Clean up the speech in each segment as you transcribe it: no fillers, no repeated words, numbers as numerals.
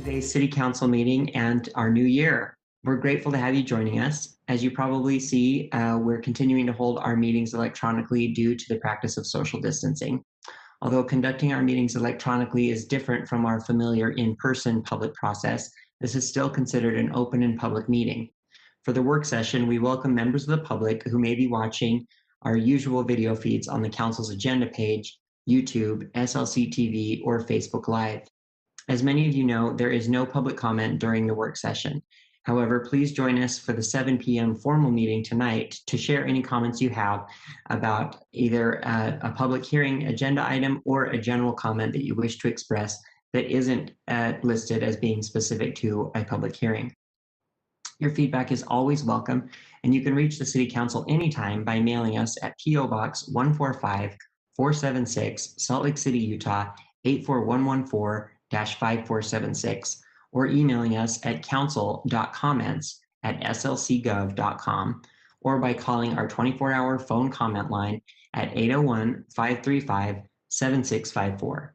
today's City Council meeting and our new year. We're grateful to have you joining us. As you probably see, we're continuing to hold our meetings electronically due to the practice of social distancing. Although conducting our meetings electronically is different from our familiar in-person public process, this is still considered an open and public meeting. For the work session, we welcome members of the public who may be watching our usual video feeds on the Council's agenda page, YouTube, SLC TV, or Facebook Live. As many of you know, there is no public comment during the work session. However, please join us for the 7 p.m. formal meeting tonight to share any comments you have about either a public hearing agenda item or a general comment that you wish to express that isn't listed as being specific to a public hearing. Your feedback is always welcome, and you can reach the City Council anytime by mailing us at P.O. Box 145 476, Salt Lake City, Utah 84114-5476, or emailing us at council.comments@slcgov.com, or by calling our 24-hour phone comment line at 801-535-7654.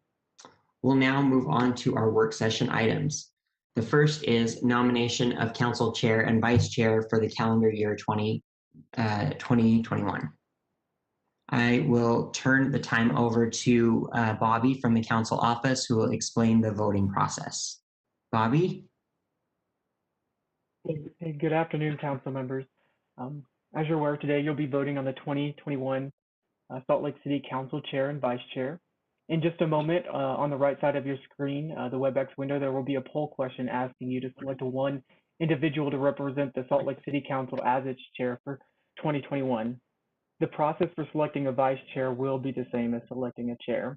We'll now move on to our work session items. The first is nomination of council chair and vice chair for the calendar year 2021. I will turn the time over to Bobby from the council office, who will explain the voting process. Bobby? Hey, good afternoon, council members. As you're aware, today you'll be voting on the 2021 Salt Lake City Council Chair and Vice Chair. In just a moment, on the right side of your screen, the WebEx window, there will be a poll question asking you to select one individual to represent the Salt Lake City Council as its chair for 2021. The process for selecting a vice chair will be the same as selecting a chair.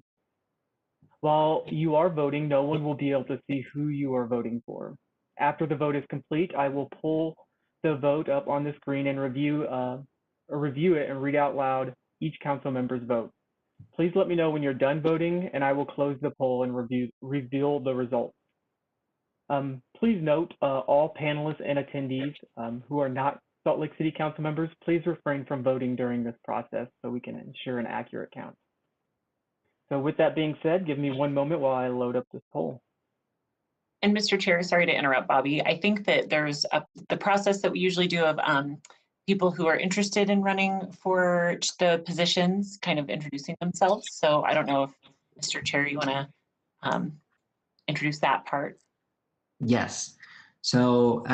While you are voting, no one will be able to see who you are voting for. After the vote is complete, I will pull the vote up on the screen and review it and read out loud each council member's vote. Please let me know when you're done voting, and I will close the poll and reveal the results. Please note, all panelists and attendees who are not Salt Lake City Council members, please refrain from voting during this process so we can ensure an accurate count. So with that being said, give me one moment while I load up this poll. And Mr. Chair, sorry to interrupt, Bobby. I think that there's the process that we usually do of people who are interested in running for the positions kind of introducing themselves. So I don't know if, Mr. Chair, you want to introduce that part? Yes. So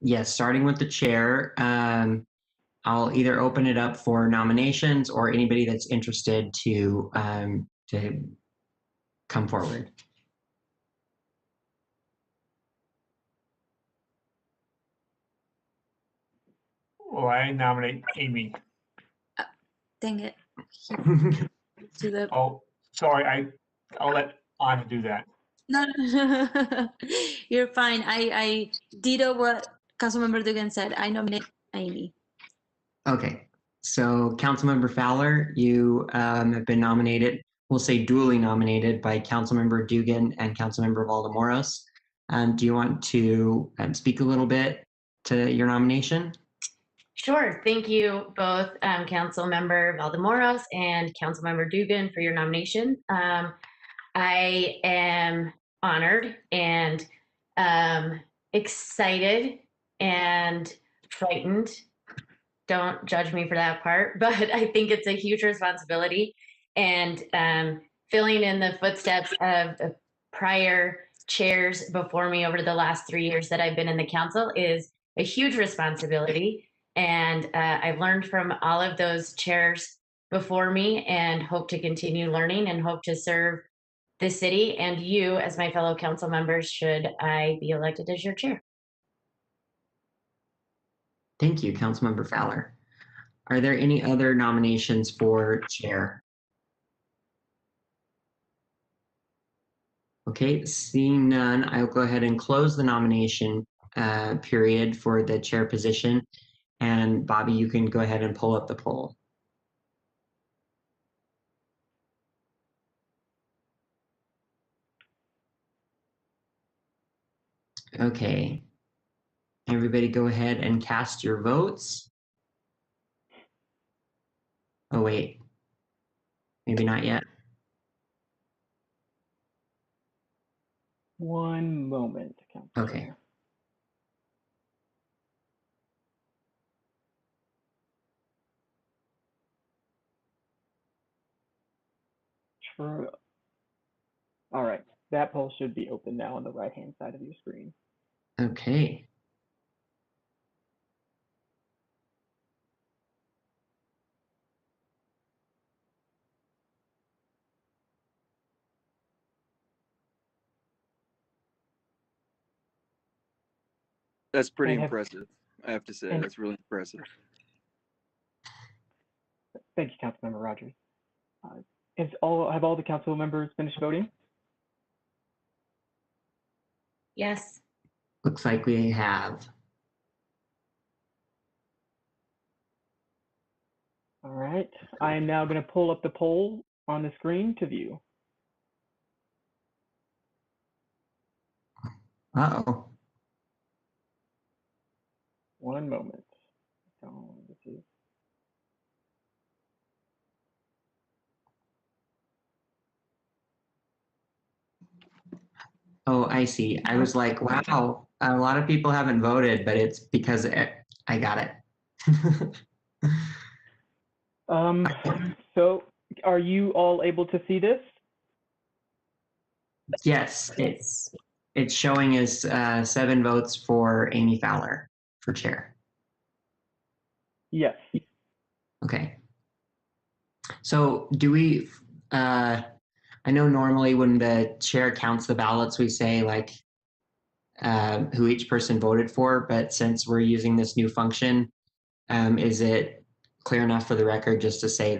yes, starting with the chair, I'll either open it up for nominations or anybody that's interested to come forward. Well, I nominate Amy. Dang it. To the Oh, sorry. I'll let Anna do that. no, you're fine. I ditto what Councilmember Dugan said. I nominate Amy. Okay. So Councilmember Fowler, you have been nominated. We'll say duly nominated by Councilmember Dugan and Councilmember Valdemoros. Do you want to speak a little bit to your nomination? Sure. Thank you both, Councilmember Valdemoros and Councilmember Dugan, for your nomination. I am honored and excited and frightened. Don't judge me for that part, but I think it's a huge responsibility. And filling in the footsteps of prior chairs before me over the last 3 years that I've been in the council is a huge responsibility. And I've learned from all of those chairs before me and hope to continue learning and hope to serve the city and you as my fellow council members should I be elected as your chair. Thank you, Councilmember Fowler. Are there any other nominations for chair? Okay, seeing none, I'll go ahead and close the nomination period for the chair position. And Bobby, you can go ahead and pull up the poll. Okay. Everybody go ahead and cast your votes. Oh, wait. Maybe not yet. One moment, Council Okay. Chair. True. All right, that poll should be open now on the right-hand side of your screen. Okay. That's pretty And have- impressive, I have to say. and- That's really impressive. Thank you, Councilmember Rogers. Have all the council members finished voting? Yes. Looks like we have. All right, I am now going to pull up the poll on the screen to view. Uh-oh. One moment. So this is Oh, I see. I was like, wow, a lot of people haven't voted, but it's because I got it. so are you all able to see this? Yes, it's showing as 7 votes for Amy Fowler for chair. Yes. Okay. So do we, I know normally when the chair counts the ballots, we say like who each person voted for, but since we're using this new function, is it clear enough for the record just to say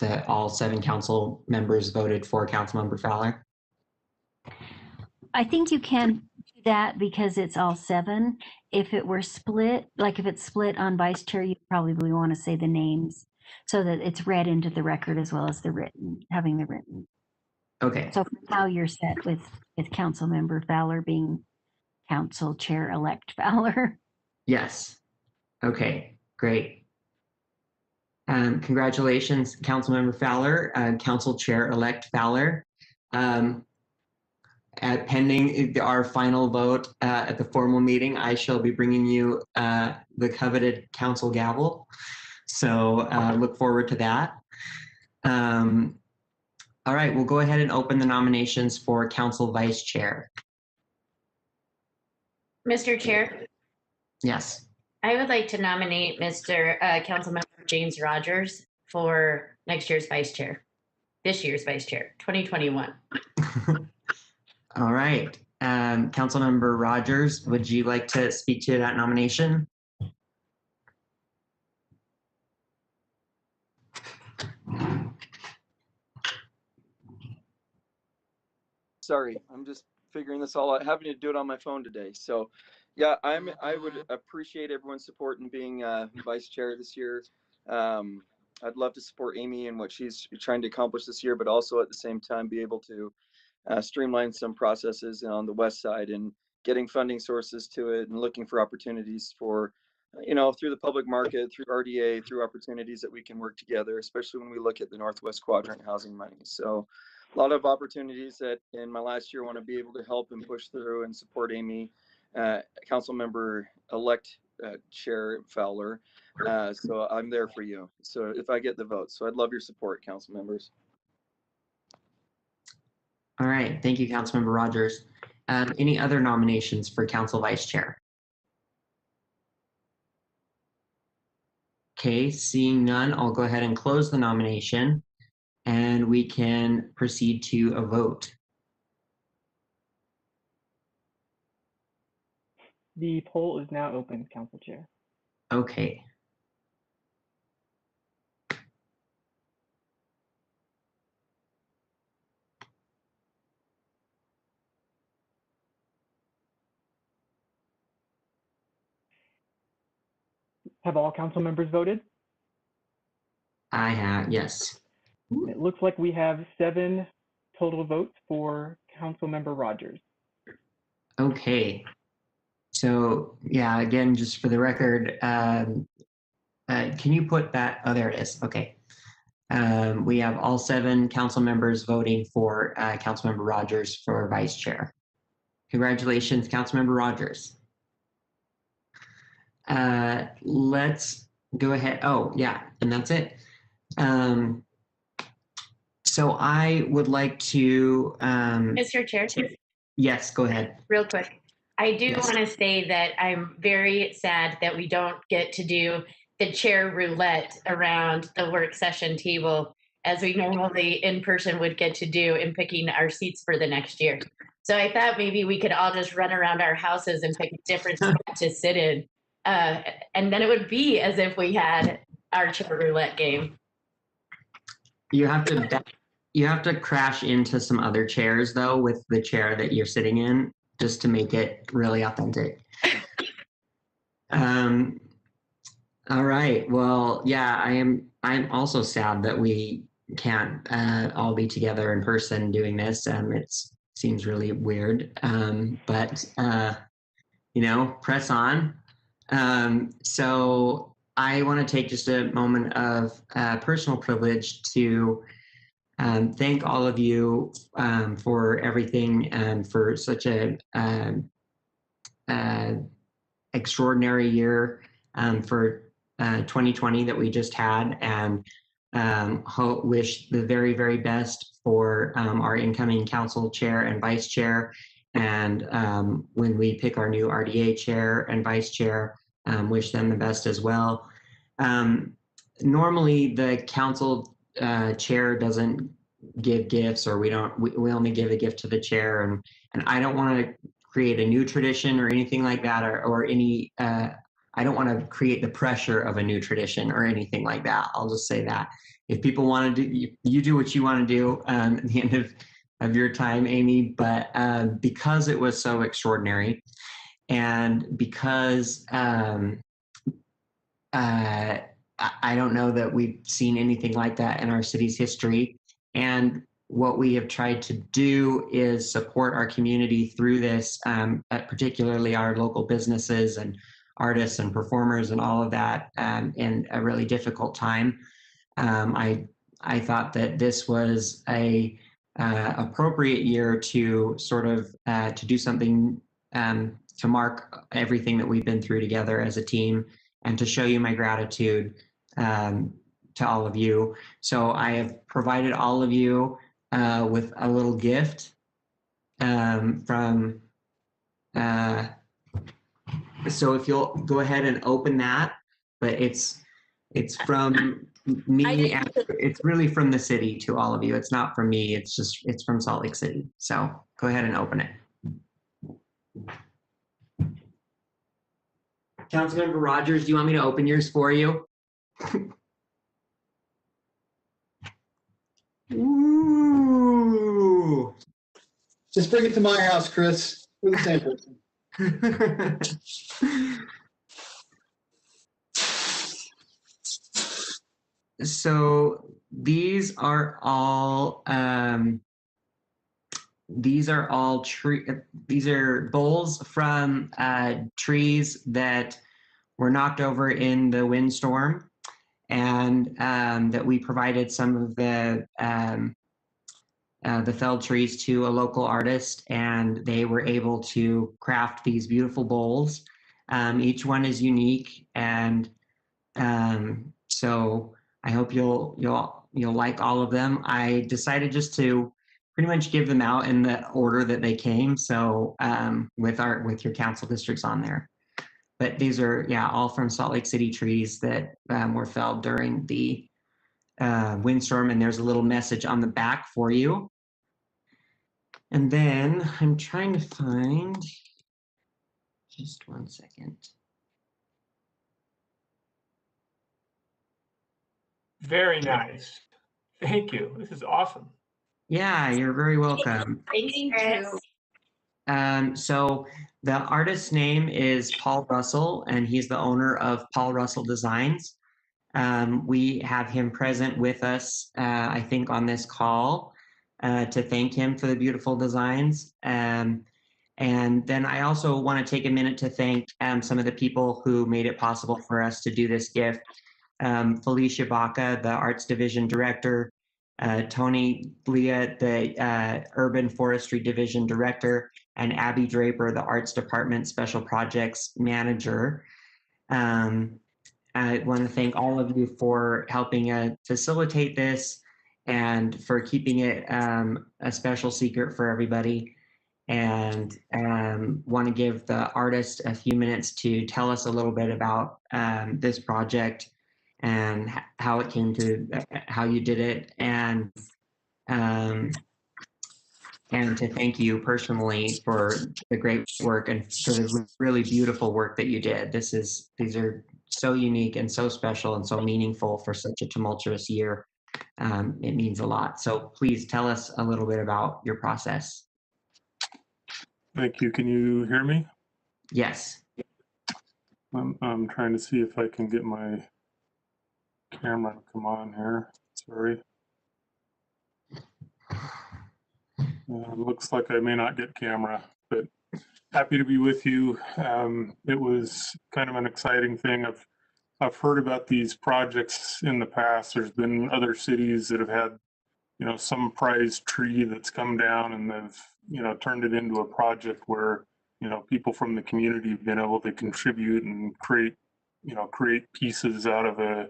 that all 7 council members voted for Councilmember Fowler? I think you can do that because it's all 7. If it were split, like if it's split on vice chair, you probably want to say the names so that it's read into the record as well as the written, having the written. Okay. So for now you're set with council member Fowler being council chair elect Fowler. Yes. Okay, great. Congratulations, Councilmember Fowler, Council Chair-elect Fowler. Pending our final vote at the formal meeting, I shall be bringing you the coveted council gavel. So look forward to that. All right, we'll go ahead and open the nominations for Council Vice Chair. Mr. Chair, Yes. I would like to nominate Mr. Councilmember James Rogers for next year's vice chair, this year's vice chair, 2021. All right. Councilmember Rogers, would you like to speak to that nomination? Sorry, I'm just figuring this all out, having to do it on my phone today. So yeah, I would appreciate everyone's support in being vice chair this year. I'd love to support Amy in what she's trying to accomplish this year, but also at the same time be able to streamline some processes on the west side and getting funding sources to it and looking for opportunities for, through the public market, through RDA, through opportunities that we can work together, especially when we look at the Northwest Quadrant housing money. So a lot of opportunities that in my last year I want to be able to help and push through and support Amy, council member elect Chair Fowler. So I'm there for you. So if I get the vote, so I'd love your support, council members. All right, thank you, Councilmember Rogers. Any other nominations for Council Vice Chair? Okay, seeing none, I'll go ahead and close the nomination and we can proceed to a vote. The poll is now open, Council Chair. Okay. Have all council members voted? I have, yes. It looks like we have 7 total votes for Councilmember Rogers. Okay. So yeah, again, just for the record, can you put that, oh, there it is, okay. We have all 7 council members voting for Councilmember Rogers for Vice Chair. Congratulations, Councilmember Rogers. Let's go ahead. Oh, yeah, and that's it. So I would like to, Mr. Chair, yes, go ahead. real quick. I do Yes. want to say that I'm very sad that we don't get to do the chair roulette around the work session table as we normally in person would get to do in picking our seats for the next year. So I thought maybe we could all just run around our houses and pick a different spot to sit in. And then it would be as if we had our chair roulette game. You have to crash into some other chairs though with the chair that you're sitting in just to make it really authentic. All right. Well, yeah, I'm also sad that we can't all be together in person doing this. It seems really weird. But you know, press on. So I want to take just a moment of personal privilege to thank all of you for everything and for such a extraordinary year for 2020 that we just had, and wish the very, very best for our incoming council chair and vice chair. And when we pick our new RDA chair and vice chair, wish them the best as well. Normally the council chair doesn't give gifts, or we only give a gift to the chair, and I don't want to create a new tradition or anything like that, or any I don't want to create the pressure of a new tradition or anything like that. I'll just say that if people want to do, you do what you want to do at the end of your time, Amy. But because it was so extraordinary, and because I don't know that we've seen anything like that in our city's history. And what we have tried to do is support our community through this, particularly our local businesses and artists and performers and all of that in a really difficult time. I thought that this was a appropriate year to sort of to do something to mark everything that we've been through together as a team, and to show you my gratitude to all of you. So I have provided all of you with a little gift from, so if you'll go ahead and open that, but it's from me, and it's really from the city to all of you. It's not from me, it's from Salt Lake City. So go ahead and open it. Councilmember Rogers, do you want me to open yours for you? Ooh. Just bring it to my house, Chris. We're the same person. So these are all bowls from trees that were knocked over in the windstorm, and that we provided some of the felled trees to a local artist, and they were able to craft these beautiful bowls. Each one is unique, and so I hope you'll like all of them. I decided just to pretty much give them out in the order that they came. So with your council districts on there. But these are, yeah, all from Salt Lake City trees that were felled during the windstorm, and there's a little message on the back for you. And then I'm trying to find, just one second. Very nice. Thank you. This is awesome. Yeah, you're very welcome. Thank you, Chris. So the artist's name is Paul Russell, and he's the owner of Paul Russell Designs. We have him present with us, I think, on this call to thank him for the beautiful designs. And then I also want to take a minute to thank some of the people who made it possible for us to do this gift. Felicia Baca, the Arts Division Director, Tony Leah, the Urban Forestry Division Director, and Abby Draper, the Arts Department Special Projects Manager. I want to thank all of you for helping facilitate this and for keeping it a special secret for everybody. And want to give the artist a few minutes to tell us a little bit about this project and how it came to, how you did it, and to thank you personally for the great work and for the really beautiful work that you did. These are so unique and so special and so meaningful for such a tumultuous year. It means a lot. So please tell us a little bit about your process. Thank you. Can you hear me? Yes. I'm trying to see if I can get my camera to come on here. Sorry. Looks like I may not get camera, but happy to be with you. It was kind of an exciting thing. I've heard about these projects in the past. There's been other cities that have had, some prized tree that's come down and they've, turned it into a project where, people from the community have been able to contribute and create pieces out of a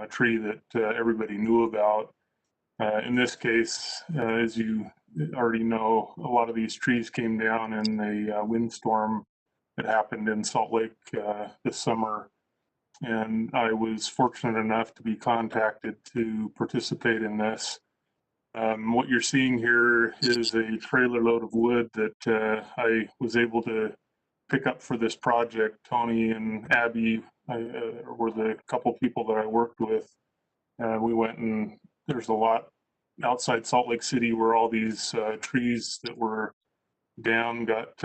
tree that everybody knew about. In this case, as you already know, a lot of these trees came down in the windstorm that happened in Salt Lake this summer. And I was fortunate enough to be contacted to participate in this. What you're seeing here is a trailer load of wood that I was able to pick up for this project. Tony and Abby were the couple people that I worked with. We went, and there's a lot outside Salt Lake City where all these trees that were down got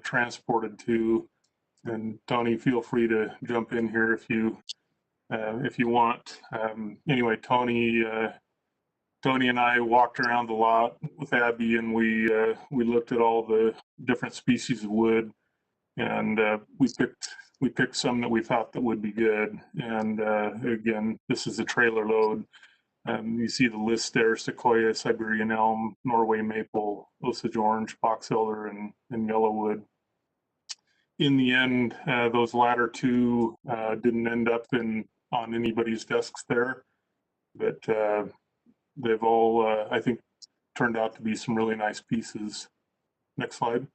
transported to. And Tony, feel free to jump in here if you want. Anyway, Tony and I walked around the lot with Abby, and we looked at all the different species of wood, and we picked some that we thought that would be good. And again, this is a trailer load. You see the list there: sequoia, Siberian elm, Norway maple, Osage orange, box elder, and yellowwood. In the end, those latter two didn't end up on anybody's desks there, but they've all, I think, turned out to be some really nice pieces. Next slide.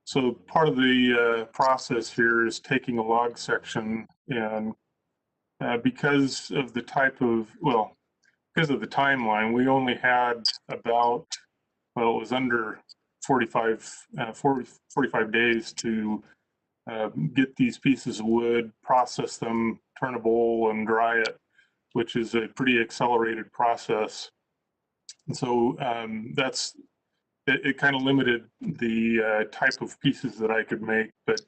So part of the process here is taking a log section, and because of the timeline, we only had about, it was under 45 days to get these pieces of wood, process them, turn a bowl, and dry it, which is a pretty accelerated process. And so it kind of limited the type of pieces that I could make. But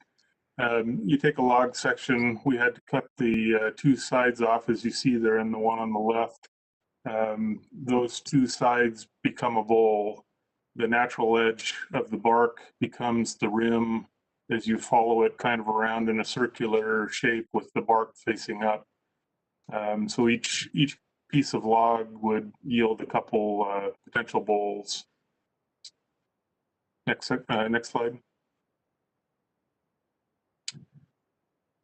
you take a log section. We had to cut the two sides off, as you see there, and the one on the left. Those two sides become a bowl. The natural edge of the bark becomes the rim as you follow it kind of around in a circular shape with the bark facing up. So each piece of log would yield a couple potential bowls. Next slide.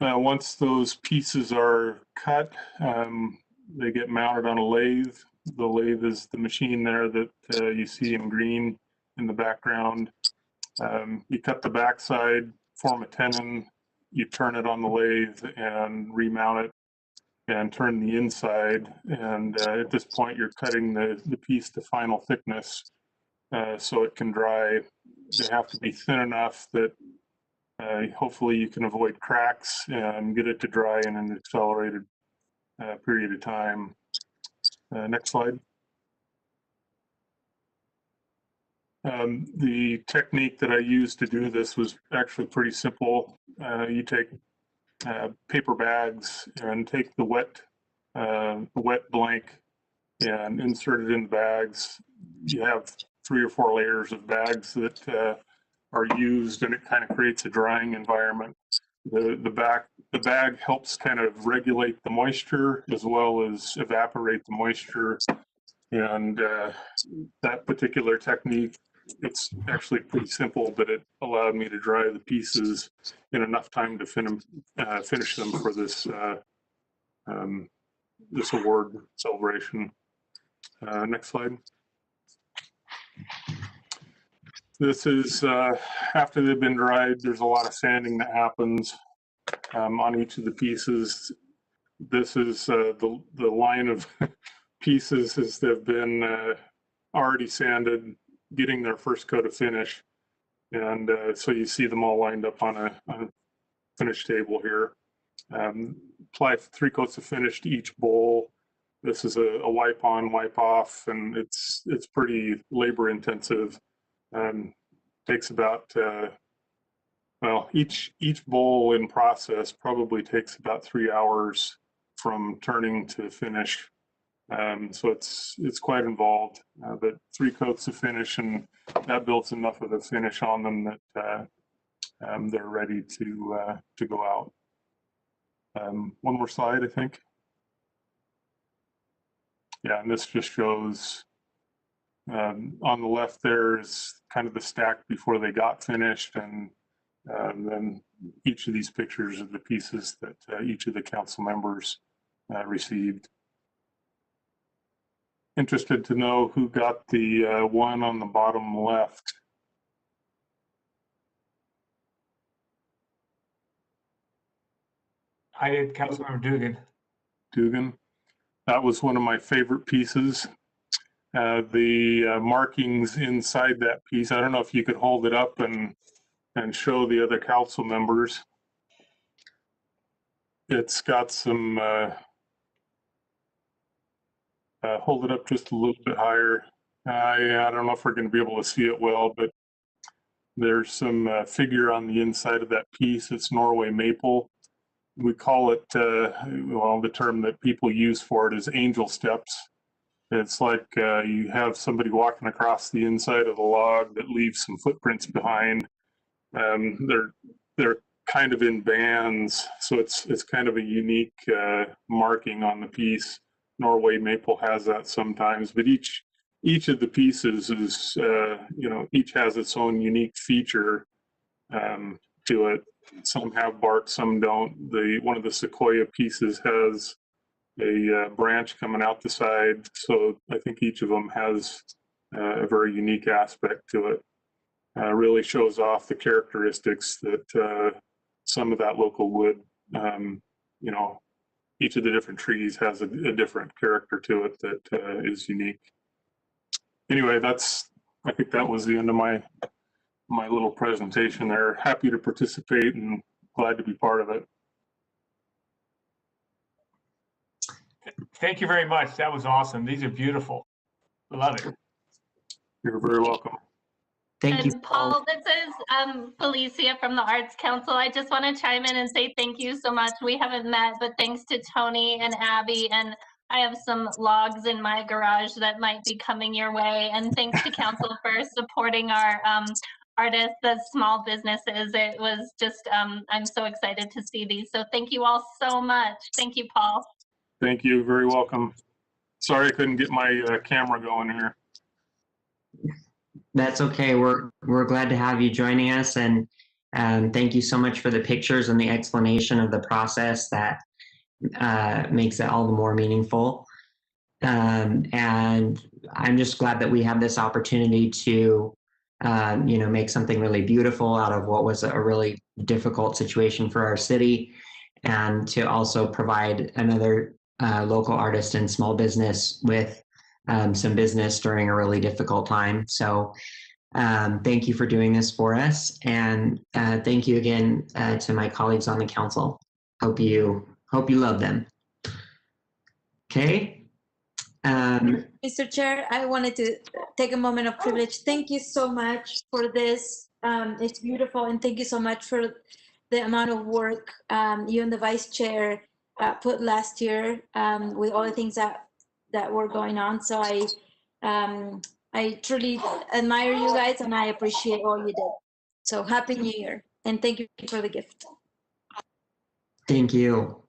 Once those pieces are cut, they get mounted on a lathe. The lathe is the machine there that you see in green in the background. You cut the backside, form a tenon, you turn it on the lathe and remount it and turn the inside. And at this point, you're cutting the piece to final thickness so it can dry. They have to be thin enough that hopefully you can avoid cracks and get it to dry in an accelerated period of time. Next slide. The technique that I used to do this was actually pretty simple. You take paper bags and take the wet blank and insert it in the bags. You have 3 or 4 layers of bags that are used, and it kind of creates a drying environment. The bag helps kind of regulate the moisture as well as evaporate the moisture. And that particular technique, it's actually pretty simple, but it allowed me to dry the pieces in enough time to finish them for this this award celebration. Next slide. This is after they've been dried. There's a lot of sanding that happens on each of the pieces. This is the line of pieces as they've been already sanded, getting their first coat of finish. And so you see them all lined up on a finish table here. Apply 3 coats of finish to each bowl. This is a wipe on, wipe off, and it's pretty labor intensive. Takes about, well, each bowl in process probably takes about 3 hours from turning to finish. So it's quite involved, but 3 coats of finish, and that builds enough of a finish on them that they're ready to go out. One more slide, I think. Yeah, and this just shows on the left there's kind of the stack before they got finished, and then each of these pictures of the pieces that each of the council members received. Interested to know who got the one on the bottom left. I did, Councilmember Dugan. Dugan. That was one of my favorite pieces. The markings inside that piece, I don't know if you could hold it up and show the other council members. It's got some, hold it up just a little bit higher. I don't know if we're going to be able to see it well, but there's some figure on the inside of that piece. It's Norway maple. We call it, well, the term that people use for it is angel steps. It's like you have somebody walking across the inside of the log that leaves some footprints behind. They're kind of in bands, so it's kind of a unique marking on the piece. Norway maple has that sometimes, but each of the pieces is, you know, each has its own unique feature to it. Some have bark, some don't. One of the sequoia pieces has a branch coming out the side, so I think each of them has a very unique aspect to it. Really shows off the characteristics that some of that local wood, you know, each of the different trees has a different character to it that is unique. Anyway, I think that was the end of my little presentation there. Happy to participate and glad to be part of it. Thank you very much. That was awesome. These are beautiful. Love it. You're very welcome. Thank you, Paul. This is Felicia from the Arts Council. I just want to chime in and say thank you so much. We haven't met, but thanks to Tony and Abby, and I have some logs in my garage that might be coming your way. And thanks to council for supporting our artists as small businesses. It was just, I'm so excited to see these. So thank you all so much. Thank you, Paul. Thank you. Very welcome. Sorry I couldn't get my camera going here. That's okay. We're glad to have you joining us, and thank you so much for the pictures and the explanation of the process that makes it all the more meaningful. And I'm just glad that we have this opportunity to, you know, make something really beautiful out of what was a really difficult situation for our city, and to also provide another local artist and small business with some business during a really difficult time. So thank you for doing this for us. And thank you again to my colleagues on the council. Hope you love them. Okay. Mr. Chair, I wanted to take a moment of privilege. Thank you so much for this. It's beautiful, and thank you so much for the amount of work you and the vice chair put last year with all the things that were going on. So I truly admire you guys, and I appreciate all you did. So Happy New Year, and thank you for the gift. Thank you.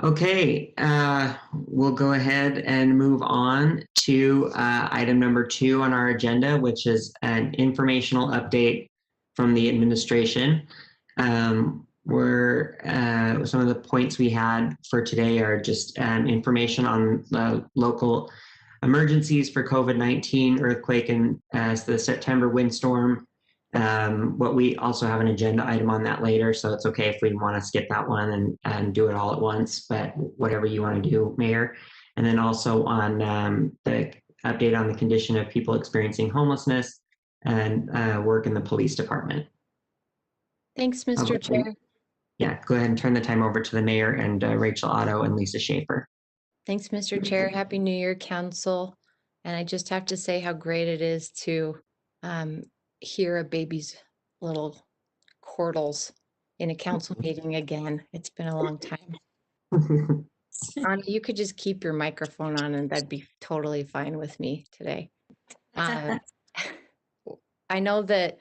Okay, we'll go ahead and move on to item number 2 on our agenda, which is an informational update from the administration. Some of the points we had for today are just information on the local emergencies for COVID-19, earthquake, and the September windstorm. What we also have an agenda item on that later, so it's okay if we want to skip that one and do it all at once, but whatever you want to do, Mayor. And then also on the update on the condition of people experiencing homelessness and work in the police department. Thanks, Mr. Chair. Yeah, go ahead and turn the time over to the Mayor and Rachel Otto and Lisa Schaefer. Thanks, Mr. Chair. Happy New Year, Council. And I just have to say how great it is to hear a baby's little chortles in a council meeting again. It's been a long time. Anna, you could just keep your microphone on and that'd be totally fine with me today. I know that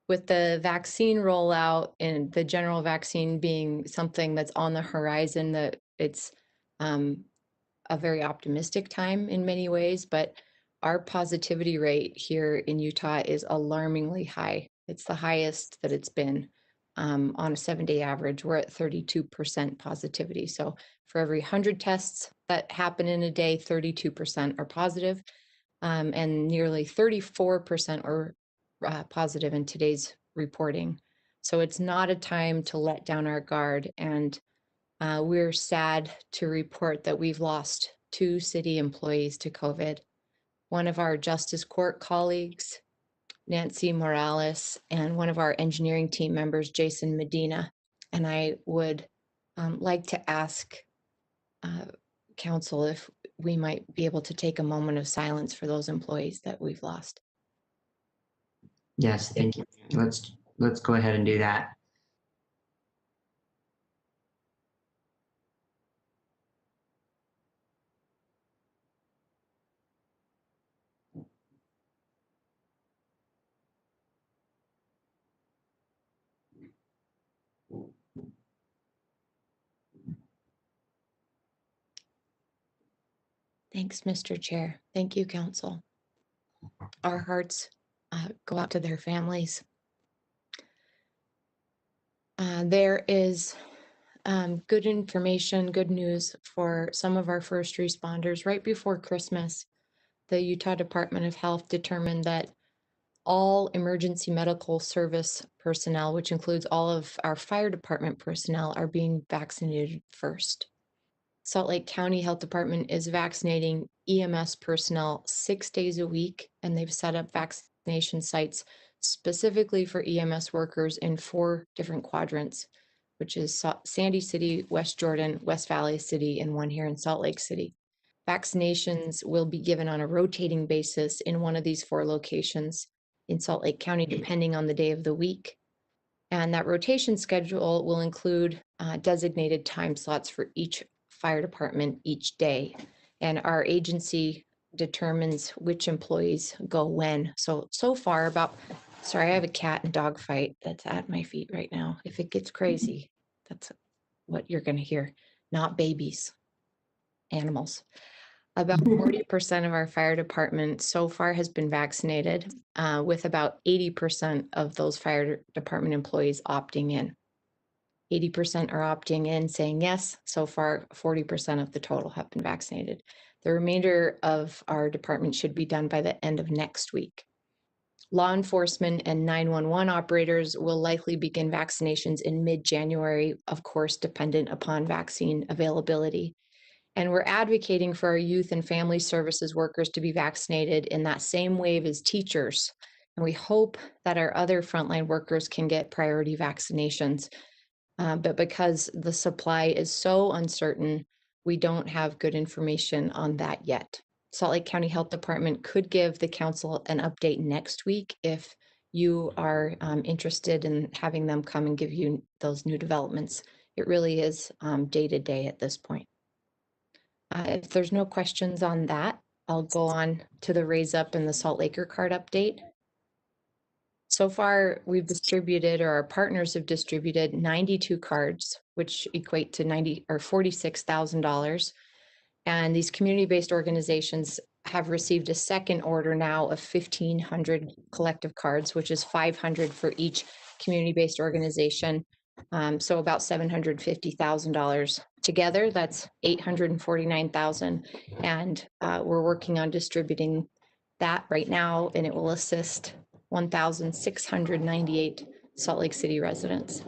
with the vaccine rollout and the general vaccine being something that's on the horizon, that it's a very optimistic time in many ways, but our positivity rate here in Utah is alarmingly high. It's the highest that it's been on a 7-day average. We're at 32% positivity. So for every 100 tests that happen in a day, 32% are positive, and nearly 34% are positive in today's reporting. So it's not a time to let down our guard. And we're sad to report that we've lost 2 city employees to COVID. One of our Justice Court colleagues, Nancy Morales, and one of our engineering team members, Jason Medina. And I would like to ask Council if we might be able to take a moment of silence for those employees that we've lost. Yes, thank you. Let's go ahead and do that. Thanks, Mr. Chair. Thank you, Council. Our hearts go out to their families. There is good information, good news for some of our first responders. Right before Christmas, the Utah Department of Health determined that all emergency medical service personnel, which includes all of our fire department personnel, are being vaccinated first. Salt Lake County Health Department is vaccinating EMS personnel 6 days a week, and they've set up vaccination sites specifically for EMS workers in 4 different quadrants, which is Sandy City, West Jordan, West Valley City, and one here in Salt Lake City. Vaccinations will be given on a rotating basis in one of these 4 locations in Salt Lake County, depending on the day of the week. And that rotation schedule will include designated time slots for each fire department each day. And our agency determines which employees go when. So far sorry, I have a cat and dog fight that's at my feet right now. If it gets crazy, that's what you're going to hear. Not babies, animals. About 40% of our fire department so far has been vaccinated, with about 80% of those fire department employees opting in. 80% are opting in, saying yes. So far, 40% of the total have been vaccinated. The remainder of our department should be done by the end of next week. Law enforcement and 911 operators will likely begin vaccinations in mid-January, of course, dependent upon vaccine availability. And we're advocating for our youth and family services workers to be vaccinated in that same wave as teachers. And we hope that our other frontline workers can get priority vaccinations. But because the supply is so uncertain, we don't have good information on that yet. Salt Lake County Health Department could give the council an update next week if you are interested in having them come and give you those new developments. It really is day to day at this point. If there's no questions on that, I'll go on to the Raise Up and the Salt Laker card update. So far, we've distributed, or our partners have distributed 92 cards, which equate to $46,000. And these community-based organizations have received a second order now of 1,500 collective cards, which is 500 for each community-based organization. So about $750,000 together. That's $849,000, and we're working on distributing that right now, and it will assist 1,698 Salt Lake City residents.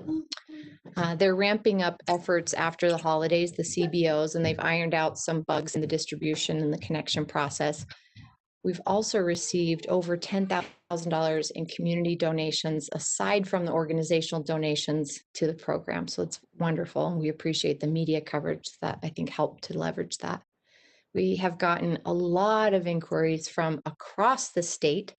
They're ramping up efforts after the holidays, the CBOs, and they've ironed out some bugs in the distribution and the connection process. We've also received over $10,000 in community donations aside from the organizational donations to the program. So it's wonderful, and we appreciate the media coverage that I think helped to leverage that. We have gotten a lot of inquiries from across the state.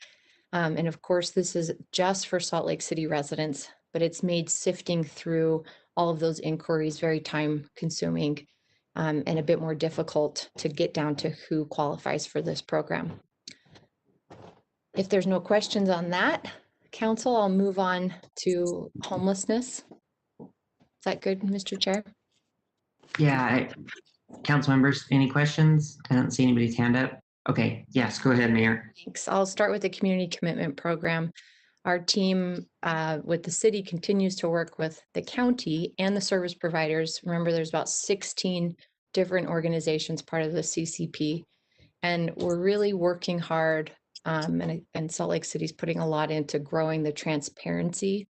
And of course, this is just for Salt Lake City residents, but it's made sifting through all of those inquiries very time consuming and a bit more difficult to get down to who qualifies for this program. If there's no questions on that, Council, I'll move on to homelessness. Is that good, Mr. Chair? Yeah, council members, any questions? I don't see anybody's hand up. Okay, yes, go ahead, Mayor. Thanks. I'll start with the community commitment program. Our team with the city continues to work with the county and the service providers. Remember, there's about 16 different organizations part of the CCP, and we're really working hard. And Salt Lake City's putting a lot into growing the transparency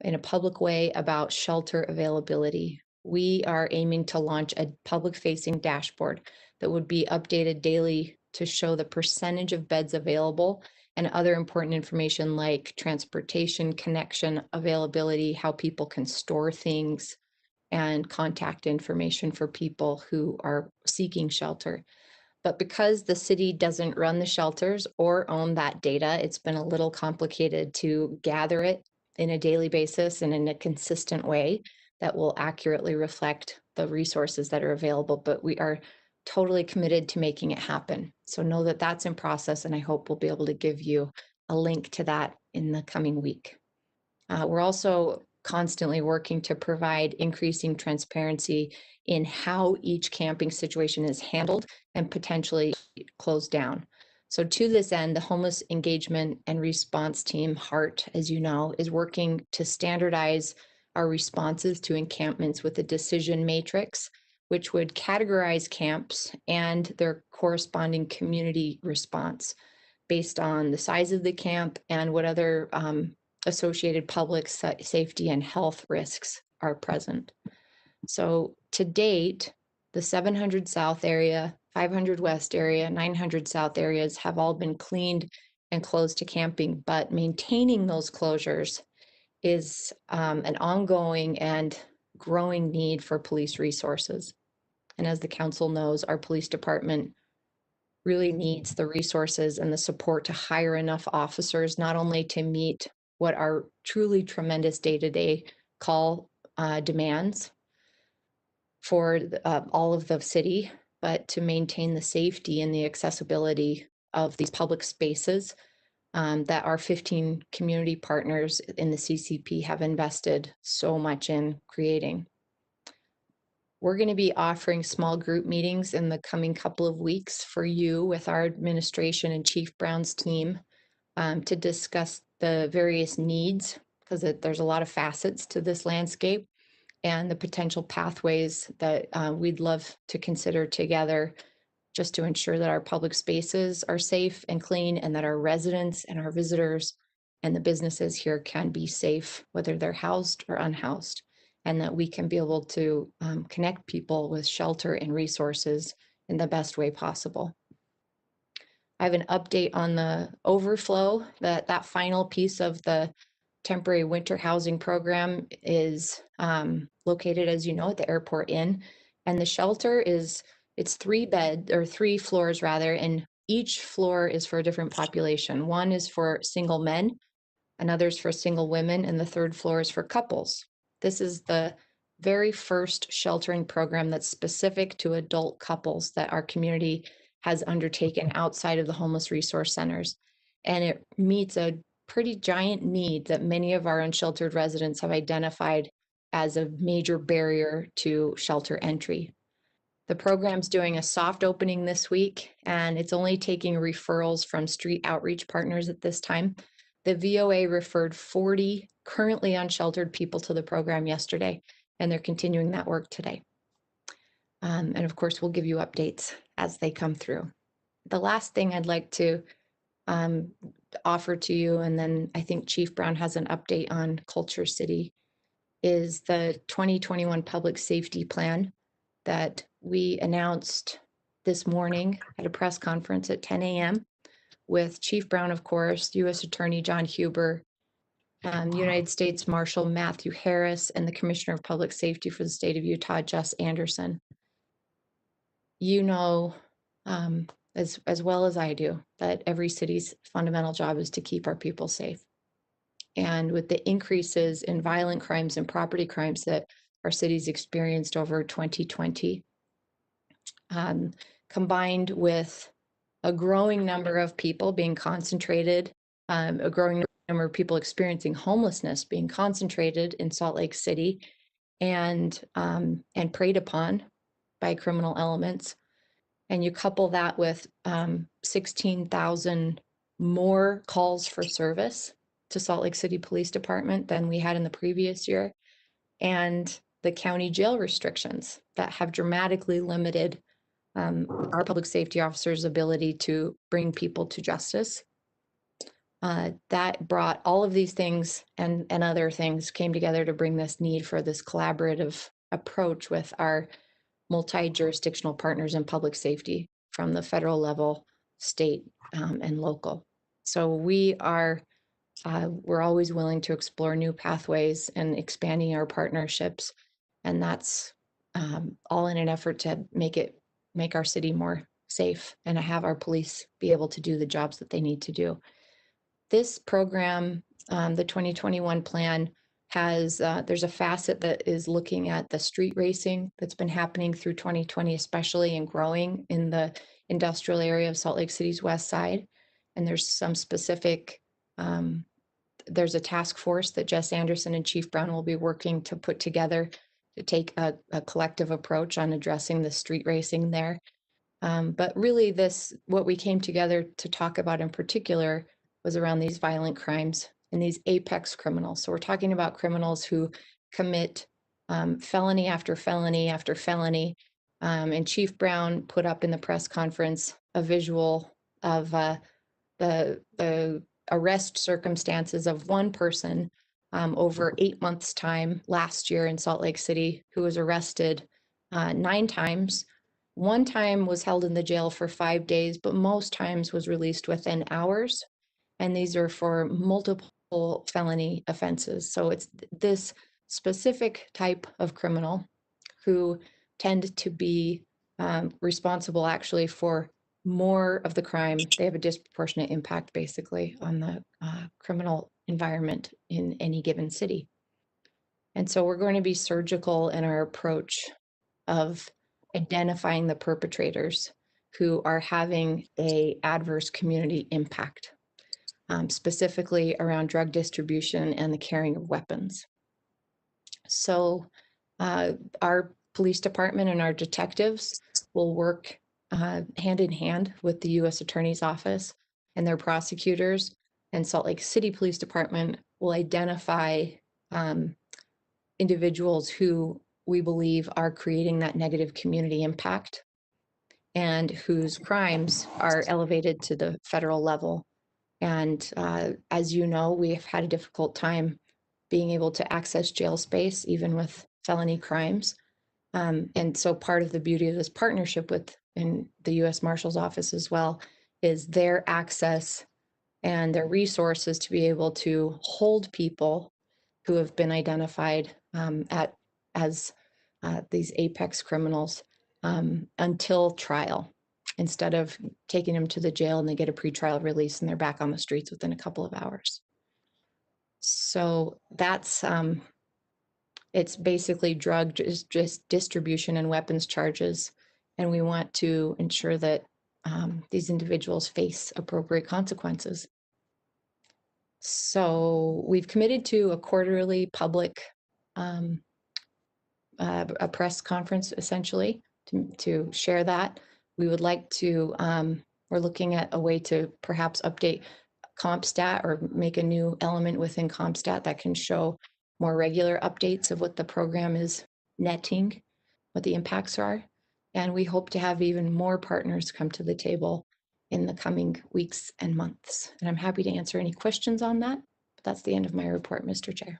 in a public way about shelter availability. We are aiming to launch a public-facing dashboard that would be updated daily to show the percentage of beds available and other important information like transportation, connection, availability, how people can store things, and contact information for people who are seeking shelter. But because the city doesn't run the shelters or own that data, it's been a little complicated to gather it in a daily basis and in a consistent way that will accurately reflect the resources that are available. But we are totally committed to making it happen. So know that that's in process, and I hope we'll be able to give you a link to that in the coming week. We're also constantly working to provide increasing transparency in how each camping situation is handled and potentially closed down. So to this end, the Homeless Engagement and Response Team, HEART, as you know, is working to standardize our responses to encampments with a decision matrix, which would categorize camps and their corresponding community response based on the size of the camp and what other associated public safety and health risks are present. So to date, the 700 South area, 500 West area, 900 South areas have all been cleaned and closed to camping, but maintaining those closures is an ongoing and growing need for police resources. And as the council knows, our police department really needs the resources and the support to hire enough officers, not only to meet what are truly tremendous day-to-day call demands for all of the city, but to maintain the safety and the accessibility of these public spaces that our 15 community partners in the CCP have invested so much in creating. We're going to be offering small group meetings in the coming couple of weeks for you with our administration and Chief Brown's team to discuss the various needs, because there's a lot of facets to this landscape, and the potential pathways that we'd love to consider together just to ensure that our public spaces are safe and clean, and that our residents and our visitors and the businesses here can be safe, whether they're housed or unhoused, and that we can be able to connect people with shelter and resources in the best way possible. I have an update on the overflow. That final piece of the temporary winter housing program is located, as you know, at the Airport Inn, and the shelter it's 3 floors rather, and each floor is for a different population. One is for single men, another's for single women, and the third floor is for couples. This is the very first sheltering program that's specific to adult couples that our community has undertaken outside of the homeless resource centers. And it meets a pretty giant need that many of our unsheltered residents have identified as a major barrier to shelter entry. The program's doing a soft opening this week, and it's only taking referrals from street outreach partners at this time. The VOA referred 40 currently unsheltered people to the program yesterday, and they're continuing that work today. And of course, we'll give you updates as they come through. The last thing I'd like to offer to you, and then I think Chief Brown has an update on Culture City, is the 2021 Public Safety Plan that we announced this morning at a press conference at 10 a.m. with Chief Brown, of course, U.S. Attorney John Huber, United States Marshal Matthew Harris, and the Commissioner of Public Safety for the state of Utah, Jess Anderson. You know, as well as I do, that every city's fundamental job is to keep our people safe. And with the increases in violent crimes and property crimes that our cities experienced over 2020, combined with a growing number of people being concentrated, a growing number of people experiencing homelessness being concentrated in Salt Lake City and preyed upon by criminal elements. And you couple that with 16,000 more calls for service to Salt Lake City Police Department than we had in the previous year, and the county jail restrictions that have dramatically limited our public safety officers' ability to bring people to justice. That brought all of these things and other things came together to bring this need for this collaborative approach with our multi-jurisdictional partners in public safety from the federal level, state, and local. So we're always willing to explore new pathways and expanding our partnerships. And that's all in an effort to make our city more safe and to have our police be able to do the jobs that they need to do. This program, the 2021 plan, has there's a facet that is looking at the street racing that's been happening through 2020, especially and growing in the industrial area of Salt Lake City's west side. And there's some specific, there's a task force that Jess Anderson and Chief Brown will be working to put together to take a collective approach on addressing the street racing there. But really what we came together to talk about in particular was around these violent crimes and these apex criminals. So we're talking about criminals who commit felony after felony after felony. And Chief Brown put up in the press conference a visual of the arrest circumstances of one person over 8 months' time last year in Salt Lake City, who was arrested 9 times. One time was held in the jail for 5 days, but most times was released within hours. And these are for multiple felony offenses. So it's this specific type of criminal who tend to be responsible actually for more of the crime. They have a disproportionate impact basically on the criminal environment in any given city. And so we're going to be surgical in our approach of identifying the perpetrators who are having an adverse community impact. Specifically around drug distribution and the carrying of weapons. So our police department and our detectives will work hand in hand with the U.S. Attorney's Office and their prosecutors, and Salt Lake City Police Department will identify individuals who we believe are creating that negative community impact and whose crimes are elevated to the federal level. And as you know, we've had a difficult time being able to access jail space, even with felony crimes. And so part of the beauty of this partnership in the U.S. Marshal's Office as well is their access and their resources to be able to hold people who have been identified as these apex criminals until trial, instead of taking them to the jail and they get a pretrial release and they're back on the streets within a couple of hours. So that's, it's basically drug distribution and weapons charges. And we want to ensure that these individuals face appropriate consequences. So we've committed to a quarterly public a press conference essentially to share that. We would like to, we're looking at a way to perhaps update CompStat or make a new element within CompStat that can show more regular updates of what the program is netting, what the impacts are. And we hope to have even more partners come to the table in the coming weeks and months. And I'm happy to answer any questions on that. But that's the end of my report, Mr. Chair.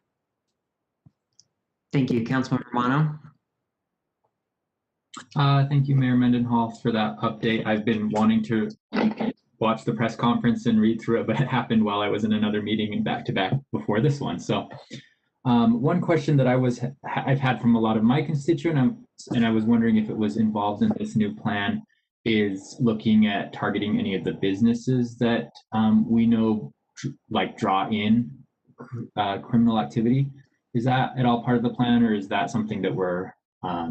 Thank you, Councilmember Romano. Thank you, Mayor Mendenhall, for that update. I've been wanting to watch the press conference and read through it, but it happened while I was in another meeting and back to back before this one. So one question that I've had from a lot of my constituents, and I was wondering if it was involved in this new plan, is looking at targeting any of the businesses that we know like draw in criminal activity. Is that at all part of the plan, or is that something that we're I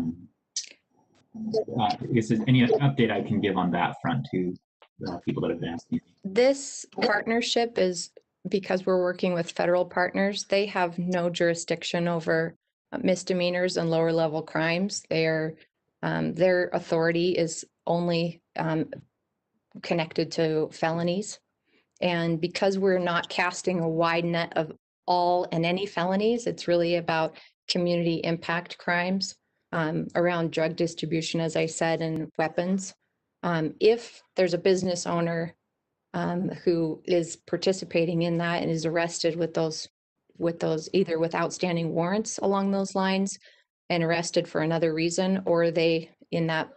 guess is any update I can give on that front to people that have been asking? This partnership is because we're working with federal partners. They have no jurisdiction over misdemeanors and lower level crimes. Their authority is only connected to felonies. And because we're not casting a wide net of all and any felonies, it's really about community impact crimes around drug distribution, as I said, and weapons. If there's a business owner who is participating in that and is arrested with those either with outstanding warrants along those lines and arrested for another reason, or they in that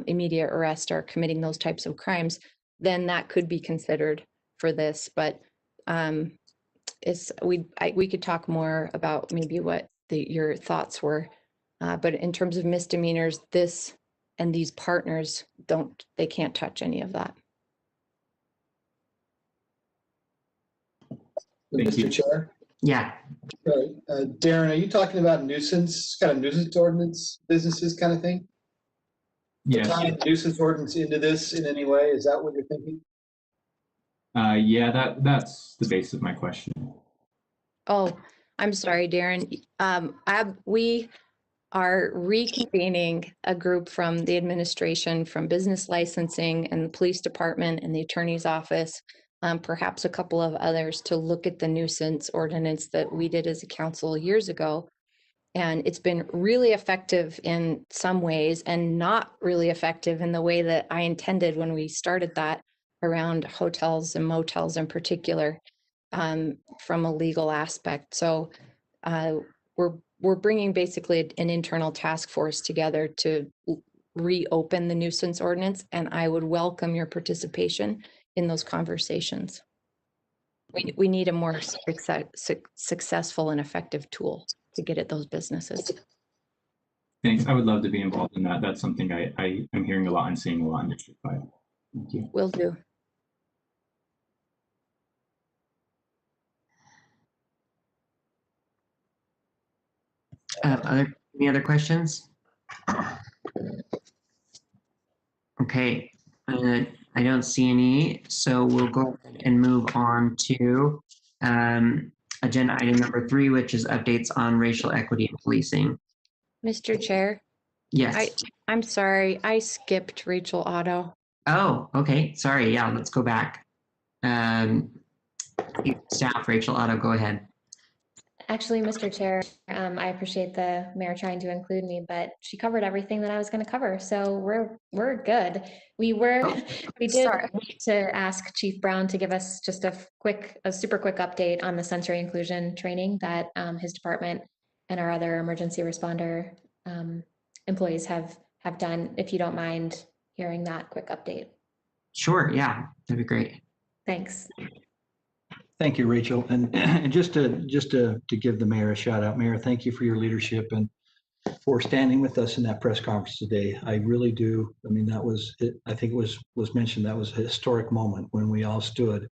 immediate arrest are committing those types of crimes, then that could be considered for this. But we could talk more about maybe what your thoughts were. But in terms of misdemeanors, this and these partners they can't touch any of that. Mr. Chair? Yeah. Darren, are you talking about nuisance ordinance businesses kind of thing? Yes. Tying nuisance ordinance into this in any way? Is that what you're thinking? Yeah, that's the base of my question. Oh, I'm sorry, Darren. We are reconvening a group from the administration, from business licensing and the police department and the attorney's office, perhaps a couple of others, to look at the nuisance ordinance that we did as a council years ago. And it's been really effective in some ways and not really effective in the way that I intended when we started that around hotels and motels in particular, from a legal aspect. So we're bringing basically an internal task force together to reopen the nuisance ordinance, and I would welcome your participation in those conversations. We need a more successful and effective tool to get at those businesses. Thanks. I would love to be involved in that. That's something I am hearing a lot and seeing a lot in District 5. Thank you. Will do. Any other questions? Okay, I don't see any, so we'll go ahead and move on to agenda item number 3, which is updates on racial equity in policing. Mr. Chair? Yes. I'm sorry, I skipped Rachel Otto. Oh, okay, sorry, yeah, let's go back. Staff, Rachel Otto, go ahead. Actually, Mr. Chair, I appreciate the mayor trying to include me, but she covered everything that I was going to cover, so we're good. We did need to ask Chief Brown to give us just a super quick update on the sensory inclusion training that his department and our other emergency responder employees have done. If you don't mind hearing that quick update. Sure, yeah, that'd be great. Thanks. Thank you, Rachel. And just to give the mayor a shout out, Mayor, thank you for your leadership and for standing with us in that press conference today. I really do. I mean, that was it. I think it was mentioned that was a historic moment when we all stood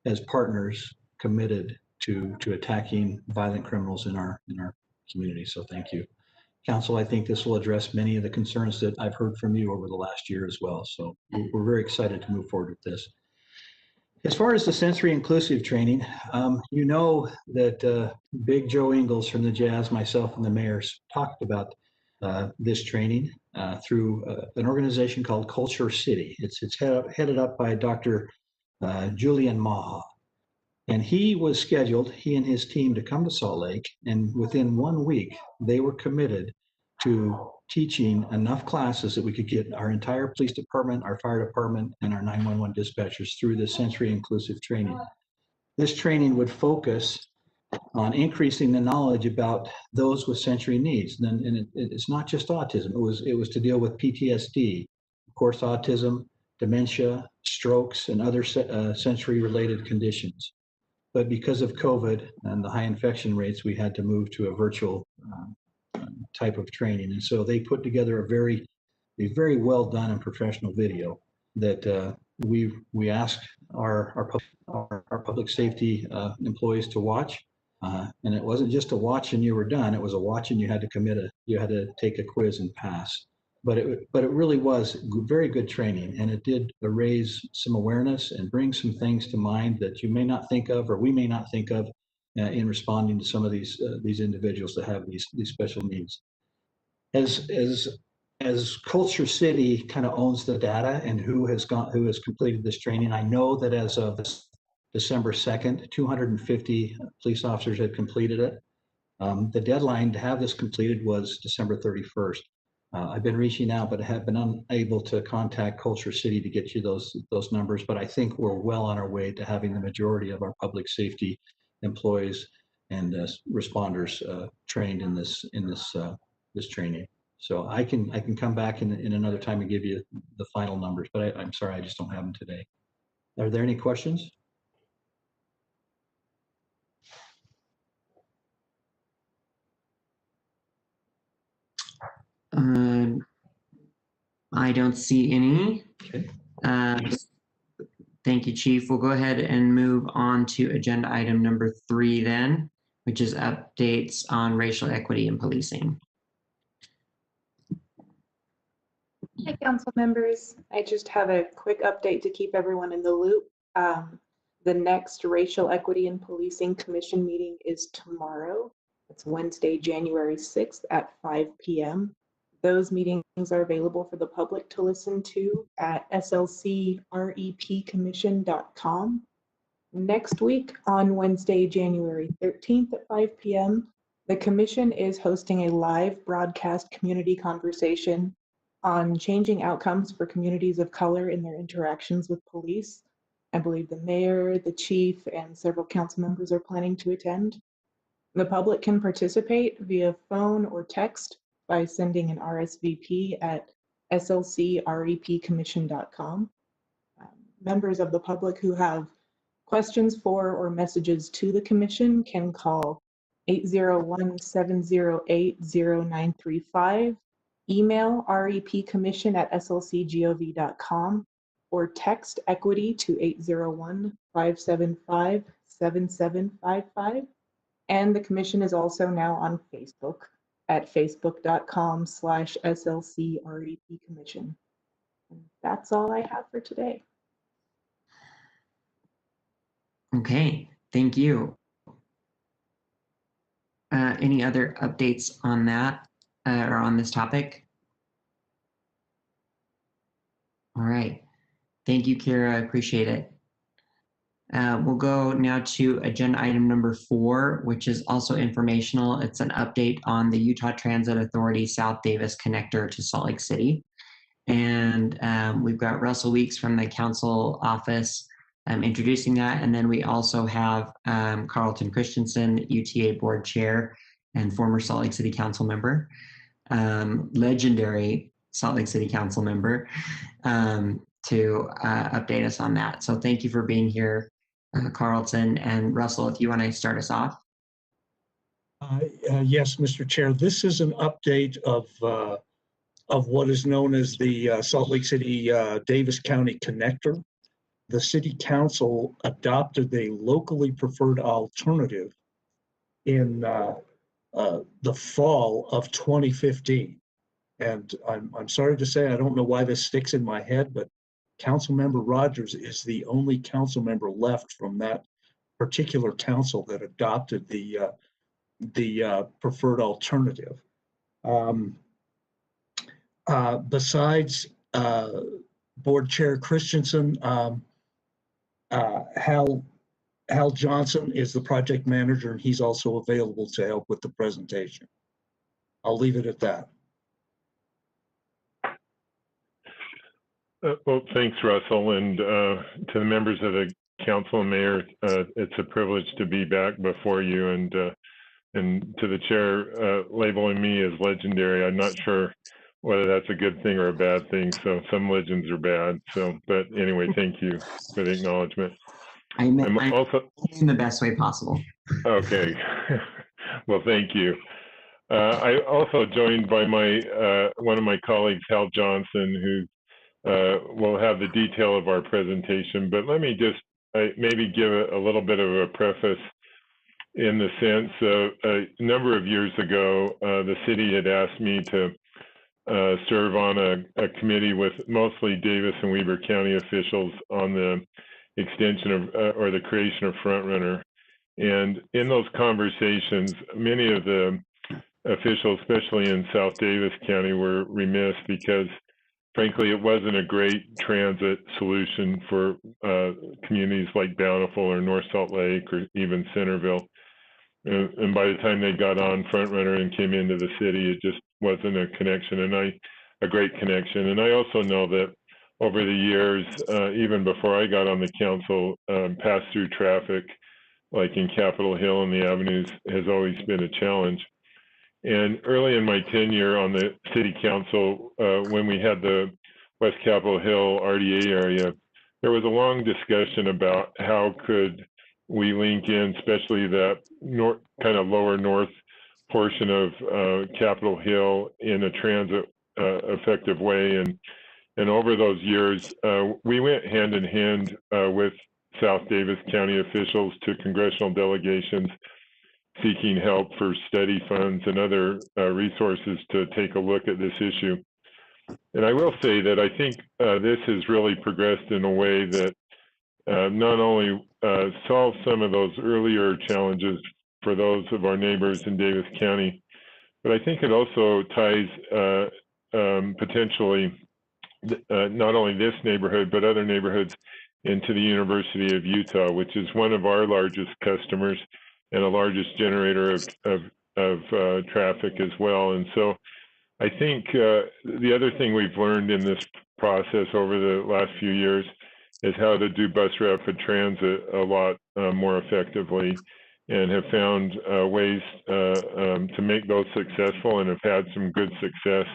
as partners committed to attacking violent criminals in our community. So thank you. Council, I think this will address many of the concerns that I've heard from you over the last year as well. So we're very excited to move forward with this. As far as the sensory inclusive training, you know that Big Joe Ingles from the Jazz, myself, and the mayors talked about this training through an organization called Culture City. It's headed up by Dr. Julian Maha. And he was scheduled, he and his team, to come to Salt Lake. And within 1 week, they were committed to teaching enough classes that we could get our entire police department, our fire department, and our 911 dispatchers through this sensory inclusive training. This training would focus on increasing the knowledge about those with sensory needs. And it's not just autism. It was to deal with PTSD, of course, autism, dementia, strokes, and other sensory related conditions. But because of COVID and the high infection rates, we had to move to a virtual type of training. And so they put together a very well done and professional video that we asked our public safety employees to watch. And it wasn't just a watch and you were done. It was a watch and you had to you had to take a quiz and pass. But it really was very good training, and it did raise some awareness and bring some things to mind that you may not think of, or we may not think of, in responding to some of these individuals that have these special needs. As Culture City kind of owns the data and who has completed this training, I know that as of December 2nd, 250 police officers had completed it. The deadline to have this completed was December 31st. I've been reaching out, but have been unable to contact Culture City to get you those numbers. But I think we're well on our way to having the majority of our public safety employees and responders trained in this training. So I can come back in another time and give you the final numbers. But I'm sorry, I just don't have them today. Are there any questions? I don't see any. Okay. Thank you, Chief. We'll go ahead and move on to agenda item number 3 then, which is updates on racial equity in policing. Hi, council members. I just have a quick update to keep everyone in the loop. The next Racial Equity in Policing Commission meeting is tomorrow. It's Wednesday, January 6th at 5 p.m. Those meetings are available for the public to listen to at slcrepcommission.com. Next week, on Wednesday, January 13th at 5 p.m., the commission is hosting a live broadcast community conversation on changing outcomes for communities of color in their interactions with police. I believe the mayor, the chief, and several council members are planning to attend. The public can participate via phone or text by sending an RSVP at slcrepcommission.com. Members of the public who have questions for or messages to the commission can call 801-708-0935, email repcommission@slcgov.com, or text equity to 801-575-7755. And the commission is also now on Facebook at facebook.com/slcrepcommission. And that's all I have for today. Okay, thank you. Any other updates on that or on this topic? All right. Thank you, Kira. I appreciate it. We'll go now to agenda item number 4, which is also informational. It's an update on the Utah Transit Authority South Davis connector to Salt Lake City. And we've got Russell Weeks from the council office introducing that. And then we also have Carlton Christensen, UTA board chair and former Salt Lake City council member, legendary Salt Lake City council member, to update us on that. So thank you for being here, Carlton. And Russell, if you want to start us off. Yes, Mr. Chair. This is an update of what is known as the Salt Lake City Davis County Connector. The City Council adopted a locally preferred alternative in the fall of 2015. And I'm sorry to say, I don't know why this sticks in my head, but Councilmember Rogers is the only council member left from that particular council that adopted the preferred alternative. Besides Board Chair Christensen, Hal Johnson is the project manager, and he's also available to help with the presentation. I'll leave it at that. Well, thanks, Russell, and to the members of the council and mayor, it's a privilege to be back before you, and to the chair labeling me as legendary. I'm not sure whether that's a good thing or a bad thing. So some legends are bad. So, but anyway, thank you for the acknowledgement. I'm also in the best way possible. Okay. Well, thank you. I also joined by my one of my colleagues, Hal Johnson, who will have the detail of our presentation. But let me just maybe give a little bit of a preface, in the sense of a number of years ago, the city had asked me to serve on a committee with mostly Davis and Weber County officials on the extension of or the creation of Front Runner. And in those conversations, many of the officials, especially in South Davis County, were remiss because, frankly, it wasn't a great transit solution for communities like Bountiful or North Salt Lake or even Centerville. And by the time they got on Front Runner and came into the city, it just wasn't a connection, and a great connection. And I also know that over the years, even before I got on the council, pass-through traffic, like in Capitol Hill and the avenues, has always been a challenge. And early in my tenure on the city council, when we had the West Capitol Hill RDA area, there was a long discussion about how could we link in, especially that kind of lower north portion of Capitol Hill in a transit effective way. And over those years, we went hand in hand with South Davis County officials to congressional delegations seeking help for study funds and other resources to take a look at this issue. And I will say that I think this has really progressed in a way that not only solves some of those earlier challenges for those of our neighbors in Davis County, but I think it also ties potentially not only this neighborhood, but other neighborhoods into the University of Utah, which is one of our largest customers and the largest generator of traffic as well. And so I think the other thing we've learned in this process over the last few years is how to do bus rapid transit a lot more effectively, and have found ways to make those successful, and have had some good success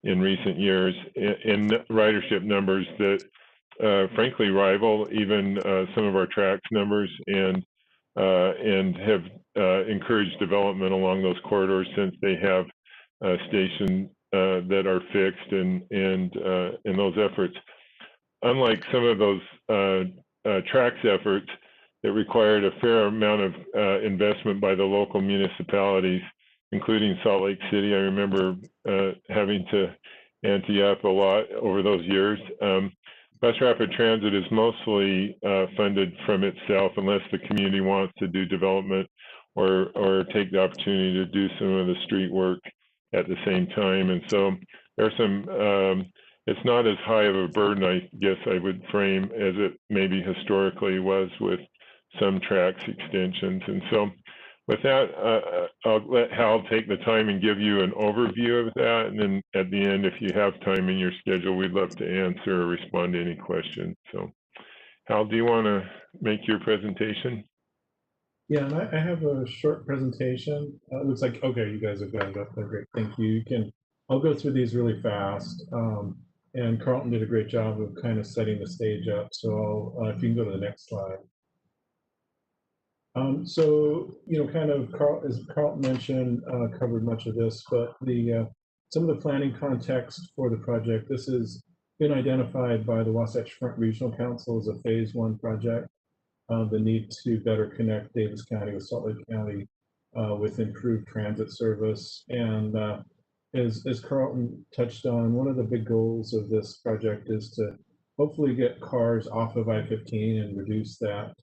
in recent years in ridership numbers that frankly rival even some of our TRAX numbers, and have encouraged development along those corridors since they have stations that are fixed in those efforts. Unlike some of those TRAX efforts that required a fair amount of investment by the local municipalities, including Salt Lake City, I remember having to ante up a lot over those years. Bus rapid transit is mostly funded from itself, unless the community wants to do development or take the opportunity to do some of the street work at the same time. And so there's some, it's not as high of a burden, I guess I would frame, as it maybe historically was with some TRAX extensions. And so with that, I'll let Hal take the time and give you an overview of that. And then at the end, if you have time in your schedule, we'd love to answer or respond to any questions. So Hal, do you want to make your presentation? Yeah, and I have a short presentation. It looks like, okay, you guys have got it up there. Great, thank you. I'll go through these really fast. And Carlton did a great job of kind of setting the stage up. So if you can go to the next slide. So, you know, kind of as Carlton mentioned, covered much of this, but some of the planning context for the project, this has been identified by the Wasatch Front Regional Council as a phase 1 project. The need to better connect Davis County with Salt Lake County with improved transit service. And as Carlton touched on, one of the big goals of this project is to hopefully get cars off of I-15 and reduce that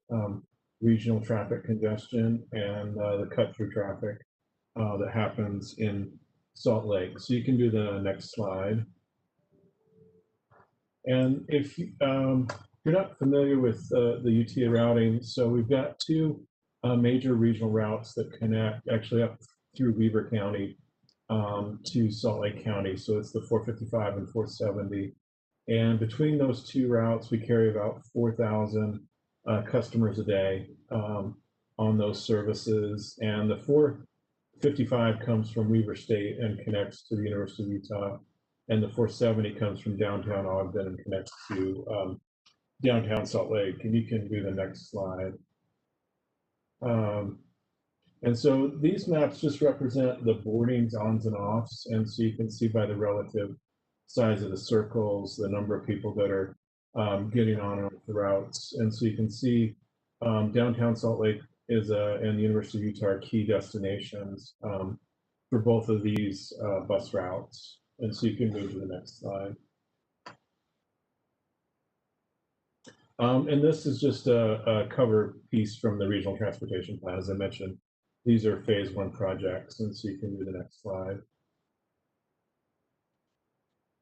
regional traffic congestion and the cut-through traffic that happens in Salt Lake. So you can do the next slide. And if you're not familiar with the UTA routing, so we've got two major regional routes that connect actually up through Weber County to Salt Lake County. So it's the 455 and 470. And between those two routes, we carry about 4,000 customers a day on those services. And the 455 comes from Weber State and connects to the University of Utah. And the 470 comes from downtown Ogden and connects to downtown Salt Lake. And you can do the next slide. And so these maps just represent the boardings, ons and offs. And so you can see by the relative size of the circles, the number of people that are getting on and off the routes. And so you can see downtown Salt Lake and the University of Utah are key destinations for both of these bus routes. And so you can move to the next slide. And this is just a cover piece from the Regional Transportation Plan. As I mentioned, these are phase 1 projects, and so you can do the next slide.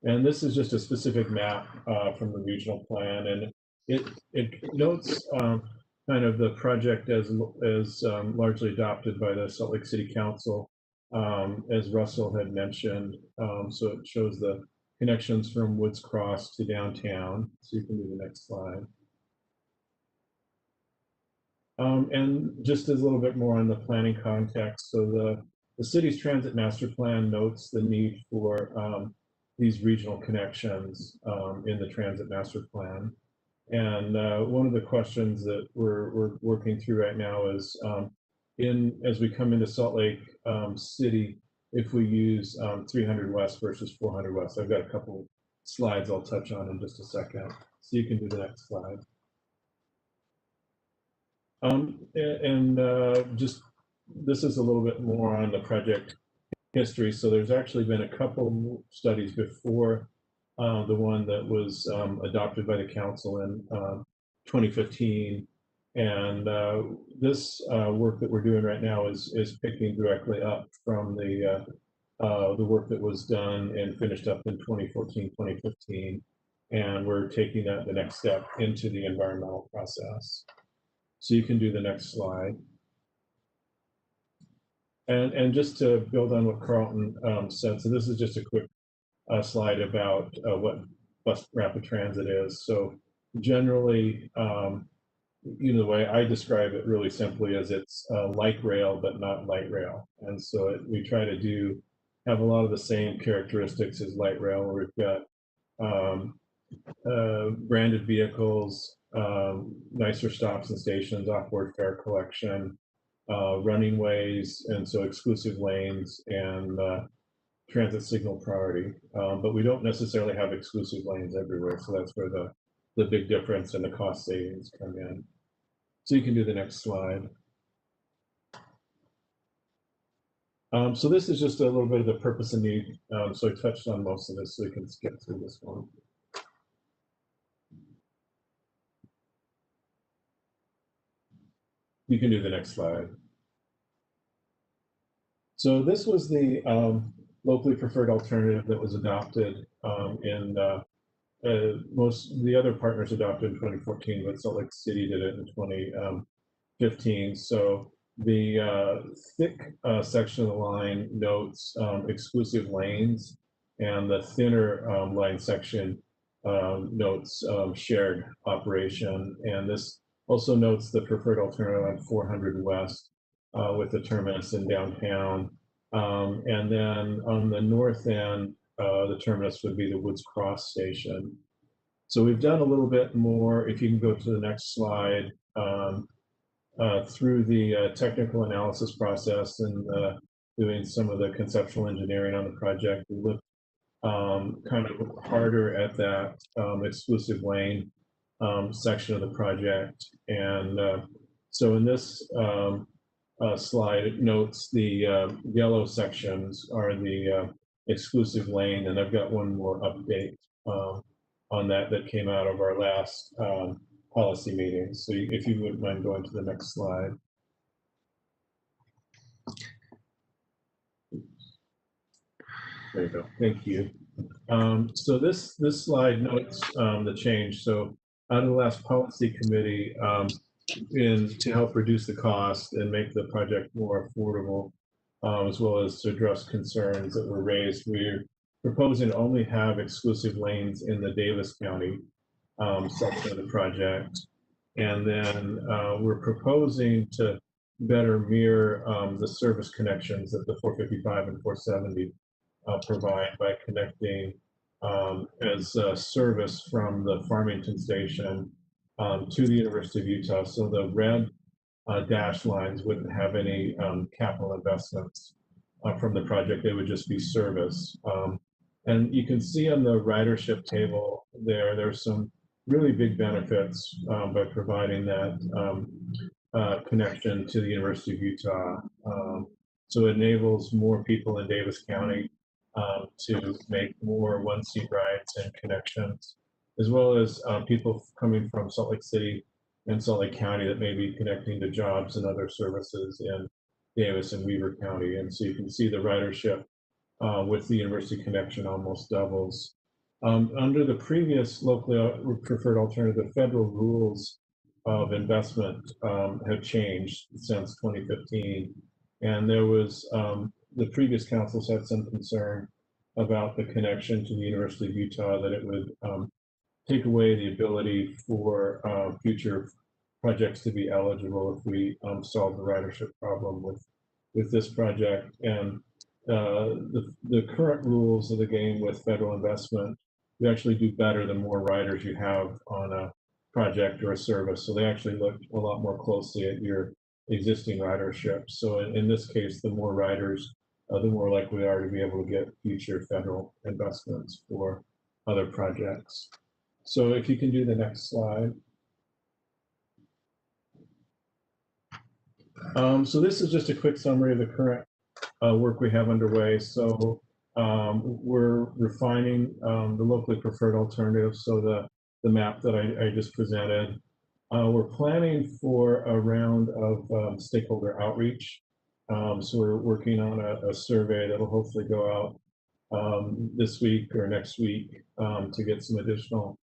And this is just a specific map from the regional plan, and it notes kind of the project as largely adopted by the Salt Lake City Council, as Russell had mentioned. So it shows the connections from Woods Cross to downtown. So you can do the next slide. And just as a little bit more on the planning context, so the city's transit master plan notes the need for these regional connections in the transit master plan. And one of the questions that we're working through right now is as we come into Salt Lake City, if we use 300 West versus 400 West. I've got a couple slides I'll touch on in just a second. So you can do the next slide. Just this is a little bit more on the project history. So there's actually been a couple studies before the one that was adopted by the council in 2015. And this work that we're doing right now is picking directly up from the work that was done and finished up in 2014, 2015. And we're taking that the next step into the environmental process. So you can do the next slide. And just to build on what Carlton said, so this is just a quick slide about what bus rapid transit is. So generally, the way I describe it really simply is it's like rail, but not light rail. And so we try to have a lot of the same characteristics as light rail, where we've got branded vehicles, nicer stops and stations, off-board fare collection, running ways, and so exclusive lanes and transit signal priority. But we don't necessarily have exclusive lanes everywhere, so that's where the big difference and the cost savings come in. So you can do the next slide. So this is just a little bit of the purpose and need. So I touched on most of this, so we can skip through this one. You can do the next slide. So this was the locally preferred alternative that was adopted in most of the other partners adopted in 2014, but Salt Lake City did it in 2015. So the thick section of the line notes exclusive lanes, and the thinner line section notes shared operation. And this also notes the preferred alternative on 400 West with the terminus in downtown. And then on the north end, the terminus would be the Woods Cross station. So we've done a little bit more, if you can go to the next slide, through the technical analysis process and doing some of the conceptual engineering on the project. We looked kind of harder at that exclusive lane section of the project. And so in this slide, it notes the yellow sections are the exclusive lane, and I've got one more update on that came out of our last policy meeting. So if you wouldn't mind going to the next slide. There you go. Thank you. So this slide notes the change. So out of the last policy committee, to help reduce the cost and make the project more affordable, as well as to address concerns that were raised, we're proposing to only have exclusive lanes in the Davis County section of the project. And then we're proposing to better mirror the service connections that the 455 and 470 provide by connecting as service from the Farmington station to the University of Utah. So the red dash lines wouldn't have any capital investments from the project. They would just be service. And you can see on the ridership table there's some really big benefits by providing that connection to the University of Utah. So it enables more people in Davis County to make more one-seat rides and connections, as well as people coming from Salt Lake City and Salt Lake County that may be connecting to jobs and other services in Davis and Weber County. And so you can see the ridership with the university connection almost doubles. Under the previous locally preferred alternative, federal rules of investment have changed since 2015. And there was, the previous councils had some concern about the connection to the University of Utah, that it would take away the ability for future projects to be eligible if we solve the ridership problem with this project. And the current rules of the game with federal investment, you actually do better the more riders you have on a project or a service. So they actually look a lot more closely at your existing ridership. So in this case, the more riders, the more likely we are to be able to get future federal investments for other projects. So if you can do the next slide. So this is just a quick summary of the current work we have underway. So we're refining the locally preferred alternatives. So the map that I just presented. We're planning for a round of stakeholder outreach. So we're working on a survey that'll hopefully go out this week or next week to get some additional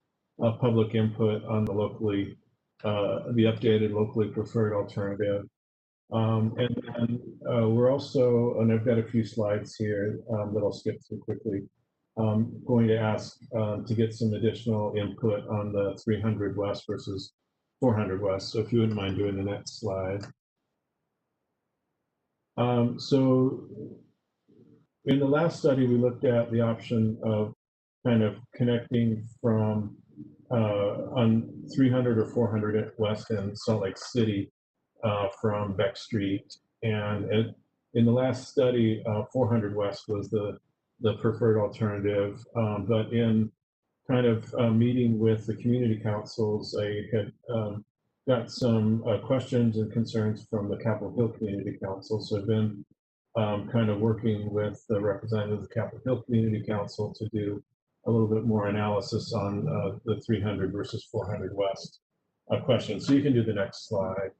public input on the updated locally preferred alternative. And then we're also, and I've got a few slides here that I'll skip through quickly, going to ask to get some additional input on the 300 West versus 400 West. So if you wouldn't mind doing the next slide. So in the last study, we looked at the option of kind of connecting from on 300 or 400 West in Salt Lake City from Beck Street. And in the last study, 400 West was the preferred alternative. But in kind of meeting with the community councils, I had got some questions and concerns from the Capitol Hill Community Council. So I've been kind of working with the representative of the Capitol Hill Community Council to do a little bit more analysis on the 300 versus 400 West question. So you can do the next slide.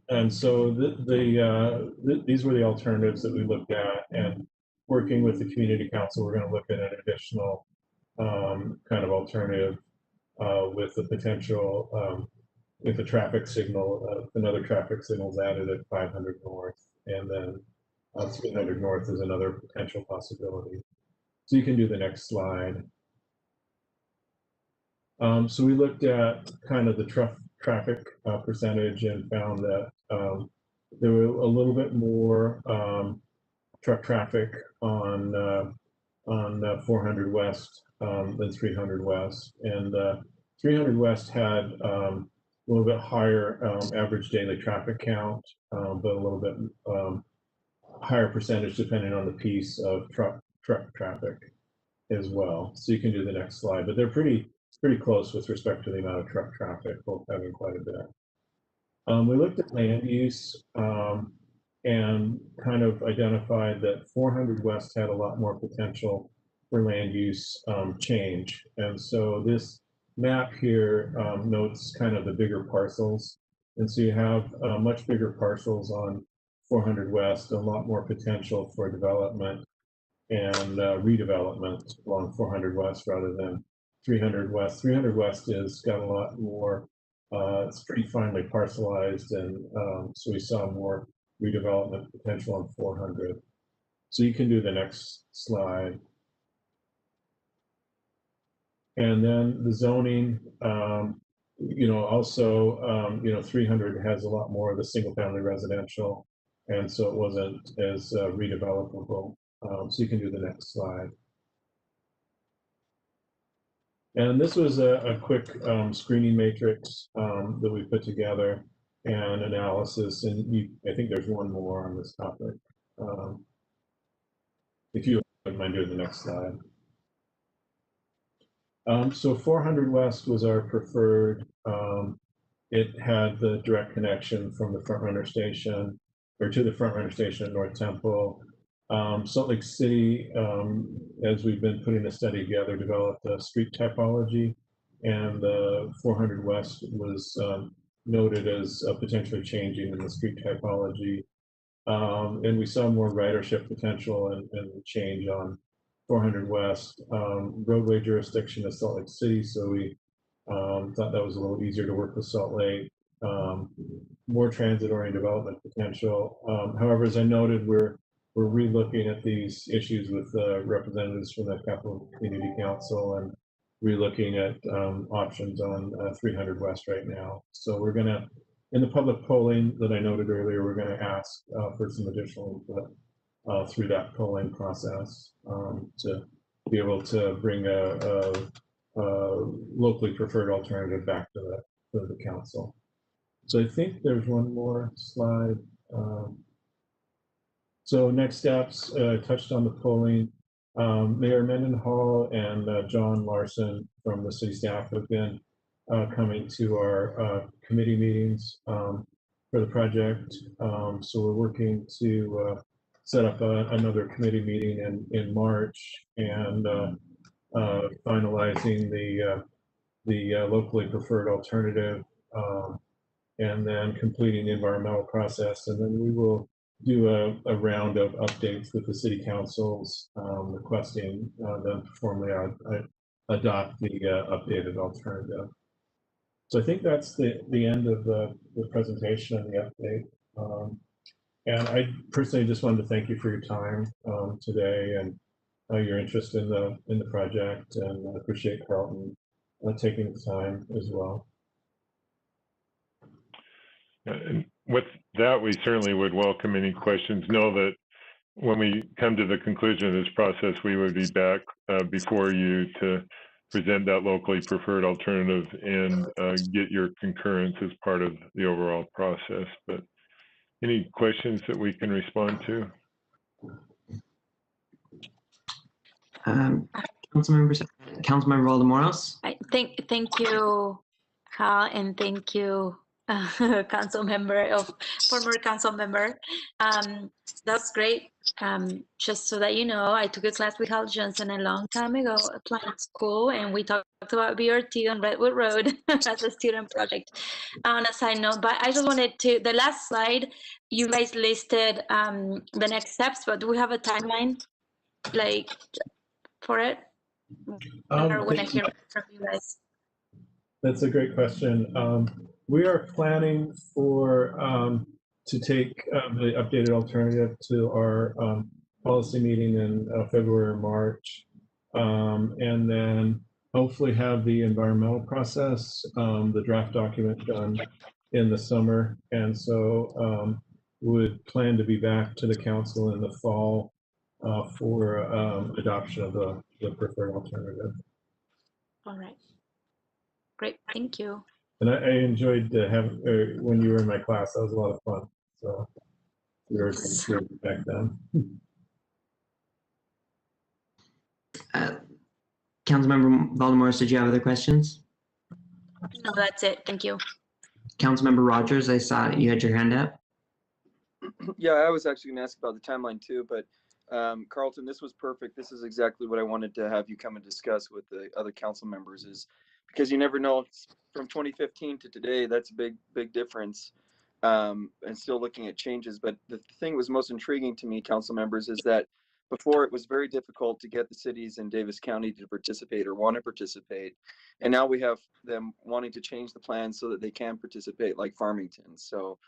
And so these were the alternatives that we looked at, and working with the community council, we're going to look at an additional kind of alternative with the potential, with a traffic signal, another traffic signal is added at 500 North, and then 300 North is another potential possibility. So you can do the next slide. So we looked at kind of the traffic percentage and found that there were a little bit more truck traffic on 400 West than 300 West, and 300 West had a little bit higher average daily traffic count, but a little bit higher percentage depending on the piece of truck traffic as well. So you can do the next slide, but they're pretty close with respect to the amount of truck traffic, both having quite a bit. We looked at land use and kind of identified that 400 West had a lot more potential for land use change. And so this map here notes kind of the bigger parcels. And so you have much bigger parcels on 400 West, a lot more potential for development and redevelopment along 400 West rather than 300 West. 300 West is got a lot more, it's pretty finely parcelized, and so we saw more redevelopment potential on 400. So you can do the next slide. And then the zoning, also, 300 has a lot more of the single family residential, and so it wasn't as redevelopable. So you can do the next slide. And this was a quick screening matrix that we put together and analysis. And I think there's one more on this topic. If you wouldn't mind doing the next slide. So 400 West was our preferred. It had the direct connection from the Front Runner Station, or to the Front Runner Station at North Temple. Salt Lake City, as we've been putting the study together, developed a street typology, and the 400 West was noted as potentially changing in the street typology. And we saw more ridership potential and change on 400 West. Roadway jurisdiction is Salt Lake City, so we thought that was a little easier to work with Salt Lake. More transit-oriented development potential. However, as I noted, we're re-looking at these issues with representatives from the Capital Community Council and re-looking at options on 300 West right now. So we're gonna, in the public polling that I noted earlier, we're gonna ask for some additional input through that polling process to be able to bring a locally preferred alternative back to the council. So I think there's one more slide. So next steps, touched on the polling. Mayor Mendenhall and John Larson from the city staff have been coming to our committee meetings for the project. So we're working to set up another committee meeting in March, and finalizing the locally preferred alternative, and then completing the environmental process. And then we will do a round of updates with the city councils, requesting them to formally adopt the updated alternative. So I think that's the end of the presentation and the update. And I personally just wanted to thank you for your time today and your interest in the project, and I appreciate Carlton taking the time as well. And with that, we certainly would welcome any questions. Know that when we come to the conclusion of this process, we would be back before you to present that locally preferred alternative and get your concurrence as part of the overall process. But any questions that we can respond to? Councilmember Valdemoros. Thank you, Hal, and thank you, former council member. That's great. Just so that you know, I took a class with Hal Johnson a long time ago at Planet School, and we talked about BRT on Redwood Road as a student project. On a side note, but I just wanted to, the last slide, you guys listed the next steps, but do we have a timeline, like, for it? Or when I hear from you guys? That's a great question. We are planning for to take the updated alternative to our policy meeting in February or March, and then hopefully have the environmental process, the draft document done in the summer. And so would plan to be back to the council in the fall for adoption of the preferred alternative. All right. Great, thank you. And I enjoyed when you were in my class. That was a lot of fun. So we were back then. Councilmember Valdemoros, did you have other questions? No, that's it. Thank you. Councilmember Rogers, I saw you had your hand up. Yeah, I was actually going to ask about the timeline too, but Carlton, this was perfect. This is exactly what I wanted to have you come and discuss with the other council members, is because you never know, from 2015 to today, that's a big difference. And still looking at changes. But the thing was most intriguing to me, council members, is that before it was very difficult to get the cities in Davis County to participate or want to participate. And now we have them wanting to change the plan so that they can participate, like Farmington. So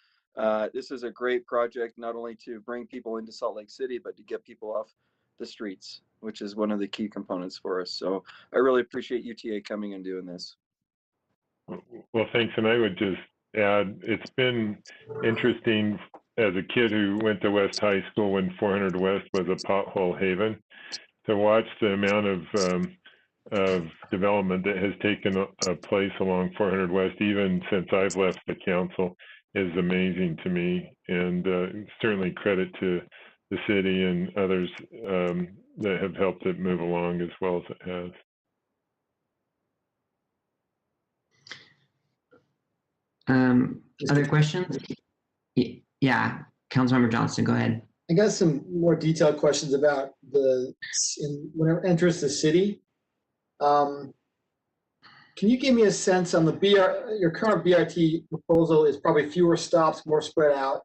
this is a great project, not only to bring people into Salt Lake City, but to get people off the streets, which is one of the key components for us. So I really appreciate UTA coming and doing this. Well, thanks. And I would just add, it's been interesting as a kid who went to West High School when 400 West was a pothole haven, to watch the amount of development that has taken place along 400 West, even since I've left the council, is amazing to me. And certainly credit to the city and others that have helped it move along as well as it has. Other questions? Yeah, Councilmember Johnston, go ahead. I got some more detailed questions about when it enters the city. Can you give me a sense on your current BRT proposal is probably fewer stops, more spread out.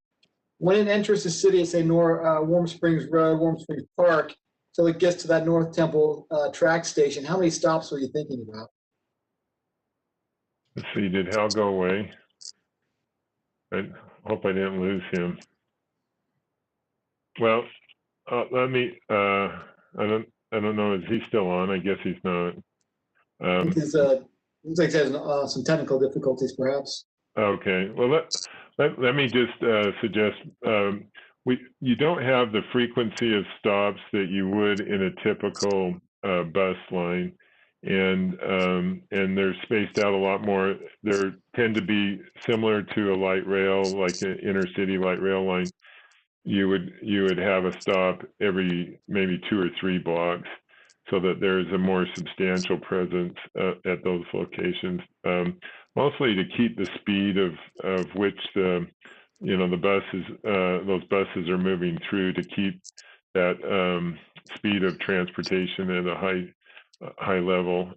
When it enters the city, say Warm Springs Road, Warm Springs Park, till it gets to that North Temple track station, how many stops were you thinking about? Let's see, did Hal go away? I hope I didn't lose him. Well, let me, I don't know, is he still on? I guess he's not. Looks like he has some technical difficulties, perhaps. Okay, well, let me just suggest, you don't have the frequency of stops that you would in a typical bus line. And they're spaced out a lot more. They tend to be similar to a light rail, like an intercity light rail line. You would have a stop every maybe 2 or 3 blocks, so that there's a more substantial presence at those locations. Mostly to keep the speed of which the buses, those buses are moving through, to keep that speed of transportation at a high level.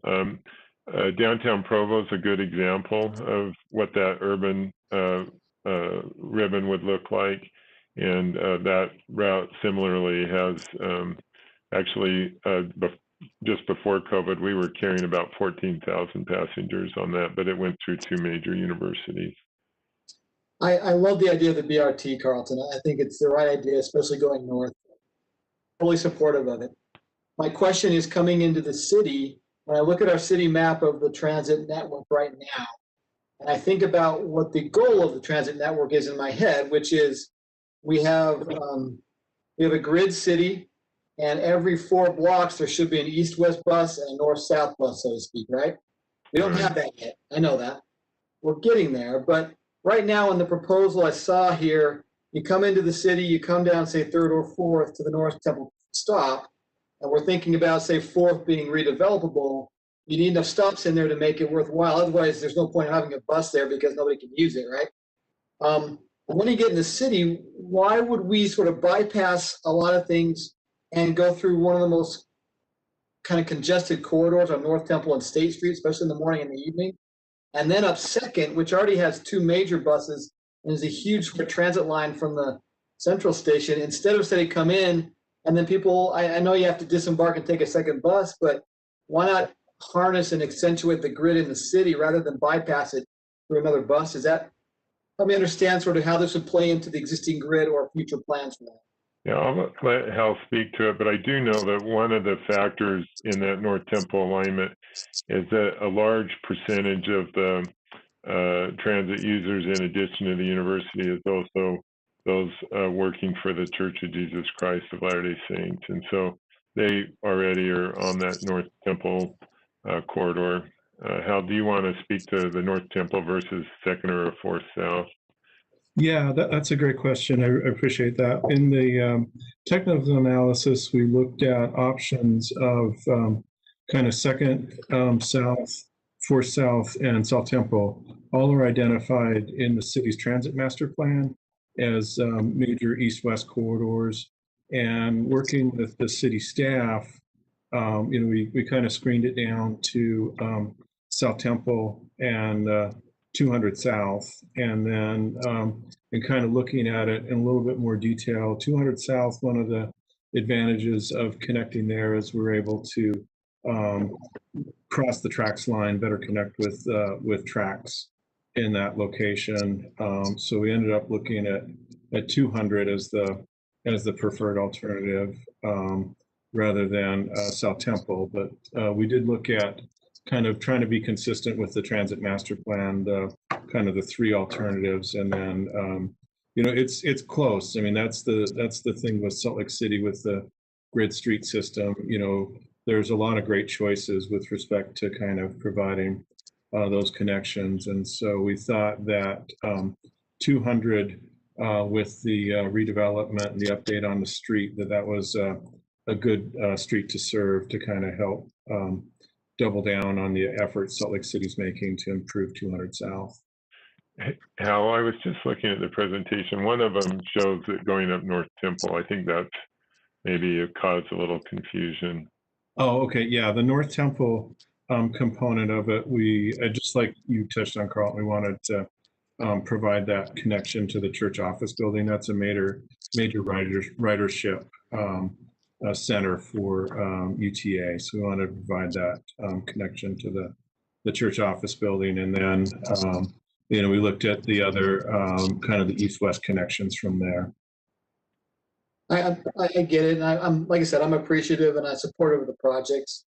Downtown Provo is a good example of what that urban ribbon would look like. And that route similarly has actually, just before COVID, we were carrying about 14,000 passengers on that, but it went through 2 major universities. I love the idea of the BRT, Carlton. I think it's the right idea, especially going north. Fully supportive of it. My question is, coming into the city, when I look at our city map of the transit network right now, and I think about what the goal of the transit network is in my head, which is we have a grid city, and every 4 blocks there should be an east-west bus and a north-south bus, so to speak, right? We don't have that yet. I know that. We're getting there, but right now in the proposal I saw here, you come into the city, you come down, say, 3rd or 4th to the North Temple stop, and we're thinking about, say, 4th being redevelopable. You need enough stops in there to make it worthwhile. Otherwise, there's no point in having a bus there because nobody can use it, right? When you get in the city, why would we sort of bypass a lot of things and go through one of the most kind of congested corridors on North Temple and State Street, especially in the morning and the evening? And then up 2nd, which already has 2 major buses, and there's a huge transit line from the central station. Instead of saying come in, and then people, I know you have to disembark and take a 2nd bus, but why not harness and accentuate the grid in the city rather than bypass it through another bus? Is that, help me understand sort of how this would play into the existing grid or future plans for that. Yeah, I'll let Hal speak to it, but I do know that one of the factors in that North Temple alignment is that a large percentage of the transit users, in addition to the university, is also those working for the Church of Jesus Christ of Latter-day Saints. And so they already are on that North Temple corridor. Hal, do you want to speak to the North Temple versus 2nd or 4th South? Yeah, that's a great question. I appreciate that. In the technical analysis, we looked at options of kind of 2nd South, 4th South, and South Temple. All are identified in the city's transit master plan as major east-west corridors. And working with the city staff, we kind of screened it down to South Temple and 200 South, and then and kind of looking at it in a little bit more detail. 200 South, one of the advantages of connecting there is we're able to cross the tracks line, better connect with tracks in that location. So we ended up looking at 200 as the preferred alternative rather than South Temple. But we did look at kind of trying to be consistent with the transit master plan, kind of the three alternatives, and then it's close. I mean, that's the thing with Salt Lake City with the grid street system. There's a lot of great choices with respect to kind of providing those connections, and so we thought that 200 with the redevelopment and the update on the street, that was a good street to serve to kind of help double down on the efforts Salt Lake City's making to improve 200 South. Hal, I was just looking at the presentation. One of them shows it going up North Temple. I think that maybe it caused a little confusion. Oh, okay. Yeah, the North Temple component of it, we just like you touched on, Carl, we wanted to provide that connection to the church office building. That's a major ridership center for UTA. So we wanted to provide that connection to the church office building, and then we looked at the other kind of the east-west connections from there. I get it. And I'm like I said, I'm appreciative and I'm supportive of the projects.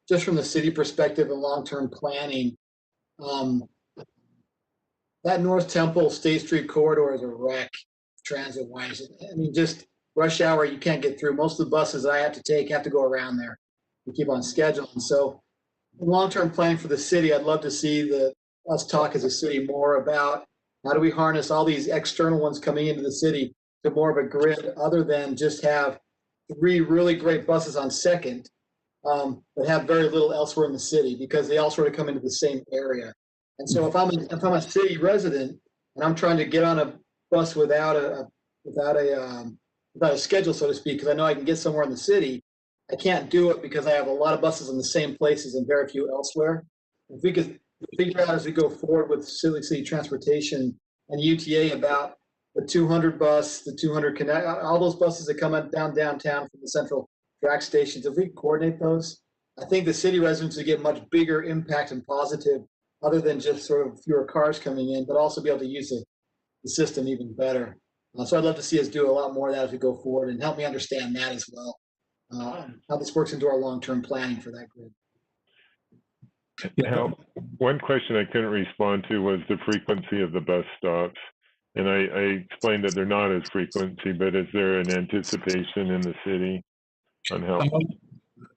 Just from the city perspective and long-term planning, that North Temple State Street corridor is a wreck transit-wise. I mean, just rush hour, you can't get through. Most of the buses I have to take have to go around there to keep on schedule. And so long-term planning for the city, I'd love to see us talk as a city more about how do we harness all these external ones coming into the city to more of a grid other than just have 3 really great buses on Second, but have very little elsewhere in the city because they all sort of come into the same area. And so if I'm a city resident and I'm trying to get on a bus without a schedule, so to speak, because I know I can get somewhere in the city, I can't do it because I have a lot of buses in the same places and very few elsewhere. If we could figure out as we go forward with city transportation and UTA about the 200 bus, the 200 connect, all those buses that come down downtown from the central track stations, if we could coordinate those, I think the city residents would get much bigger impact and positive, other than just sort of fewer cars coming in, but also be able to use the system even better. So I'd love to see us do a lot more of that as we go forward, and help me understand that as well, how this works into our long-term planning for that grid. Now, one question I couldn't respond to was the frequency of the bus stops. And I explained that they're not as frequency, but is there an anticipation in the city on how?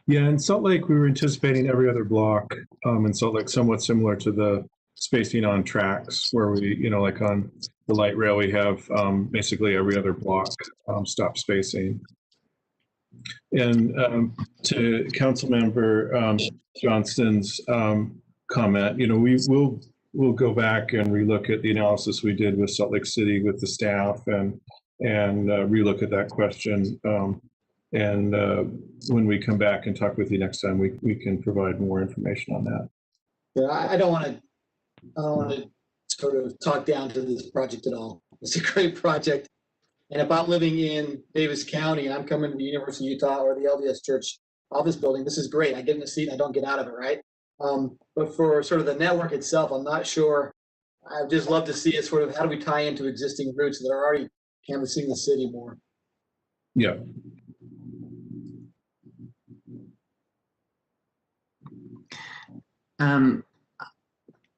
Yeah, in Salt Lake, we were anticipating every other block in Salt Lake, somewhat similar to the spacing on tracks where we, like on the light rail, we have basically every other block stop spacing. And to Councilmember Johnston's comment, we'll go back and relook at the analysis we did with Salt Lake City with the staff and relook at that question. And when we come back and talk with you next time, we can provide more information on that. Yeah, I don't want to sort of talk down to this project at all. It's a great project. And if I'm living in Davis County and I'm coming to the University of Utah or the LDS Church office building, this is great. I get in the seat and I don't get out of it, right? But for sort of the network itself, I'm not sure. I'd just love to see it sort of, how do we tie into existing routes that are already canvassing the city more? Yeah.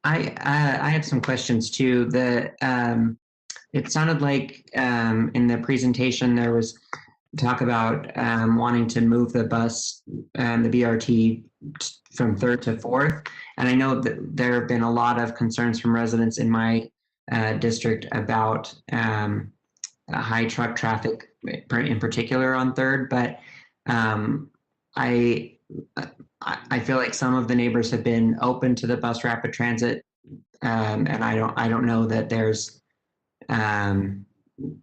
I have some questions too. It sounded like in the presentation there was talk about wanting to move the bus and the BRT from 3rd to 4th. And I know that there have been a lot of concerns from residents in my district about high truck traffic in particular on 3rd, but I feel like some of the neighbors have been open to the bus rapid transit, and I don't know that there's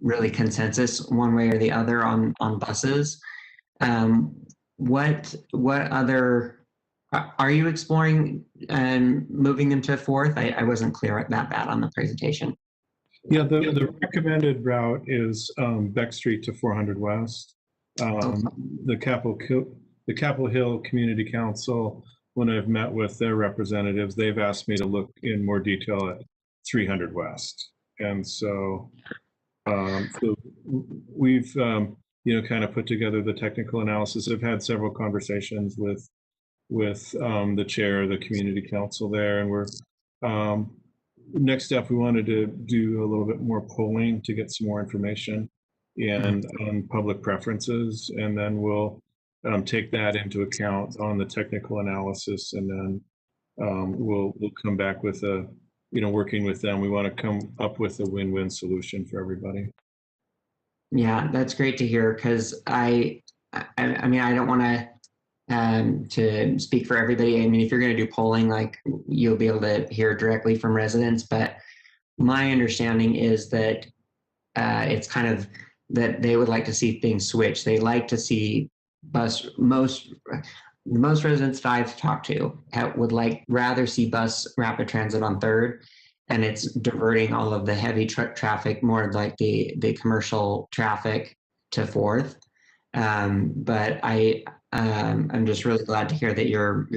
really consensus one way or the other on buses. What other, are you exploring moving them to Fourth? I wasn't clear that bad on the presentation. Yeah, the recommended route is Beck Street to 400 West. The Capitol Hill Community Council, when I've met with their representatives, they've asked me to look in more detail at 300 West. And so, so we've, kind of put together the technical analysis. I've had several conversations with the chair of the community council there, and we're, next step, we wanted to do a little bit more polling to get some more information and public preferences, and then we'll take that into account on the technical analysis, and then we'll come back with a, working with them. We want to come up with a win-win solution for everybody. Yeah, that's great to hear, because I mean, I don't want to speak for everybody. I mean, if you're going to do polling, like, you'll be able to hear directly from residents, but my understanding is that it's kind of that they would like to see things switch. They like to see most residents that I've talked to would rather see bus rapid transit on Third, and it's diverting all of the heavy truck traffic, more like the commercial traffic, to Fourth. But I'm just really glad to hear that you're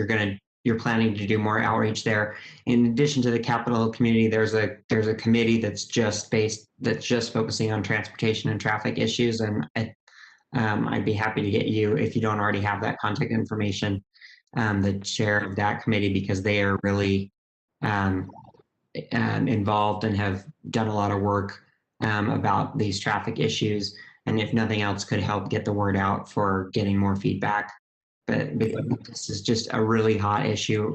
planning to do more outreach there. In addition to the Capitol community, there's a committee that's just focusing on transportation and traffic issues, and I'd be happy to get you, if you don't already have that contact information, the chair of that committee, because they are really involved and have done a lot of work about these traffic issues, and if nothing else, could help get the word out for getting more feedback. But this is just a really hot issue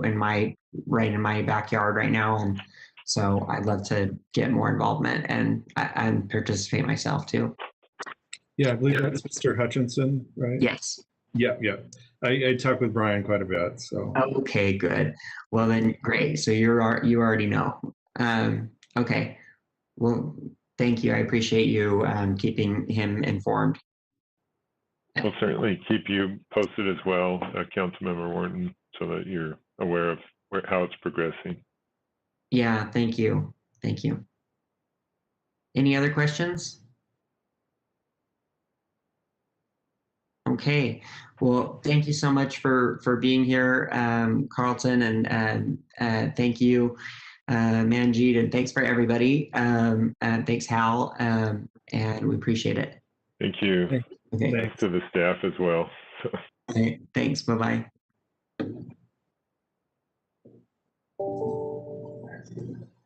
right in my backyard right now, and so I'd love to get more involvement and participate myself too. Yeah, I believe that's Mr. Hutchinson, right? Yes. Yeah. I talked with Brian quite a bit, so. Okay, good. Well then, great. So you already know. Okay. Well, thank you. I appreciate you keeping him informed. We'll certainly keep you posted as well, Councilmember Wharton, so that you're aware of how it's progressing. Yeah, thank you. Thank you. Any other questions? Okay, well, thank you so much for being here, Carlton, and thank you, Manjeet, and thanks for everybody. And thanks, Hal, and we appreciate it. Thank you. Okay. Thanks to the staff as well. Okay, thanks. Bye-bye.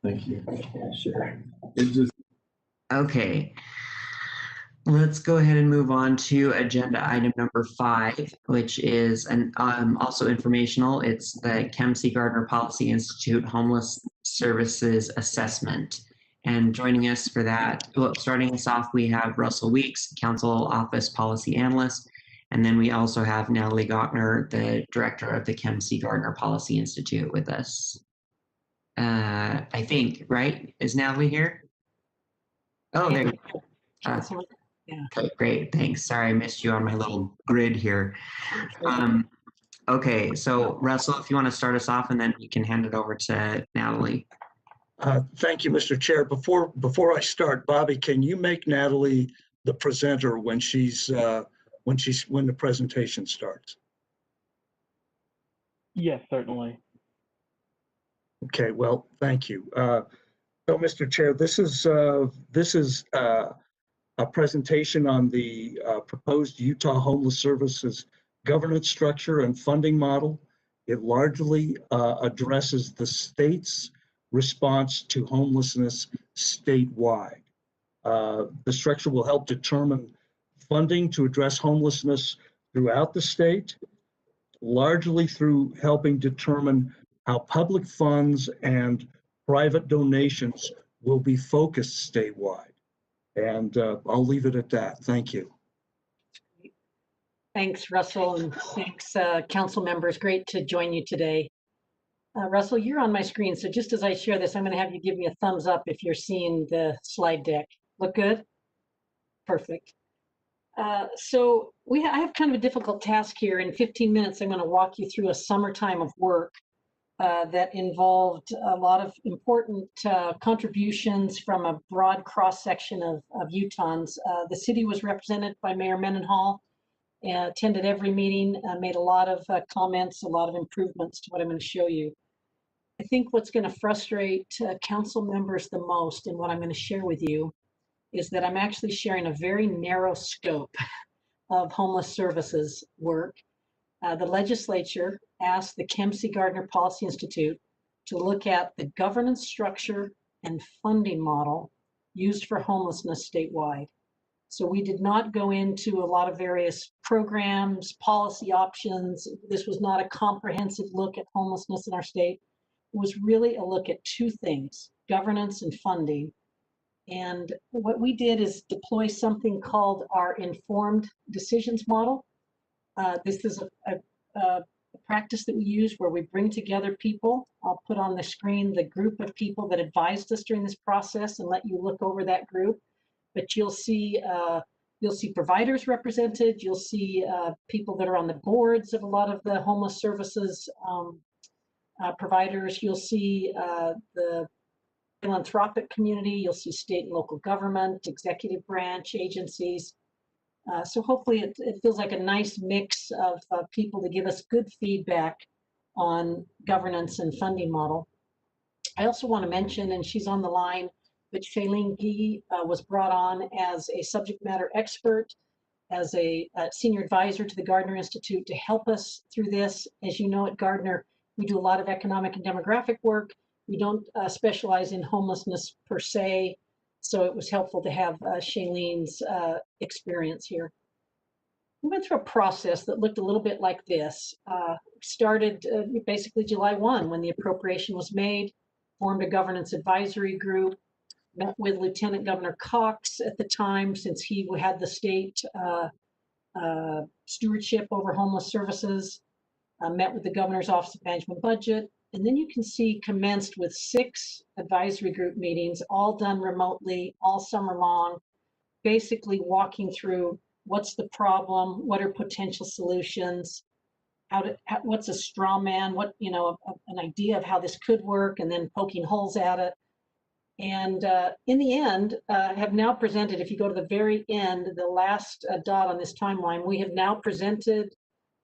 Thank you. Sure. Okay. Let's go ahead and move on to agenda item number 5, which is also informational. It's the Kempsey Gardner Policy Institute Homeless Services Assessment. And joining us for that, well, starting us off, we have Russell Weeks, Council Office Policy Analyst. And then we also have Natalie Gochner, the Director of the Kempsey Gardner Policy Institute, with us. I think, right? Is Natalie here? Oh, there you go. Yeah. Okay, great, thanks. Sorry, I missed you on my little grid here. Okay, so Russell, if you want to start us off, and then we can hand it over to Natalie. Thank you, Mr. Chair. Before I start, Bobby, can you make Natalie the presenter when the presentation starts? Yes, certainly. Okay, well, thank you. So, Mr. Chair, this is a presentation on the proposed Utah Homeless Services governance structure and funding model. It largely addresses the state's response to homelessness statewide. The structure will help determine funding to address homelessness throughout the state, largely through helping determine how public funds and private donations will be focused statewide. And I'll leave it at that. Thank you. Thanks, Russell, and thanks, council members. Great to join you today. Russell, you're on my screen, so just as I share this, I'm going to have you give me a thumbs up if you're seeing the slide deck. Look good? Perfect. So I have kind of a difficult task here. In 15 minutes, I'm going to walk you through a summertime of work that involved a lot of important contributions from a broad cross-section of Utahns. The city was represented by Mayor Mendenhall, attended every meeting, made a lot of comments, a lot of improvements to what I'm going to show you. I think what's going to frustrate council members the most in what I'm going to share with you is that I'm actually sharing a very narrow scope of homeless services work. The legislature asked the Kempsey Gardner Policy Institute to look at the governance structure and funding model used for homelessness statewide. So we did not go into a lot of various programs, policy options. This was not a comprehensive look at homelessness in our state. It was really a look at two things, governance and funding. And what we did is deploy something called our informed decisions model. This is a practice that we use where we bring together people. I'll put on the screen the group of people that advised us during this process and let you look over that group. But you'll see providers represented. You'll see people that are on the boards of a lot of the homeless services providers. You'll see the philanthropic community. You'll see state and local government, executive branch agencies. So hopefully it feels like a nice mix of people to give us good feedback on governance and funding model. I also want to mention, and she's on the line, but Shailene Gee was brought on as a subject matter expert, as a senior advisor to the Gardner Institute to help us through this. As you know, at Gardner, we do a lot of economic and demographic work. We don't specialize in homelessness per se, so it was helpful to have Shailene's experience here. We went through a process that looked a little bit like this. Started basically July 1 when the appropriation was made, formed a governance advisory group, met with Lieutenant Governor Cox at the time since he had the state stewardship over homeless services, met with the Governor's Office of Management Budget, and then you can see commenced with 6 advisory group meetings, all done remotely, all summer long, basically walking through what's the problem, what are potential solutions, what's a straw man, an idea of how this could work, and then poking holes at it. And in the end, have now presented, if you go to the very end, the last dot on this timeline, we have now presented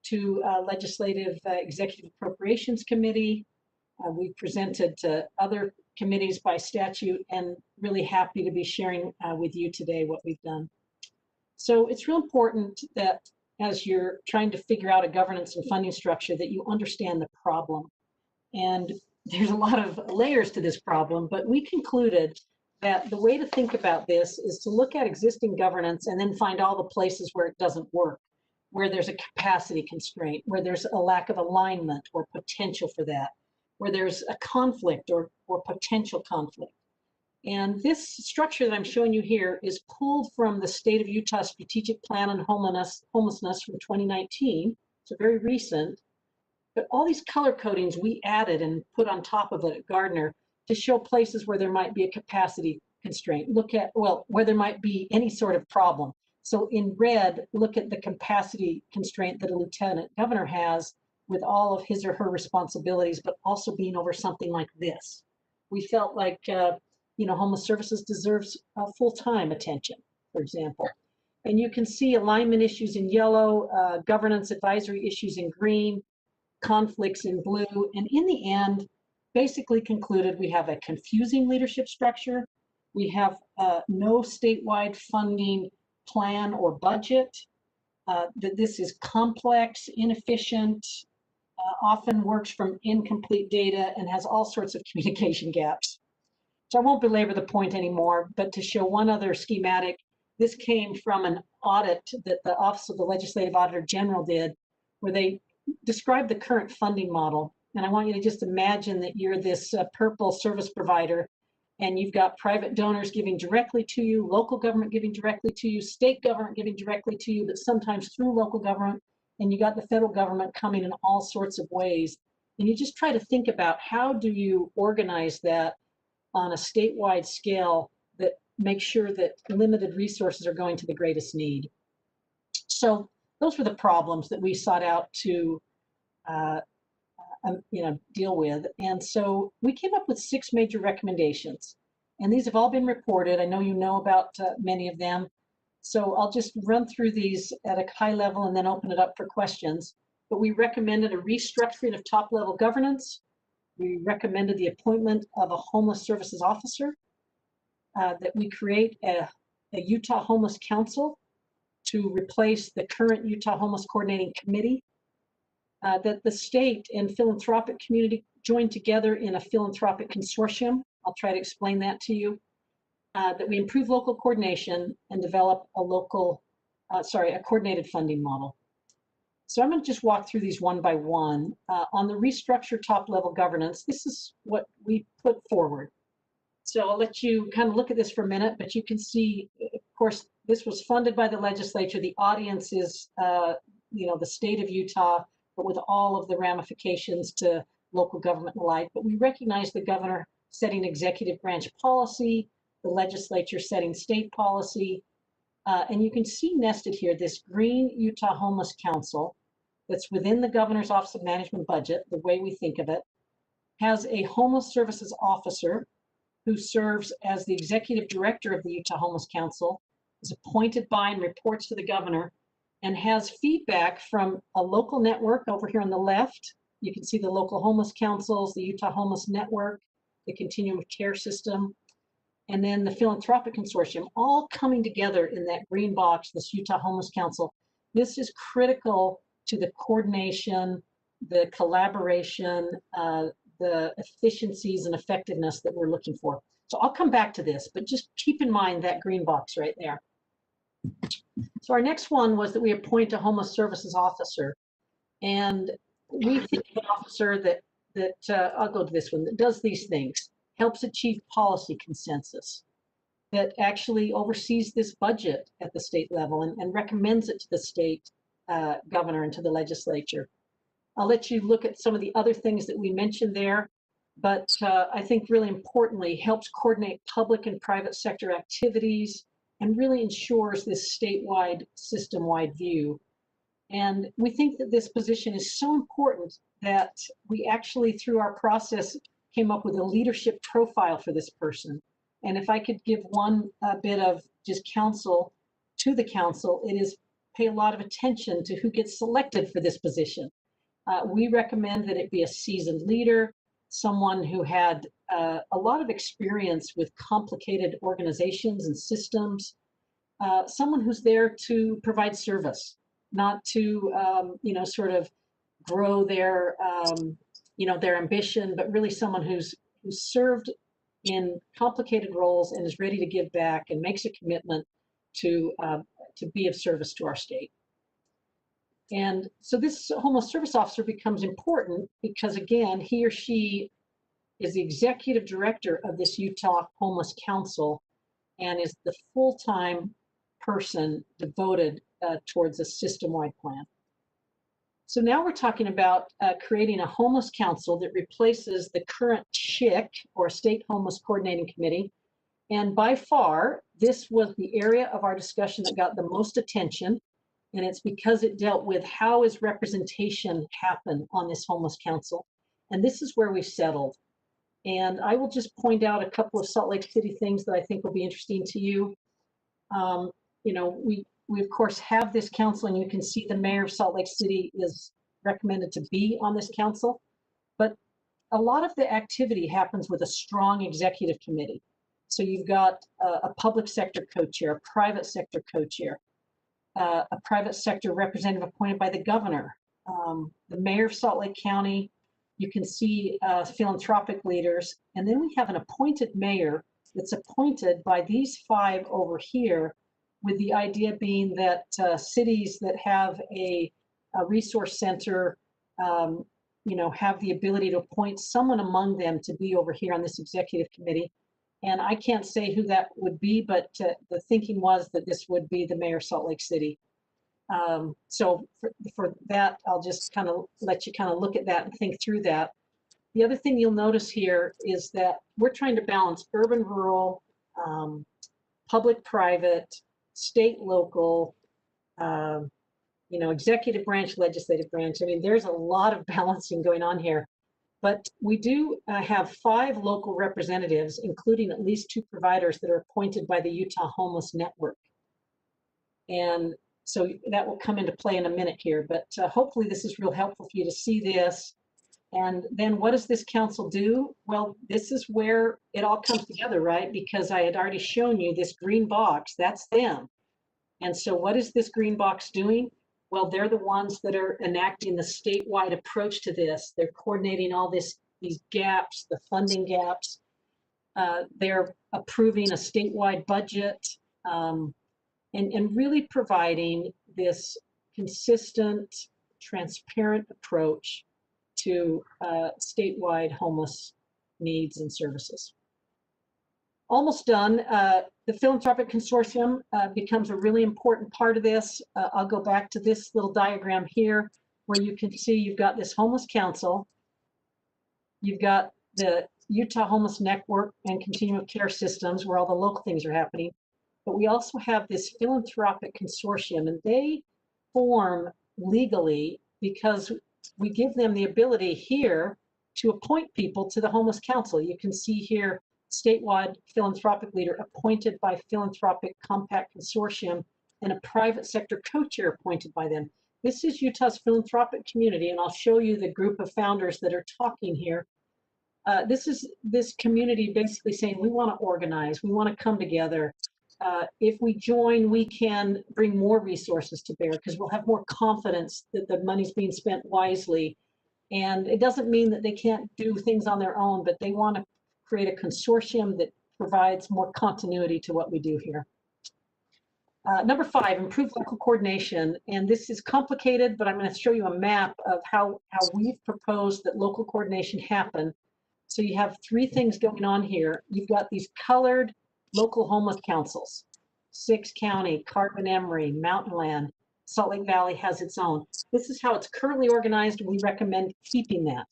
to Legislative Executive Appropriations Committee. We've presented to other committees by statute, and really happy to be sharing with you today what we've done. So it's real important that as you're trying to figure out a governance and funding structure that you understand the problem. And there's a lot of layers to this problem, but we concluded that the way to think about this is to look at existing governance and then find all the places where it doesn't work, where there's a capacity constraint, where there's a lack of alignment or potential for that, where there's a conflict or potential conflict. And this structure that I'm showing you here is pulled from the State of Utah Strategic Plan on Homelessness from 2019, so very recent. But all these color codings we added and put on top of it at Gardner to show places where there might be a capacity constraint. Look at, well, where there might be any sort of problem. So in red, look at the capacity constraint that a lieutenant governor has with all of his or her responsibilities, but also being over something like this. We felt like, homeless services deserves full-time attention, for example. And you can see alignment issues in yellow, governance advisory issues in green, conflicts in blue, and in the end, basically concluded we have a confusing leadership structure. We have no statewide funding plan or budget, that this is complex, inefficient, often works from incomplete data, and has all sorts of communication gaps. So I won't belabor the point anymore, but to show one other schematic, this came from an audit that the Office of the Legislative Auditor General did, where they described the current funding model. And I want you to just imagine that you're this purple service provider, and you've got private donors giving directly to you, local government giving directly to you, state government giving directly to you, but sometimes through local government, and you got the federal government coming in all sorts of ways. And you just try to think about how do you organize that on a statewide scale that make sure that limited resources are going to the greatest need. So those were the problems that we sought out to deal with. And so we came up with 6 major recommendations. And these have all been reported. I know you know about many of them. So I'll just run through these at a high level and then open it up for questions. But we recommended a restructuring of top-level governance. We recommended the appointment of a homeless services officer, that we create a Utah Homeless Council to replace the current Utah Homeless Coordinating Committee, that the state and philanthropic community join together in a philanthropic consortium. I'll try to explain that to you. That we improve local coordination and develop a coordinated funding model. So I'm going to just walk through these one by one. On the restructure top-level governance, this is what we put forward. So I'll let you kind of look at this for a minute, but you can see, of course, this was funded by the legislature. The audience is, the state of Utah, but with all of the ramifications to local government alike. But we recognize the governor setting executive branch policy, the legislature setting state policy. And you can see nested here this green Utah Homeless Council that's within the Governor's Office of Management budget, the way we think of it, has a homeless services officer who serves as the executive director of the Utah Homeless Council, is appointed by and reports to the governor, and has feedback from a local network over here on the left. You can see the local homeless councils, the Utah Homeless Network, the Continuum of Care System, and then the Philanthropic Consortium, all coming together in that green box, this Utah Homeless Council. This is critical to the coordination, the collaboration, the efficiencies and effectiveness that we're looking for. So I'll come back to this, but just keep in mind that green box right there. So our next one was that we appoint a homeless services officer. And we think of an officer that I'll go to this one, that does these things, helps achieve policy consensus, that actually oversees this budget at the state level and recommends it to the state governor and to the legislature. I'll let you look at some of the other things that we mentioned there, but I think really importantly, helps coordinate public and private sector activities and really ensures this statewide, system-wide view. And we think that this position is so important that we actually, through our process, came up with a leadership profile for this person. And if I could give one bit of just counsel to the council, it is pay a lot of attention to who gets selected for this position. We recommend that it be a seasoned leader, someone who had a lot of experience with complicated organizations and systems, someone who's there to provide service, not to, sort of grow their, their ambition, but really someone who's served in complicated roles and is ready to give back and makes a commitment to be of service to our state. And so this homeless service officer becomes important because, again, he or she is the executive director of this Utah Homeless Council and is the full-time person devoted towards a system-wide plan. So now we're talking about creating a homeless council that replaces the current SHIC, or State Homeless Coordinating Committee. And by far, this was the area of our discussion that got the most attention. And it's because it dealt with how is representation happen on this homeless council. And this is where we've settled. And I will just point out a couple of Salt Lake City things that I think will be interesting to you. We of course have this council, and you can see the mayor of Salt Lake City is recommended to be on this council. But a lot of the activity happens with a strong executive committee. So you've got a public sector co-chair, a private sector co-chair, a private sector representative appointed by the governor, the mayor of Salt Lake County. You can see philanthropic leaders. And then we have an appointed mayor that's appointed by these 5 over here, with the idea being that cities that have a resource center, have the ability to appoint someone among them to be over here on this executive committee. And I can't say who that would be, but the thinking was that this would be the mayor of Salt Lake City. So for that, I'll just kind of let you kind of look at that and think through that. The other thing you'll notice here is that we're trying to balance urban, rural, public, private, state, local, executive branch, legislative branch. I mean, there's a lot of balancing going on here. But we do have 5 local representatives, including at least 2 providers that are appointed by the Utah Homeless Network. And so that will come into play in a minute here, but hopefully this is real helpful for you to see this. And then what does this council do? Well, this is where it all comes together, right? Because I had already shown you this green box, that's them. And so what is this green box doing? Well, they're the ones that are enacting the statewide approach to this. They're coordinating all these gaps, the funding gaps. They're approving a statewide budget and really providing this consistent, transparent approach to statewide homeless needs and services. Almost done. The Philanthropic Consortium becomes a really important part of this. I'll go back to this little diagram here where you can see you've got this Homeless Council, you've got the Utah Homeless Network and Continuum of Care Systems where all the local things are happening. But we also have this Philanthropic Consortium, and they form legally because we give them the ability here to appoint people to the Homeless Council. You can see here statewide philanthropic leader appointed by Philanthropic Compact Consortium and a private sector co-chair appointed by them. This is Utah's philanthropic community, and I'll show you the group of founders that are talking here. This is this community basically saying we want to organize, we want to come together. If we join, we can bring more resources to bear because we'll have more confidence that the money's being spent wisely. And it doesn't mean that they can't do things on their own, but they want to create a consortium that provides more continuity to what we do here. Number 5, improve local coordination. And this is complicated, but I'm going to show you a map of how we've proposed that local coordination happen. So you have 3 things going on here. You've got these colored local homeless councils. 6 County, Carbon-Emery, Mountainland, Salt Lake Valley has its own. This is how it's currently organized. We recommend keeping that.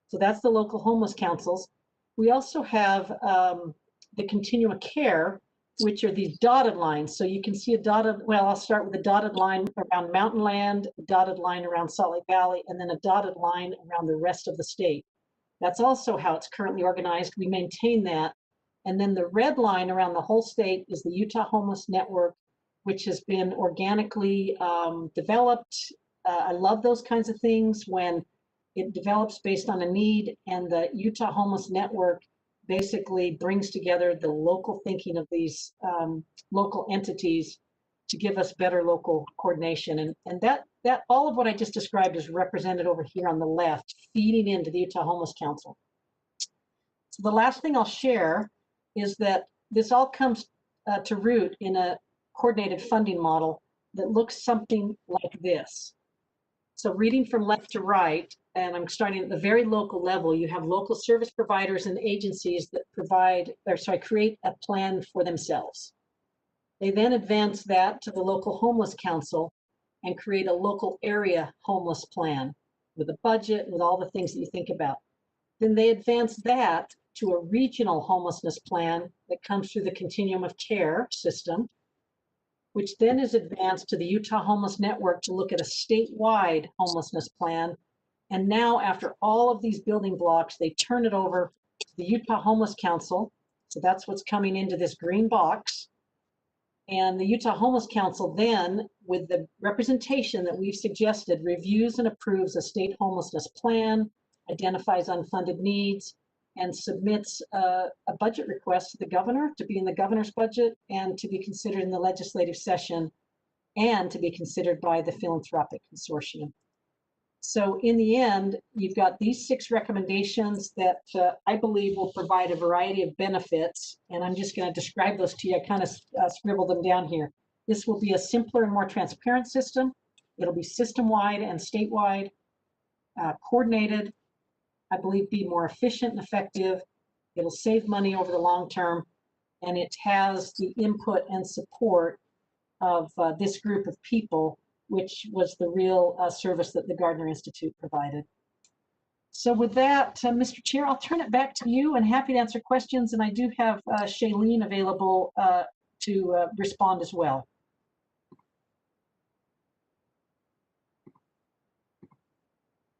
So that's the local homeless councils. We also have the Continuum of Care, which are these dotted lines. So you can see a dotted, well, I'll start with a dotted line around Mountainland, a dotted line around Salt Lake Valley, and then a dotted line around the rest of the state. That's also how it's currently organized. We maintain that. And then the red line around the whole state is the Utah Homeless Network, which has been organically developed. I love those kinds of things when it develops based on a need, and the Utah Homeless Network basically brings together the local thinking of these local entities to give us better local coordination. And that all of what I just described is represented over here on the left, feeding into the Utah Homeless Council. So the last thing I'll share is that this all comes to root in a coordinated funding model that looks something like this. So reading from left to right, and I'm starting at the very local level, you have local service providers and agencies that create a plan for themselves. They then advance that to the local homeless council and create a local area homeless plan with a budget, with all the things that you think about. Then they advance that to a regional homelessness plan that comes through the Continuum of Care system, which then is advanced to the Utah Homeless Network to look at a statewide homelessness plan. And now, after all of these building blocks, they turn it over to the Utah Homeless Council. So that's what's coming into this green box. And the Utah Homeless Council then, with the representation that we've suggested, reviews and approves a state homelessness plan, identifies unfunded needs, and submits a budget request to the governor to be in the governor's budget and to be considered in the legislative session and to be considered by the Philanthropic Consortium. So in the end, you've got these 6 recommendations that I believe will provide a variety of benefits. And I'm just going to describe those to you. I kind of scribbled them down here. This will be a simpler and more transparent system. It'll be system-wide and statewide, coordinated, I believe be more efficient and effective. It'll save money over the long term. And it has the input and support of this group of people, which was the real service that the Gardner Institute provided. So with that, Mr. Chair, I'll turn it back to you and happy to answer questions. And I do have Shailene available to respond as well.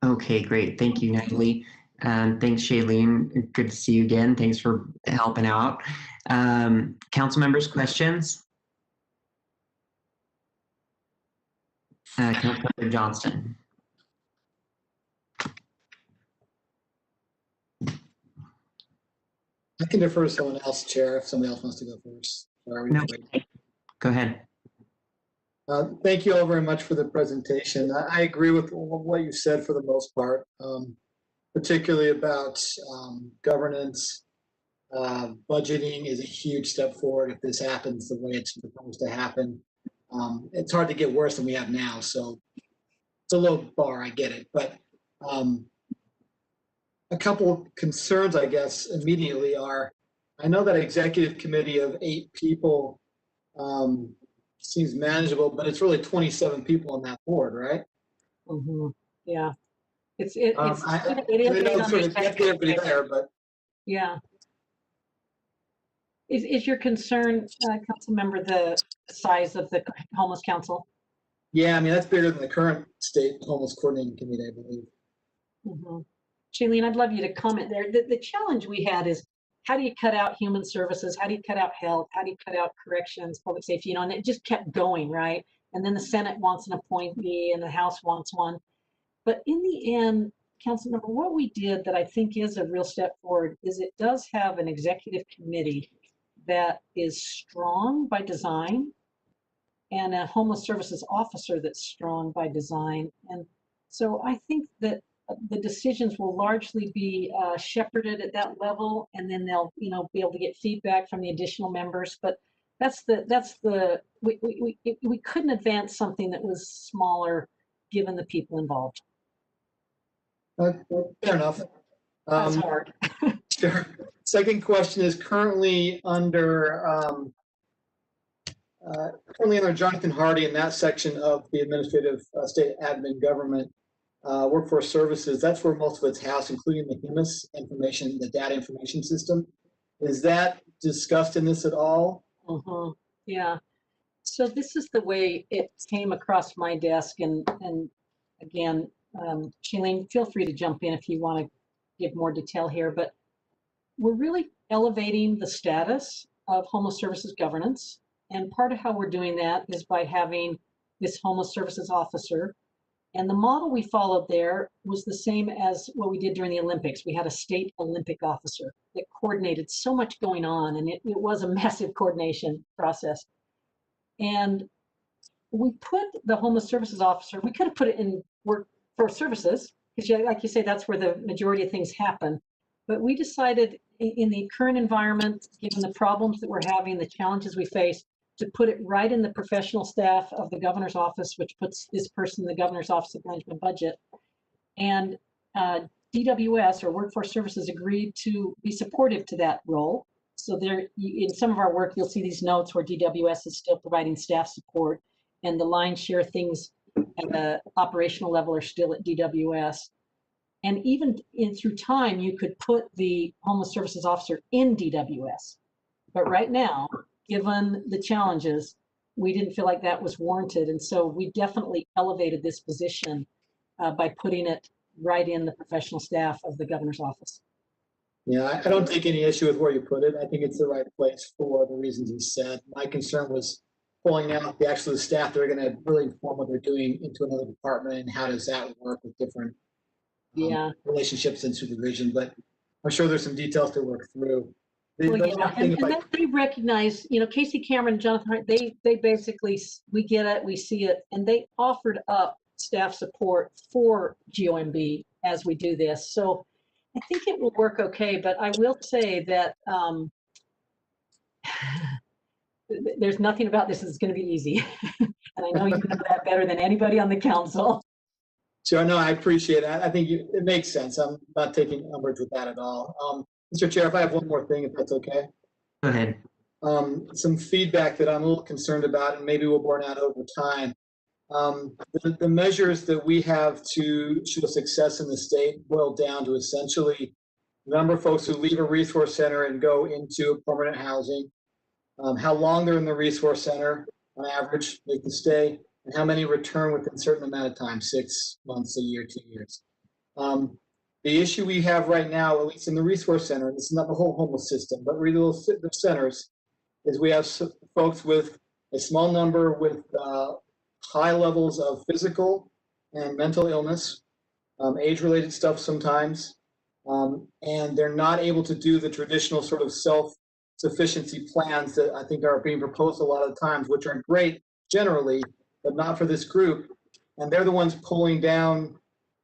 Okay, great. Thank you, Natalie. Thanks, Shailene. Good to see you again. Thanks for helping out. Council members, questions? Councilmember Johnston. I can defer to someone else, Chair, if somebody else wants to go first. Sorry, No, go ahead. Thank you all very much for the presentation. I agree with what you said for the most part, particularly about governance. Budgeting is a huge step forward if this happens the way it's supposed to happen. It's hard to get worse than we have now, so it's a low bar, I get it. But a couple concerns, I guess, immediately are, I know that executive committee of 8 people seems manageable, but it's really 27 people on that board, right? Mm-hmm. Yeah, it is. I know sort of get everybody there, but yeah. Is your concern, council member, the size of the homeless council? Yeah, I mean, that's bigger than the current state homeless coordinating committee, I believe. Mm-hmm. Shailene, I'd love you to comment there. The challenge we had is, how do you cut out human services? How do you cut out health? How do you cut out corrections, public safety? And it just kept going, right? And then the Senate wants an appointee and the House wants one. But in the end, council member, what we did that I think is a real step forward is it does have an executive committee that is strong by design and a homeless services officer that's strong by design. And so I think that the decisions will largely be shepherded at that level, and then they'll, be able to get feedback from the additional members. But we couldn't advance something that was smaller given the people involved. Fair enough. That's hard. Sure. Second question is currently under Jonathan Hardy in that section of the administrative state admin government. Workforce services, that's where most of it's housed, including the HIMIS information, the data information system. Is that discussed in this at all? Mm-hmm. Yeah. So this is the way it came across my desk. And again, Shailene, feel free to jump in if you want to give more detail here, but we're really elevating the status of homeless services governance. And part of how we're doing that is by having this homeless services officer. And the model we followed there was the same as what we did during the Olympics. We had a state Olympic officer that coordinated so much going on, and it was a massive coordination process. And we put the homeless services officer, we could have put it in workforce services, because like you say, that's where the majority of things happen. But we decided in the current environment, given the problems that we're having, the challenges we face, to put it right in the professional staff of the governor's office, which puts this person in the governor's office of management budget. And DWS, or Workforce Services, agreed to be supportive to that role. So there, in some of our work, you'll see these notes where DWS is still providing staff support, and the lion's share things at the operational level are still at DWS. And even through time, you could put the homeless services officer in DWS. But right now, given the challenges, we didn't feel like that was warranted. And so we definitely elevated this position by putting it right in the professional staff of the governor's office. Yeah, I don't take any issue with where you put it. I think it's the right place for the reasons you said. My concern was pulling out the actual staff that are going to really inform what they're doing into another department, and how does that work with different relationships and supervision. But I'm sure there's some details to work through. And then they recognize, Casey Cameron, Jonathan Hart, they basically, we get it, we see it, and they offered up staff support for GOMB as we do this. So I think it will work okay, but I will say that there's nothing about this that's going to be easy. And I know you know that better than anybody on the council. Sure, no, I appreciate it. I think it makes sense. I'm not taking umbrage with that at all. Mr. Chair, if I have one more thing, if that's okay. Go ahead. Some feedback that I'm a little concerned about, and maybe will burn out over time. The measures that we have to show success in the state boil down to essentially the number of folks who leave a resource center and go into permanent housing, how long they're in the resource center on average, they can stay, and how many return within a certain amount of time, 6 months, a year, 2 years. The issue we have right now, at least in the resource center, this is not the whole homeless system, but really the centers, is we have folks with a small number with high levels of physical and mental illness, age-related stuff sometimes, and they're not able to do the traditional sort of self-sufficiency plans that I think are being proposed a lot of times, which are great generally, but not for this group. And they're the ones pulling down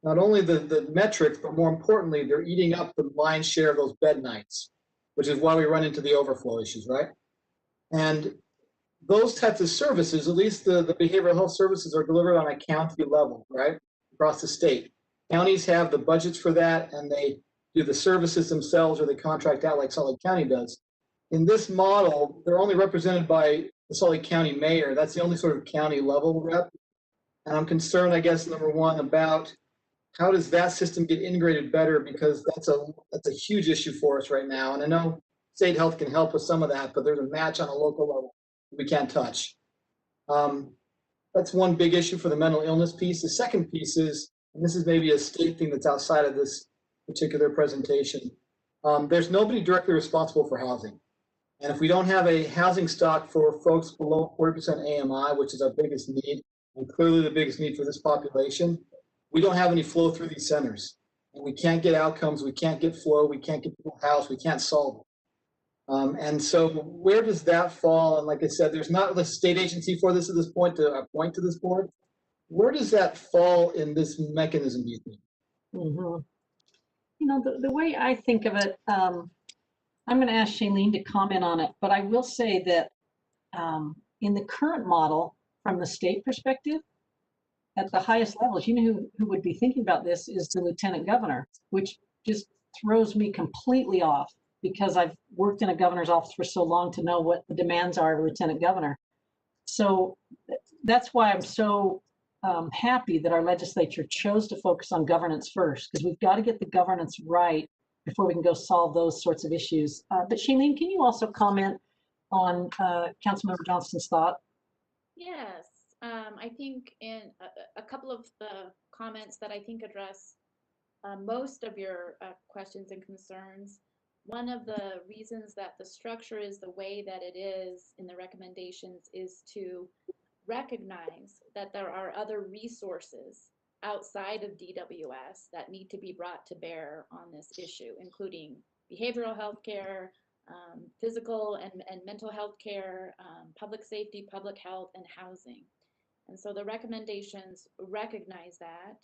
not only the metrics, but more importantly, they're eating up the lion's share of those bed nights, which is why we run into the overflow issues, right? And those types of services, at least the behavioral health services, are delivered on a county level, right? Across the state. Counties have the budgets for that, and they do the services themselves, or they contract out like Salt Lake County does. In this model, they're only represented by the Salt Lake County mayor. That's the only sort of county level rep. And I'm concerned, I guess, number one, about how does that system get integrated better, because that's a huge issue for us right now. And I know state health can help with some of that, but there's a match on a local level we can't touch. That's one big issue for the mental illness piece. The second piece is, and this is maybe a state thing that's outside of this particular presentation, there's nobody directly responsible for housing. And if we don't have a housing stock for folks below 40% AMI, which is our biggest need, and clearly the biggest need for this population, we don't have any flow through these centers. And we can't get outcomes, we can't get flow, we can't get people housed, we can't solve it. And so where does that fall? And like I said, there's not a state agency for this at this point to appoint to this board. Where does that fall in this mechanism, do you think? Mm-hmm. You know, the way I think of it, I'm going to ask Shailene to comment on it, but I will say that in the current model, from the state perspective, at the highest levels, you know who would be thinking about this is the lieutenant governor, which just throws me completely off, because I've worked in a governor's office for so long to know what the demands are of a lieutenant governor. So that's why I'm so happy that our legislature chose to focus on governance first, because we've got to get the governance right before we can go solve those sorts of issues. But Shailene, can you also comment on Councilmember Johnston's thought? Yes, I think in a couple of the comments that I think address most of your questions and concerns. One of the reasons that the structure is the way that it is in the recommendations is to recognize that there are other resources outside of DWS that need to be brought to bear on this issue, including behavioral health care, physical and mental health care, public safety, public health, and housing. And so the recommendations recognize that.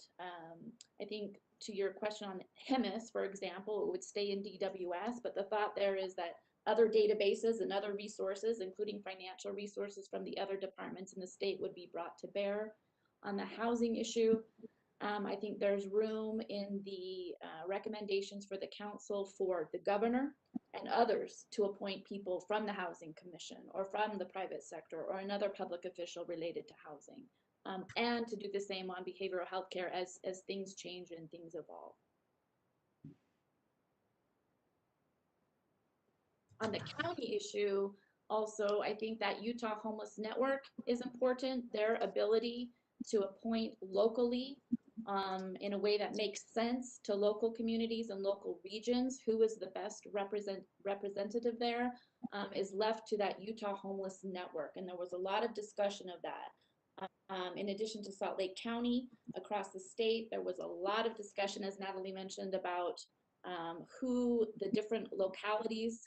I think to your question on HEMIS, for example, it would stay in DWS, but the thought there is that other databases and other resources, including financial resources from the other departments in the state, would be brought to bear. On the housing issue, I think there's room in the recommendations for the council for the governor and others to appoint people from the Housing Commission or from the private sector or another public official related to housing, and to do the same on behavioral health care as things change and things evolve. On the county issue, also, I think that Utah Homeless Network is important. Their ability to appoint locally in a way that makes sense to local communities and local regions, who is the best representative there, is left to that Utah Homeless Network. And there was a lot of discussion of that. In addition to Salt Lake County, across the state, there was a lot of discussion, as Natalie mentioned, about who the different localities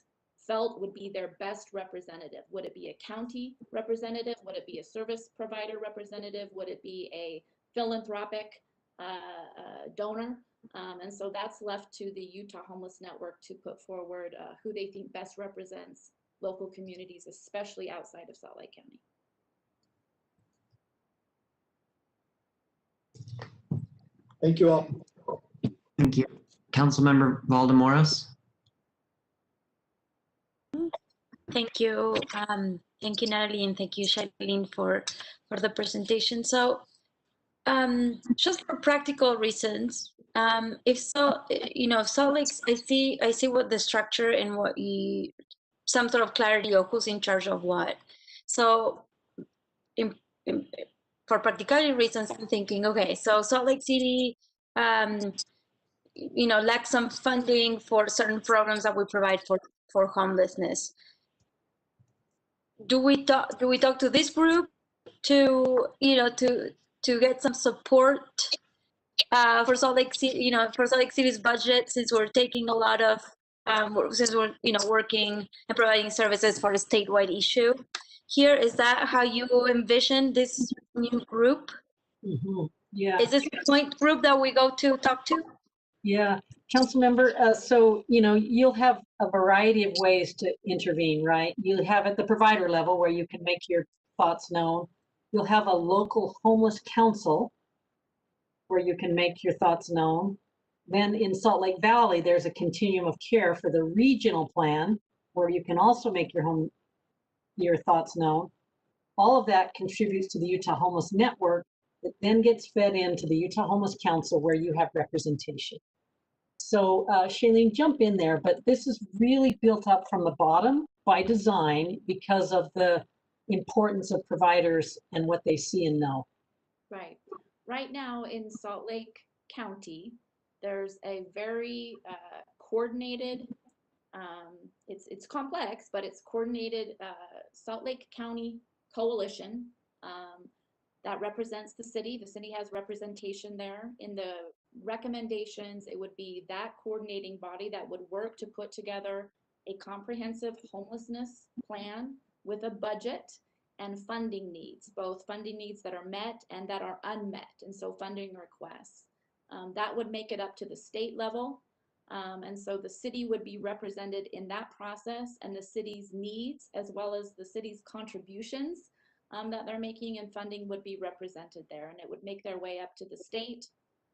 felt would be their best representative. Would it be a county representative? Would it be a service provider representative? Would it be a philanthropic donor? And so that's left to the Utah Homeless Network to put forward who they think best represents local communities, especially outside of Salt Lake County. Thank you all. Thank you. Councilmember Valdemoros. Thank you. Thank you, Natalie, and thank you, Shailene, for the presentation. So just for practical reasons, if Salt Lake, I see what the structure and what you some sort of clarity of who's in charge of what. So for practicality reasons, I'm thinking, okay, so Salt Lake City, lacks some funding for certain programs that we provide for homelessness. Do we talk to this group to get some support for Salt Lake City, for Salt Lake City's budget, since we're taking a lot of since we're working and providing services for a statewide issue here? Is that how you envision this new group? Yeah. Is this a point group that we go to talk to? Yeah, council member. So, you'll have a variety of ways to intervene, right? You have at the provider level where you can make your thoughts known. You'll have a local homeless council where you can make your thoughts known. Then in Salt Lake Valley, there's a continuum of care for the regional plan where you can also make your thoughts known. All of that contributes to the Utah Homeless Network that then gets fed into the Utah Homeless Council where you have representation. So Shailene, jump in there, but this is really built up from the bottom by design because of the importance of providers and what they see and know. Right. Right now in Salt Lake County, there's a very coordinated, it's complex, but it's coordinated Salt Lake County coalition that represents the city. The city has representation there. In the recommendations, it would be that coordinating body that would work to put together a comprehensive homelessness plan with a budget and funding needs, both funding needs that are met and that are unmet, and so funding requests. That would make it up to the state level. And so the city would be represented in that process, and the city's needs as well as the city's contributions that they're making and funding would be represented there, and it would make their way up to the state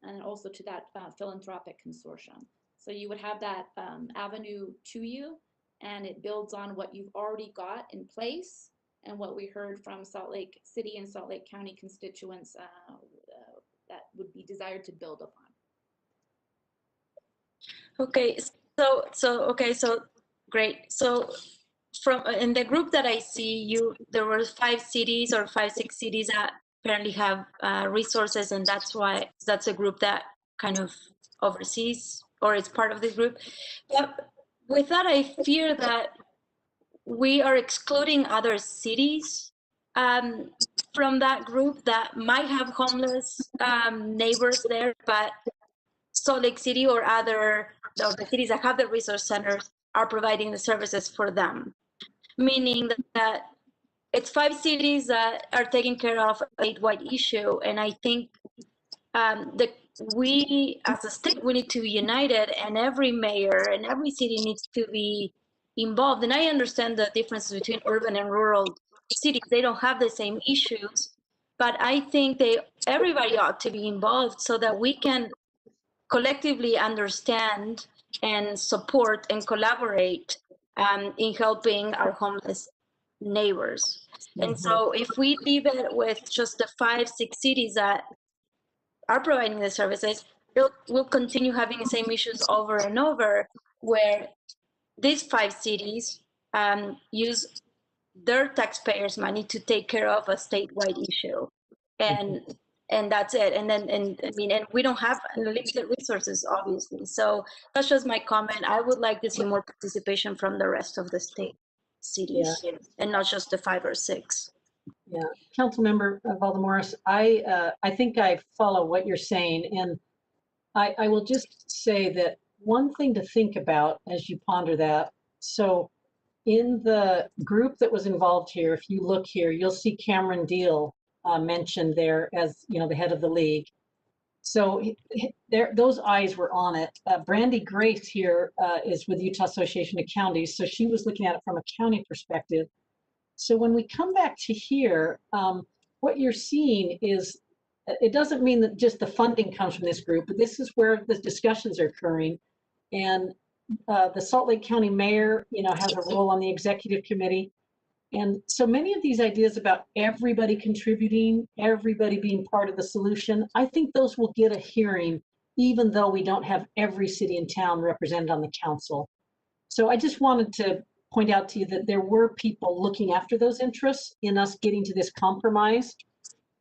and also to that philanthropic consortium. So you would have that avenue to you, and it builds on what you've already got in place and what we heard from Salt Lake City and Salt Lake County constituents that would be desired to build upon. Okay, so great. So from in the group that I see, there were 5 cities or 5-6 cities that apparently have resources, and that's a group that kind of oversees or is part of this group. But with that, I fear that we are excluding other cities from that group that might have homeless neighbors there, but Salt Lake City or the cities that have the resource centers are providing the services for them. Meaning that it's 5 cities that are taking care of a statewide issue, and I think that we as a state, we need to be united, and every mayor and every city needs to be involved. And I understand the differences between urban and rural cities. They don't have the same issues, but I think everybody ought to be involved so that we can collectively understand and support and collaborate in helping our homeless neighbors. And so if we leave it with just the 5-6 cities that are providing the services, we'll continue having the same issues over and over, where these 5 cities use their taxpayers' money to take care of a statewide issue. And that's it. And we don't have unlimited resources, obviously. So that's just my comment. I would like to see more participation from the rest of the state cities, and not just the 5 or 6. Yeah, Councilmember Valdemoris, I think I follow what you're saying, and I will just say that one thing to think about as you ponder that. So in the group that was involved here, if you look here, you'll see Cameron Deal mentioned there as the head of the league. So those eyes were on it. Brandy Grace here is with Utah Association of Counties, so she was looking at it from a county perspective. So when we come back to here, what you're seeing is, it doesn't mean that just the funding comes from this group, but this is where the discussions are occurring. And the Salt Lake County mayor, has a role on the executive committee. And so many of these ideas about everybody contributing, everybody being part of the solution, I think those will get a hearing, even though we don't have every city and town represented on the council. So I just wanted to point out to you that there were people looking after those interests in us getting to this compromise.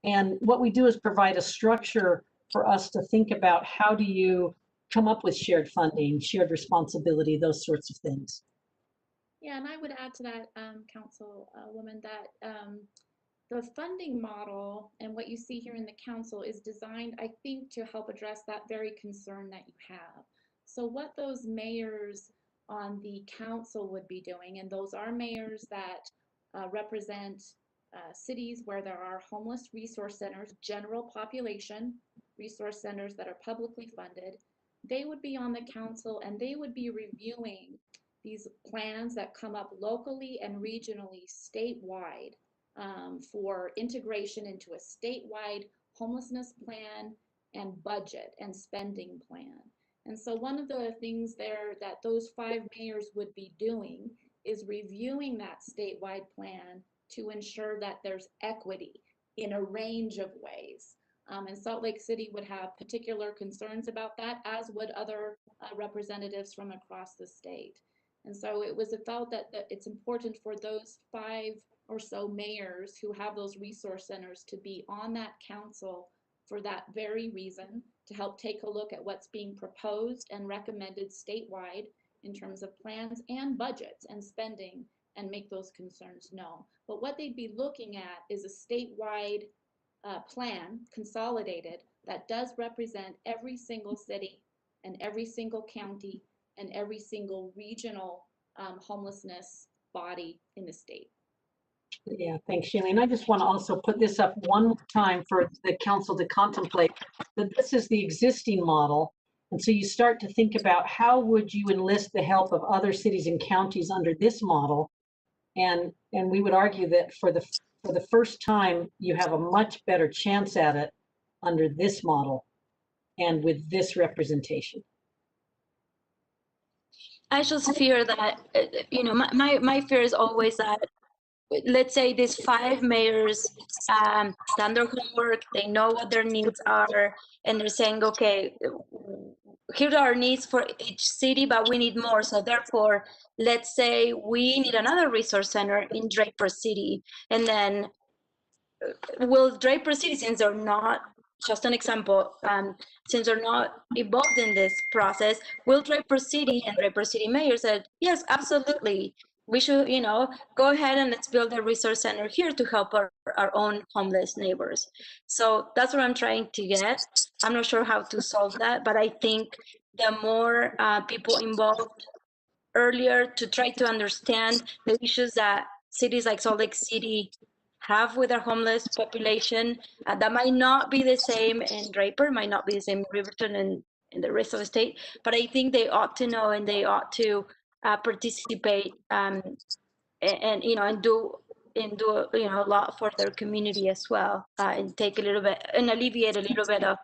And what we do is provide a structure for us to think about how do you come up with shared funding, shared responsibility, those sorts of things. Yeah, and I would add to that, Councilwoman, that the funding model and what you see here in the council is designed, I think, to help address that very concern that you have. So what those mayors on the council would be doing, and those are mayors that represent cities where there are homeless resource centers, general population resource centers that are publicly funded, they would be on the council and they would be reviewing these plans that come up locally and regionally, statewide, for integration into a statewide homelessness plan and budget and spending plan. And so one of the things there that those 5 mayors would be doing is reviewing that statewide plan to ensure that there's equity in a range of ways. And Salt Lake City would have particular concerns about that, as would other representatives from across the state. And so it was felt that it's important for those 5 or so mayors who have those resource centers to be on that council for that very reason, to help take a look at what's being proposed and recommended statewide in terms of plans and budgets and spending, and make those concerns known. But what they'd be looking at is a statewide plan, consolidated, that does represent every single city and every single county and every single regional homelessness body in the state. Yeah, thanks, Shailene. I just want to also put this up one more time for the council to contemplate that this is the existing model. And so you start to think about how would you enlist the help of other cities and counties under this model? And we would argue that for the first time, you have a much better chance at it under this model and with this representation. I just fear that, my fear is always that, let's say these 5 mayors done their homework, they know what their needs are, and they're saying, okay, here are our needs for each city, but we need more. So therefore, let's say we need another resource center in Draper City. And then will Draper City, since they're not, just an example, since they're not involved in this process, will Draper City and Draper City mayor said, yes, absolutely. We should, go ahead and let's build a resource center here to help our own homeless neighbors. So that's what I'm trying to get. I'm not sure how to solve that, but I think the more people involved earlier to try to understand the issues that cities like Salt Lake City have with our homeless population, that might not be the same in Draper, might not be the same in Riverton and in the rest of the state, but I think they ought to know and they ought to participate and do a lot for their community as well, and take a little bit and alleviate a little bit of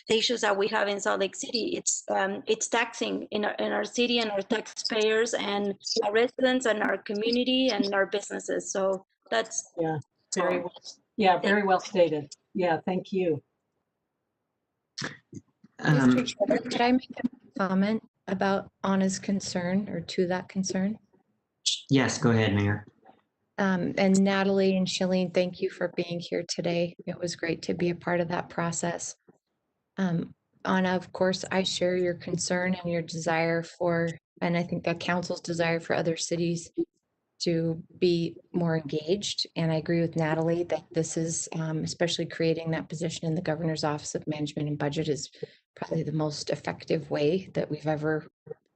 the issues that we have in Salt Lake City. It's taxing in our city and our taxpayers and our residents and our community and our businesses. So that's very well stated. Yeah, thank you. Mr. Chair, could I make a comment about Anna's concern or to that concern? Yes, go ahead, Mayor. And Natalie and Shailene, thank you for being here today. It was great to be a part of that process. Anna, of course, I share your concern and your desire for, and I think the council's desire for other cities to be more engaged. And I agree with Natalie that this is, especially creating that position in the Governor's Office of Management and Budget, is probably the most effective way that we've ever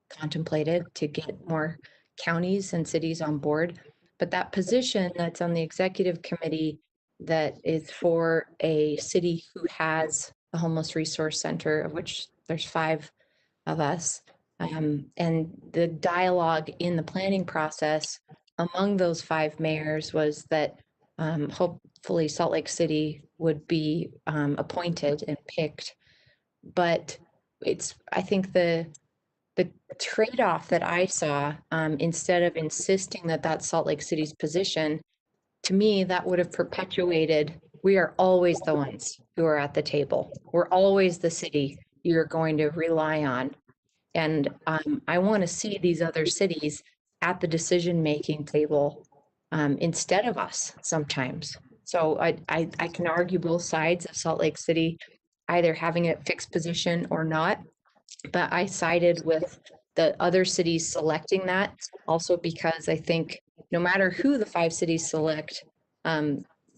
contemplated to get more counties and cities on board. But that position that's on the executive committee that is for a city who has a homeless resource center, of which there's 5 of us, and the dialogue in the planning process among those 5 mayors was that hopefully Salt Lake City would be appointed and picked. But I think the trade-off that I saw, instead of insisting that that's Salt Lake City's position, to me, that would have perpetuated, we are always the ones who are at the table. We're always the city you're going to rely on. And I want to see these other cities at the decision-making table instead of us sometimes. So I can argue both sides of Salt Lake City either having a fixed position or not, but I sided with the other cities selecting that also because I think no matter who the 5 cities select,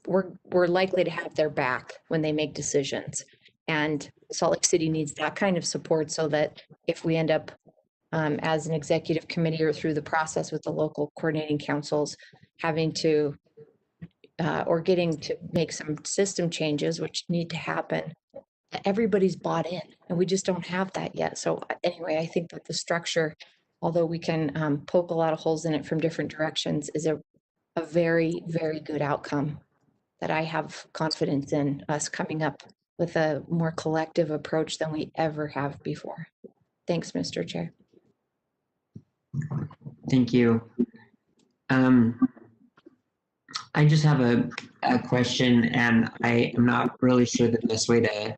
we're likely to have their back when they make decisions. And Salt Lake City needs that kind of support so that if we end up as an executive committee or through the process with the local coordinating councils having to or getting to make some system changes, which need to happen, everybody's bought in, and we just don't have that yet. So anyway, I think that the structure, although we can poke a lot of holes in it from different directions, is a very, very good outcome that I have confidence in us coming up with a more collective approach than we ever have before. Thanks, Mr. Chair. Thank you. I just have a question, and I am not really sure the best way to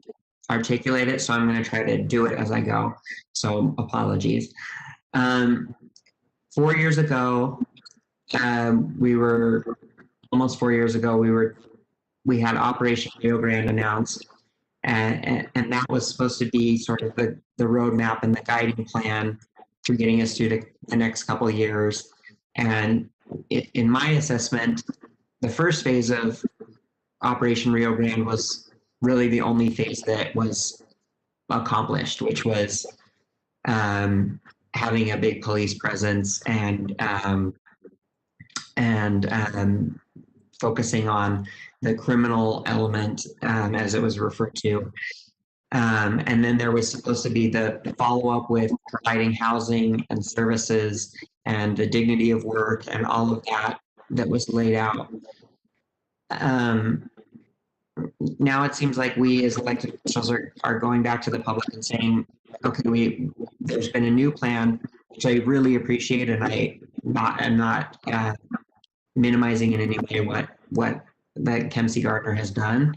articulate it, so I'm going to try to do it as I go. So apologies. 4 years ago, almost 4 years ago, we had Operation Rio Grande announced, and that was supposed to be sort of the roadmap and the guiding plan for getting us through the next couple of years. And in my assessment, the first phase of Operation Rio Grande was really the only phase that was accomplished, which was having a big police presence and focusing on the criminal element, as it was referred to. And then there was supposed to be the follow-up with providing housing and services and the dignity of work and all of that was laid out. Now it seems like we as elected officials are going back to the public and saying, okay, there's been a new plan, which I really appreciate, and I'm not minimizing in any way what that Kempsey Gardner has done,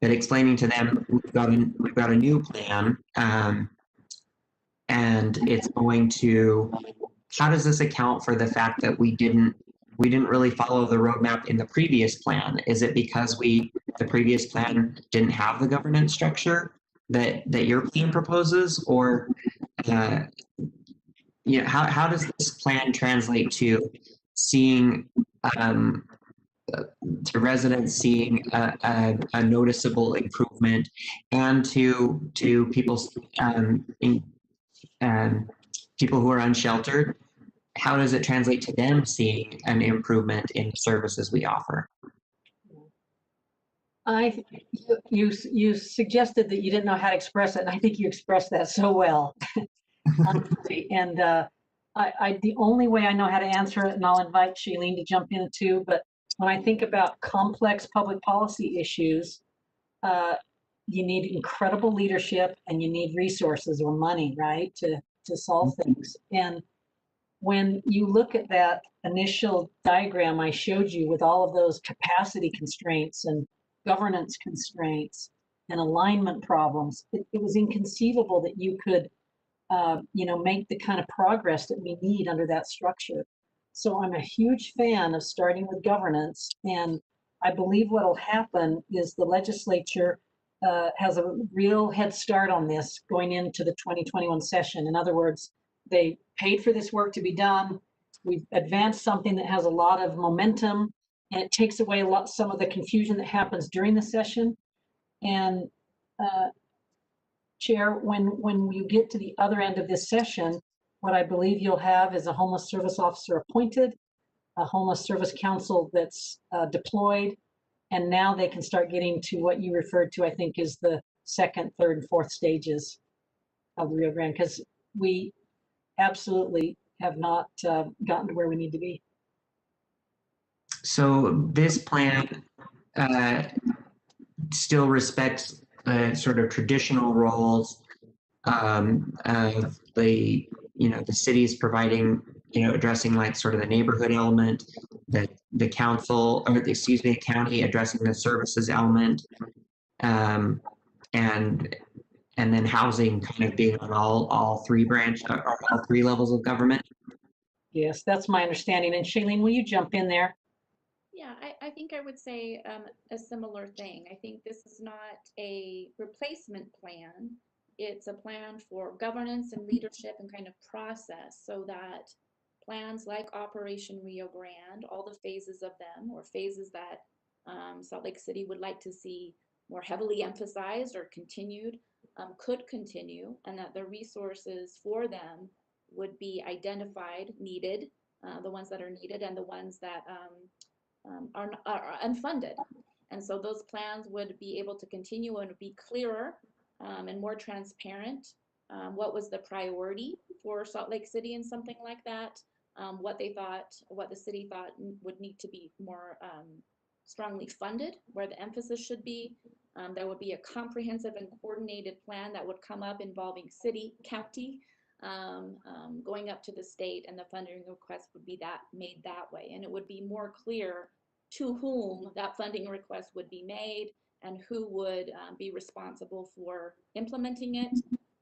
but explaining to them we've got a new plan, and it's going to. How does this account for the fact that we didn't really follow the roadmap in the previous plan? Is it because the previous plan didn't have the governance structure that your plan proposes, or how does this plan translate to seeing to residents seeing a noticeable improvement, and to people's people who are unsheltered? How does it translate to them seeing an improvement in the services we offer? You suggested that you didn't know how to express it, and I think you expressed that so well. And the only way I know how to answer it, and I'll invite Shailene to jump in too, but when I think about complex public policy issues, you need incredible leadership and you need resources or money, right, to solve things. And when you look at that initial diagram I showed you with all of those capacity constraints and governance constraints and alignment problems, it was inconceivable that you could make the kind of progress that we need under that structure. So I'm a huge fan of starting with governance, and I believe what will happen is the legislature has a real head start on this going into the 2021 session. In other words, they paid for this work to be done. We've advanced something that has a lot of momentum, and it takes away some of the confusion that happens during the session. And Chair, when you get to the other end of this session, what I believe you'll have is a homeless service officer appointed, a homeless service council that's deployed, and now they can start getting to what you referred to, I think, is the second, third, and fourth stages of the Rio Grande, because we absolutely have not gotten to where we need to be. So this plan still respects sort of traditional roles of the cities providing, addressing like sort of the neighborhood element, the council, or excuse me, the county addressing the services element, and then housing kind of being on all three levels of government. Yes, that's my understanding. And Shailene, will you jump in there? Yeah, I think I would say a similar thing. I think this is not a replacement plan. It's a plan for governance and leadership and kind of process so that plans like Operation Rio Grande, all the phases of them, or phases that Salt Lake City would like to see more heavily emphasized or continued, could continue, and that the resources for them would be identified, needed, the ones that are needed and the ones that are unfunded. And so those plans would be able to continue and be clearer and more transparent. What was the priority for Salt Lake City in something like that? What the city thought would need to be more strongly funded, where the emphasis should be. There would be a comprehensive and coordinated plan that would come up involving city, county, going up to the state, and the funding request would be made that way. And it would be more clear to whom that funding request would be made and who would be responsible for implementing it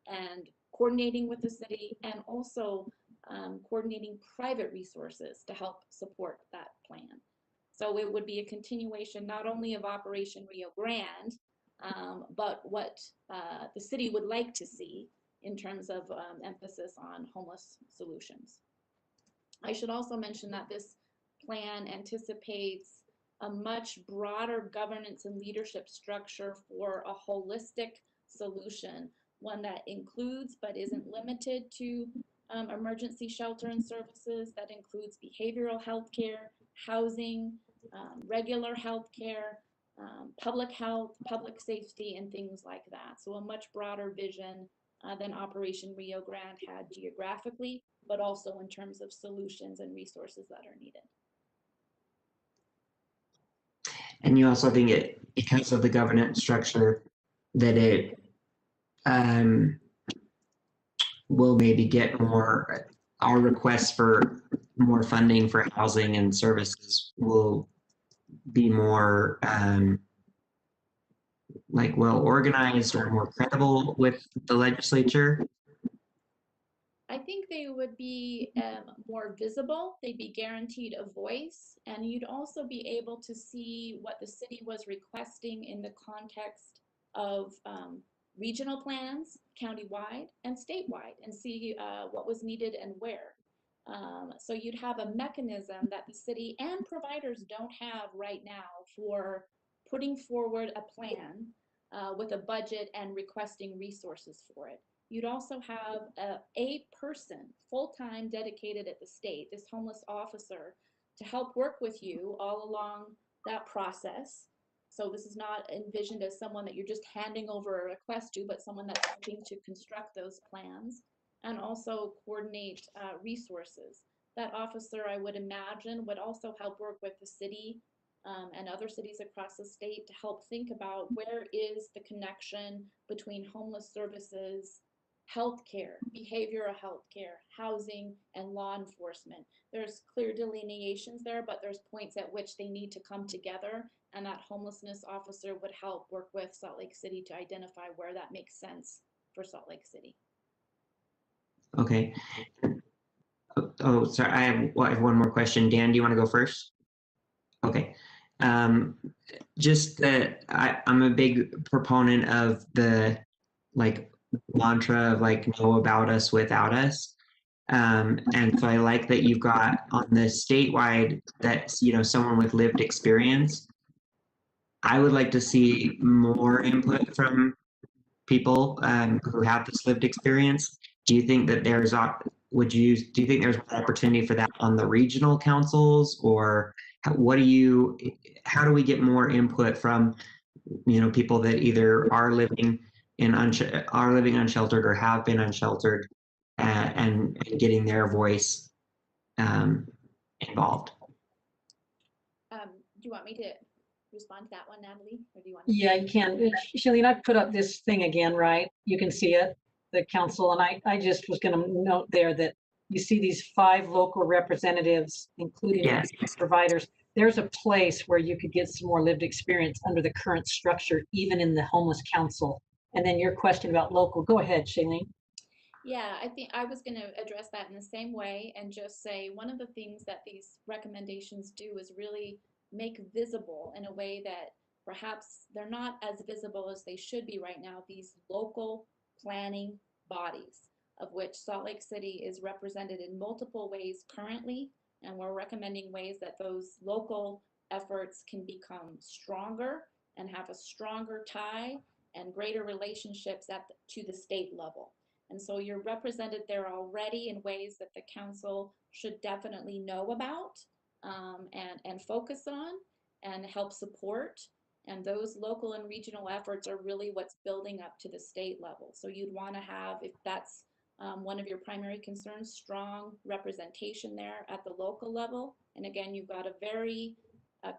and coordinating with the city, and also coordinating private resources to help support that plan. So it would be a continuation not only of Operation Rio Grande, but what the city would like to see in terms of emphasis on homeless solutions. I should also mention that this plan anticipates a much broader governance and leadership structure for a holistic solution, one that includes but isn't limited to emergency shelter and services, that includes behavioral health care, housing, regular health care, public health, public safety, and things like that. So a much broader vision than Operation Rio Grande had geographically, but also in terms of solutions and resources that are needed. And you also think it, because of the governance structure, that it will maybe get more, our requests for more funding for housing and services will be more like well organized or more credible with the legislature? I think they would be more visible. They'd be guaranteed a voice, and you'd also be able to see what the city was requesting in the context of regional plans, countywide and statewide, and see what was needed and where. So you'd have a mechanism that the city and providers don't have right now for putting forward a plan with a budget and requesting resources for it. You'd also have a person full-time dedicated at the state, this homeless officer, to help work with you all along that process. So this is not envisioned as someone that you're just handing over a request to, but someone that's helping to construct those plans and also coordinate resources. That officer, I would imagine, would also help work with the city and other cities across the state to help think about where is the connection between homeless services, healthcare, behavioral healthcare, housing, and law enforcement. There's clear delineations there, but there's points at which they need to come together, and that homelessness officer would help work with Salt Lake City to identify where that makes sense for Salt Lake City. Okay. Oh, sorry, I have one more question. Dan, do you want to go first? Okay. Just that I'm a big proponent of the mantra of know about us without us. And so I like that you've got on the statewide that, someone with lived experience. I would like to see more input from people who have this lived experience. Do you think that there's do you think there's an opportunity for that on the regional councils, or how do we get more input from people that either are living unsheltered or have been unsheltered, and getting their voice involved? Do you want me to respond to that one, Natalie, or do you want? Yeah, you can. Shailene, I put up this thing again, right? You can see it, the council, and I just was going to note there that you see these 5 local representatives, including Yes. providers. There's a place where you could get some more lived experience under the current structure, even in the homeless council. And then your question about local, go ahead, Shailene. Yeah, I think I was going to address that in the same way and just say one of the things that these recommendations do is really make visible in a way that perhaps they're not as visible as they should be right now, these local planning bodies, of which Salt Lake City is represented in multiple ways currently, and we're recommending ways that those local efforts can become stronger and have a stronger tie and greater relationships to the state level. And so you're represented there already in ways that the council should definitely know about and focus on and help support. And those local and regional efforts are really what's building up to the state level. So you'd want to have, if that's one of your primary concerns, strong representation there at the local level. And again, you've got a very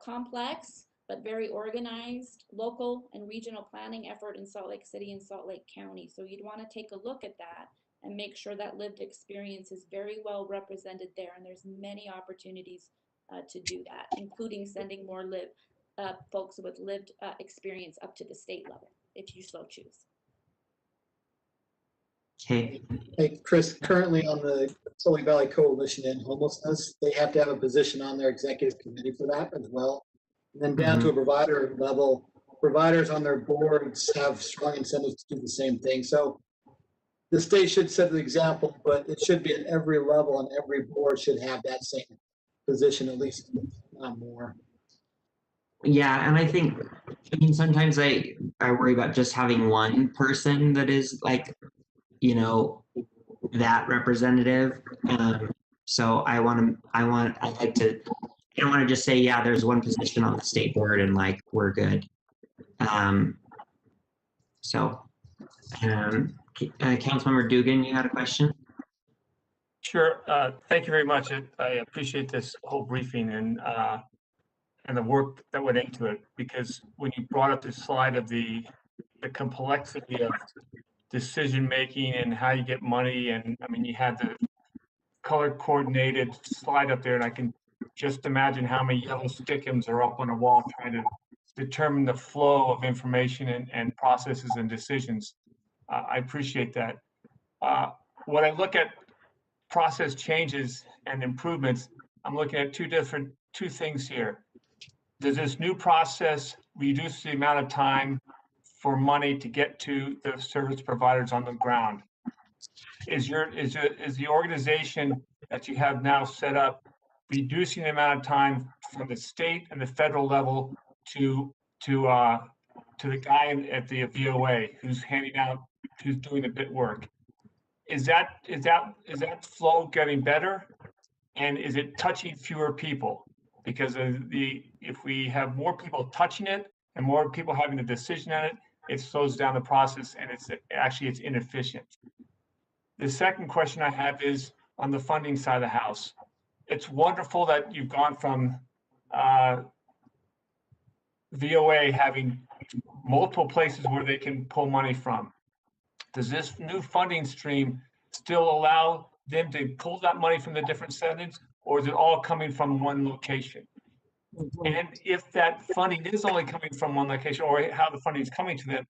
complex but very organized local and regional planning effort in Salt Lake City and Salt Lake County. So you'd want to take a look at that and make sure that lived experience is very well represented there. And there's many opportunities to do that, including sending more folks with lived experience up to the state level, if you so choose. Okay. Hey, Chris, currently on the Salt Lake Valley Coalition in Homelessness, they have to have a position on their executive committee for that as well. And then down to a provider level, providers on their boards have strong incentives to do the same thing. So the state should set the example, but it should be at every level, and every board should have that same position, at least not more. Yeah, and I think, I mean, sometimes I worry about just having one person that is like, you know, that representative. So I like to, I don't want to just say, yeah, there's one position on the state board and like, we're good. Councilmember Dugan, you had a question? Sure. Thank you very much. I appreciate this whole briefing and the work that went into it, because when you brought up the slide of the complexity of decision making and how you get money, and I mean, you had the color coordinated slide up there, and I can just imagine how many yellow stickums are up on a wall trying to determine the flow of information and processes and decisions. I appreciate that. When I look at process changes and improvements, I'm looking at two things here. Does this new process reduce the amount of time for money to get to the service providers on the ground? Is the organization that you have now set up reducing the amount of time from the state and the federal level to the guy at the VOA who's who's doing the bit work? Is that flow getting better, and is it touching fewer people? Because if we have more people touching it and more people having a decision on it, it slows down the process, and it's inefficient. The second question I have is on the funding side of the house. It's wonderful that you've gone from VOA having multiple places where they can pull money from. Does this new funding stream still allow them to pull that money from the different settings, or is it all coming from one location? And if that funding is only coming from one location, or how the funding is coming to them,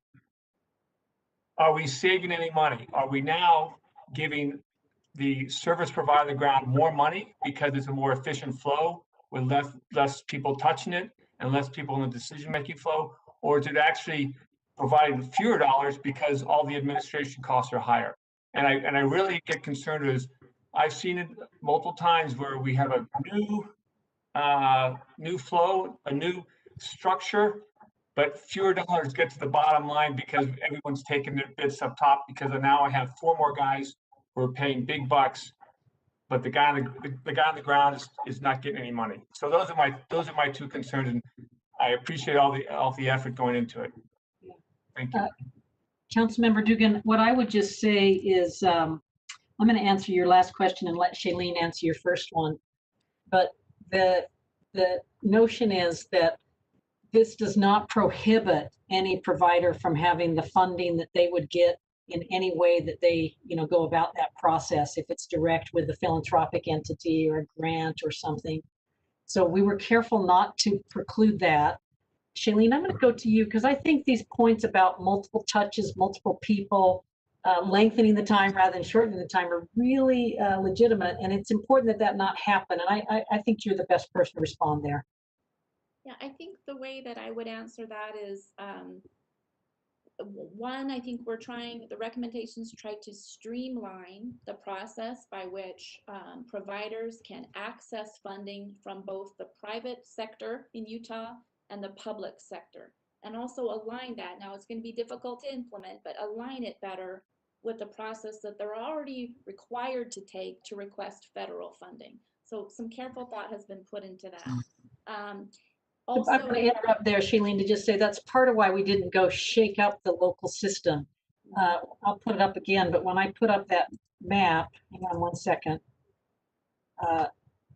are we saving any money? Are we now giving the service provider on the ground more money because it's a more efficient flow with less people touching it and less people in the decision-making flow? Or is it actually providing fewer dollars because all the administration costs are higher? And I really get concerned with, I've seen it multiple times where we have a new flow, a new structure, but fewer dollars get to the bottom line because everyone's taking their bits up top, because now I have 4 more guys who are paying big bucks, but the guy on the ground is not getting any money. So those are my 2 concerns, and I appreciate all the effort going into it. Thank you. Councilmember Dugan, what I would just say is, I'm going to answer your last question and let Shailene answer your first one. But the notion is that this does not prohibit any provider from having the funding that they would get in any way that they, go about that process, if it's direct with a philanthropic entity or a grant or something. So we were careful not to preclude that. Shailene, I'm going to go to you because I think these points about multiple touches, multiple people, lengthening the time rather than shortening the time are really legitimate, and it's important that that not happen. And I think you're the best person to respond there. Yeah, I think the way that I would answer that is, one, I think the recommendations try to streamline the process by which providers can access funding from both the private sector in Utah and the public sector, and also align that. Now, it's going to be difficult to implement, but align it better with the process that they're already required to take to request federal funding. So some careful thought has been put into that. Also, I'm going to interrupt there, Shailene, to just say that's part of why we didn't go shake up the local system. I'll put it up again, but when I put up that map, hang on one second.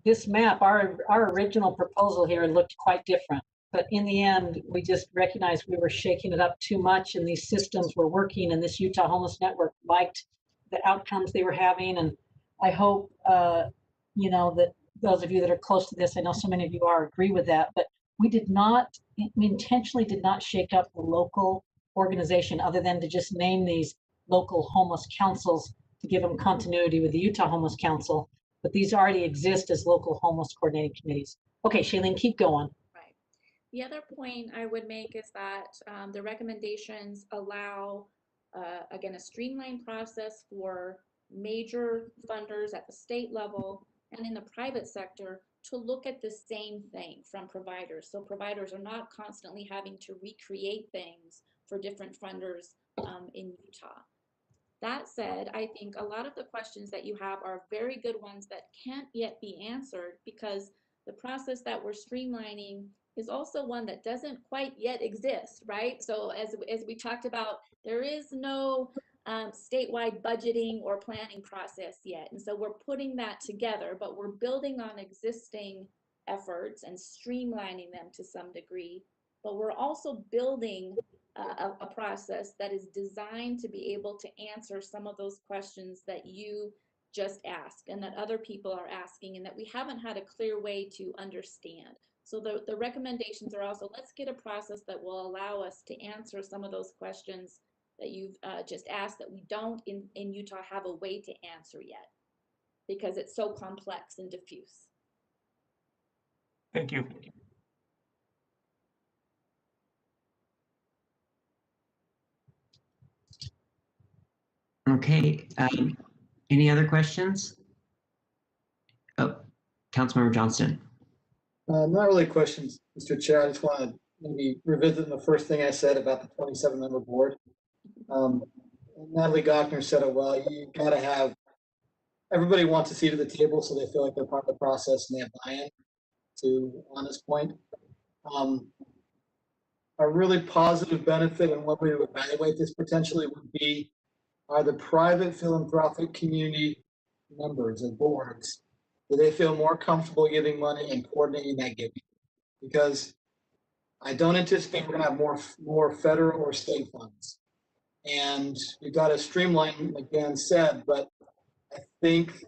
This map, our original proposal here looked quite different, but in the end, we just recognized we were shaking it up too much, and these systems were working, and this Utah Homeless Network liked the outcomes they were having. And I hope, you know, that those of you that are close to this, I know so many of you are, agree with that, but we intentionally did not shake up the local organization other than to just name these local homeless councils to give them continuity with the Utah Homeless Council, but these already exist as local homeless coordinating committees. Okay, Shailene, keep going. Right. The other point I would make is that the recommendations allow, again, a streamlined process for major funders at the state level and in the private sector to look at the same thing from providers. So providers are not constantly having to recreate things for different funders in Utah. That said, I think a lot of the questions that you have are very good ones that can't yet be answered because the process that we're streamlining is also one that doesn't quite yet exist, right? So as we talked about, there is no statewide budgeting or planning process yet. And so we're putting that together, but we're building on existing efforts and streamlining them to some degree. But we're also building a process that is designed to be able to answer some of those questions that you just asked and that other people are asking and that we haven't had a clear way to understand. So the recommendations are also, let's get a process that will allow us to answer some of those questions that you've just asked that we don't in Utah have a way to answer yet because it's so complex and diffuse. Thank you. Okay, any other questions? Oh, Councilmember Johnston. Not really questions, Mr. Chair. I just want to maybe revisit the first thing I said about the 27-member board. Natalie Gochner said it well. You got to have everybody wants a seat at the table, so they feel like they're part of the process and they have buy-in. To on this point, a really positive benefit and one way to evaluate this potentially would be: are the private philanthropic community members and boards, do they feel more comfortable giving money and coordinating that giving? Because I don't anticipate we're going to have more federal or state funds. And we've got to streamline, like Dan said, but I think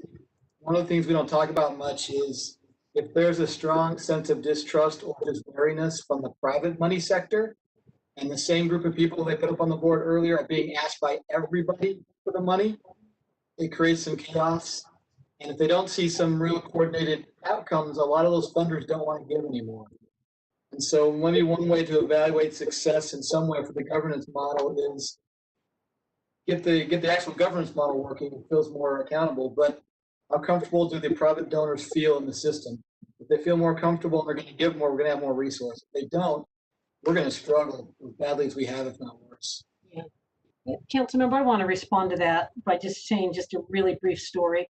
one of the things we don't talk about much is if there's a strong sense of distrust or just wariness from the private money sector, and the same group of people they put up on the board earlier are being asked by everybody for the money, it creates some chaos. And if they don't see some real coordinated outcomes, a lot of those funders don't want to give anymore. And so maybe one way to evaluate success in some way for the governance model is get the actual governance model working. It feels more accountable, but how comfortable do the private donors feel in the system? If they feel more comfortable and they're going to give more, we're going to have more resources. If they don't, we're going to struggle as badly as we have, if not worse. Yeah. Councilmember, I want to respond to that by just saying just a really brief story.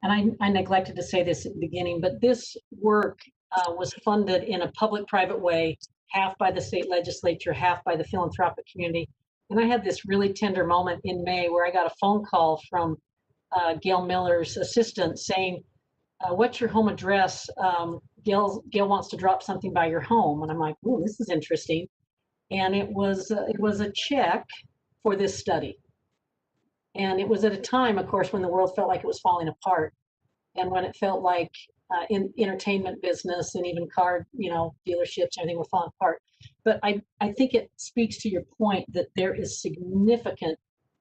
And I neglected to say this at the beginning, but this work was funded in a public-private way, half by the state legislature, half by the philanthropic community. And I had this really tender moment in May where I got a phone call from Gail Miller's assistant saying, what's your home address? Gail wants to drop something by your home. And I'm like, ooh, this is interesting. And it was a check for this study. And it was at a time, of course, when the world felt like it was falling apart. And when it felt like in entertainment business and even car, dealerships, everything were falling apart. But I think it speaks to your point that there is significant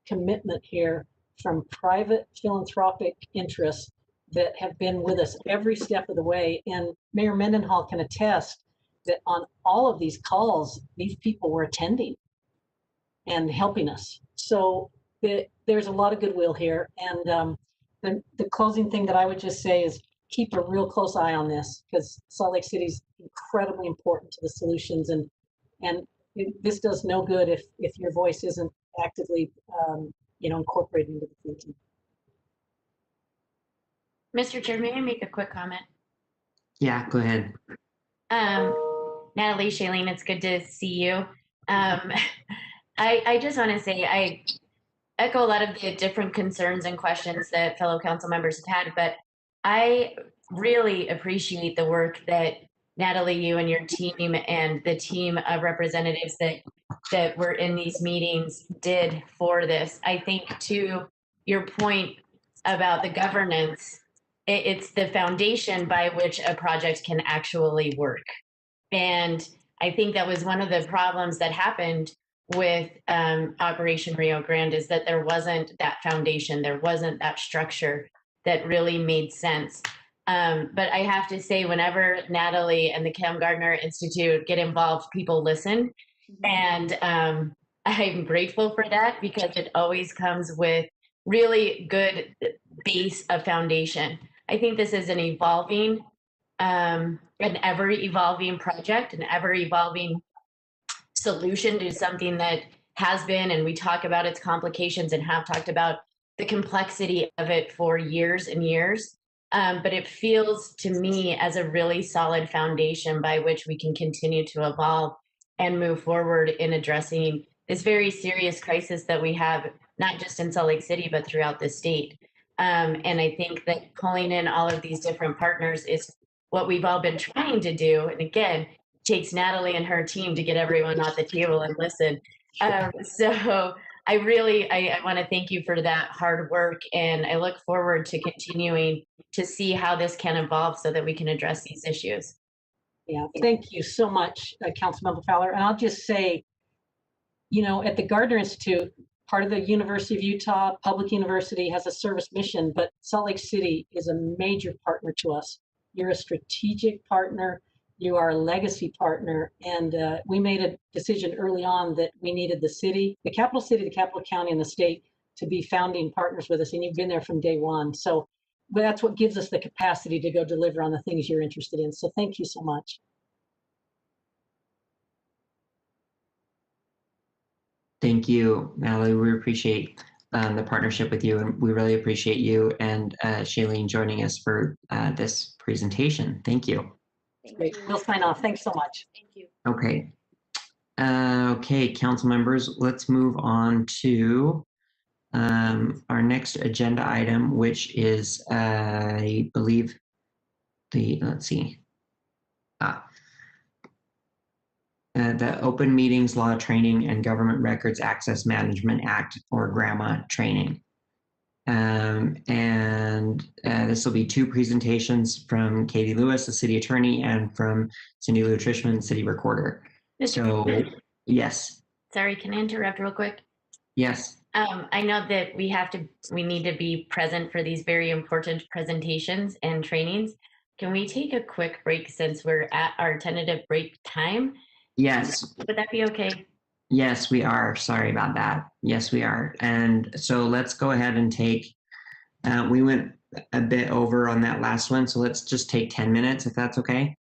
commitment here from private philanthropic interests that have been with us every step of the way. And Mayor Mendenhall can attest that on all of these calls, these people were attending and helping us. So there's a lot of goodwill here. And the closing thing that I would just say is keep a real close eye on this, because Salt Lake City is incredibly important to the solutions. And this does no good if your voice isn't actively incorporated into the thinking. Mr. Chair, may I make a quick comment? Yeah, go ahead. Natalie, Shailene, it's good to see you. I just want to say I echo a lot of the different concerns and questions that fellow council members have had, but I really appreciate the work that Natalie, you and your team and the team of representatives that were in these meetings did for this. I think to your point about the governance, it's the foundation by which a project can actually work. And I think that was one of the problems that happened with Operation Rio Grande, is that there wasn't that foundation, there wasn't that structure that really made sense. But I have to say, whenever Natalie and the Cam Gardner Institute get involved, people listen. And I'm grateful for that, because it always comes with really good base of foundation. I think this is an evolving, an ever-evolving project, an ever-evolving solution to something that has been, and we talk about its complications and have talked about the complexity of it for years and years. But it feels to me as a really solid foundation by which we can continue to evolve and move forward in addressing this very serious crisis that we have, not just in Salt Lake City, but throughout the state. And I think that pulling in all of these different partners is what we've all been trying to do. And again, it takes Natalie and her team to get everyone at the table and listen. So I want to thank you for that hard work, and I look forward to continuing to see how this can evolve so that we can address these issues. Yeah, thank you so much, Councilmember Fowler. And I'll just say, at the Gardner Institute, part of the University of Utah Public University has a service mission, but Salt Lake City is a major partner to us. You're a strategic partner. You are a legacy partner. And we made a decision early on that we needed the city, the capital city, the capital county, and the state to be founding partners with us. And you've been there from day one. So that's what gives us the capacity to go deliver on the things you're interested in. So thank you so much. Thank you, Natalie. We appreciate the partnership with you, and we really appreciate you and Shailene joining us for this presentation. Thank you. Great. We'll sign off. Thanks so much. Thank you. Okay. Okay, council members, let's move on to our next agenda item, which is, I believe, let's see. The Open Meetings Law Training and Government Records Access Management Act, or GRAMA training. This will be two presentations from Katie Lewis, the city attorney, and from Cindy Lou Trishman, city recorder. So, yes. Sorry, can I interrupt real quick? Yes. I know that we need to be present for these very important presentations and trainings. Can we take a quick break since we're at our tentative break time? Yes. Would that be okay? Yes, we are. Sorry about that. Yes, we are. And so let's go ahead and take, we went a bit over on that last one, so let's just take 10 minutes if that's okay.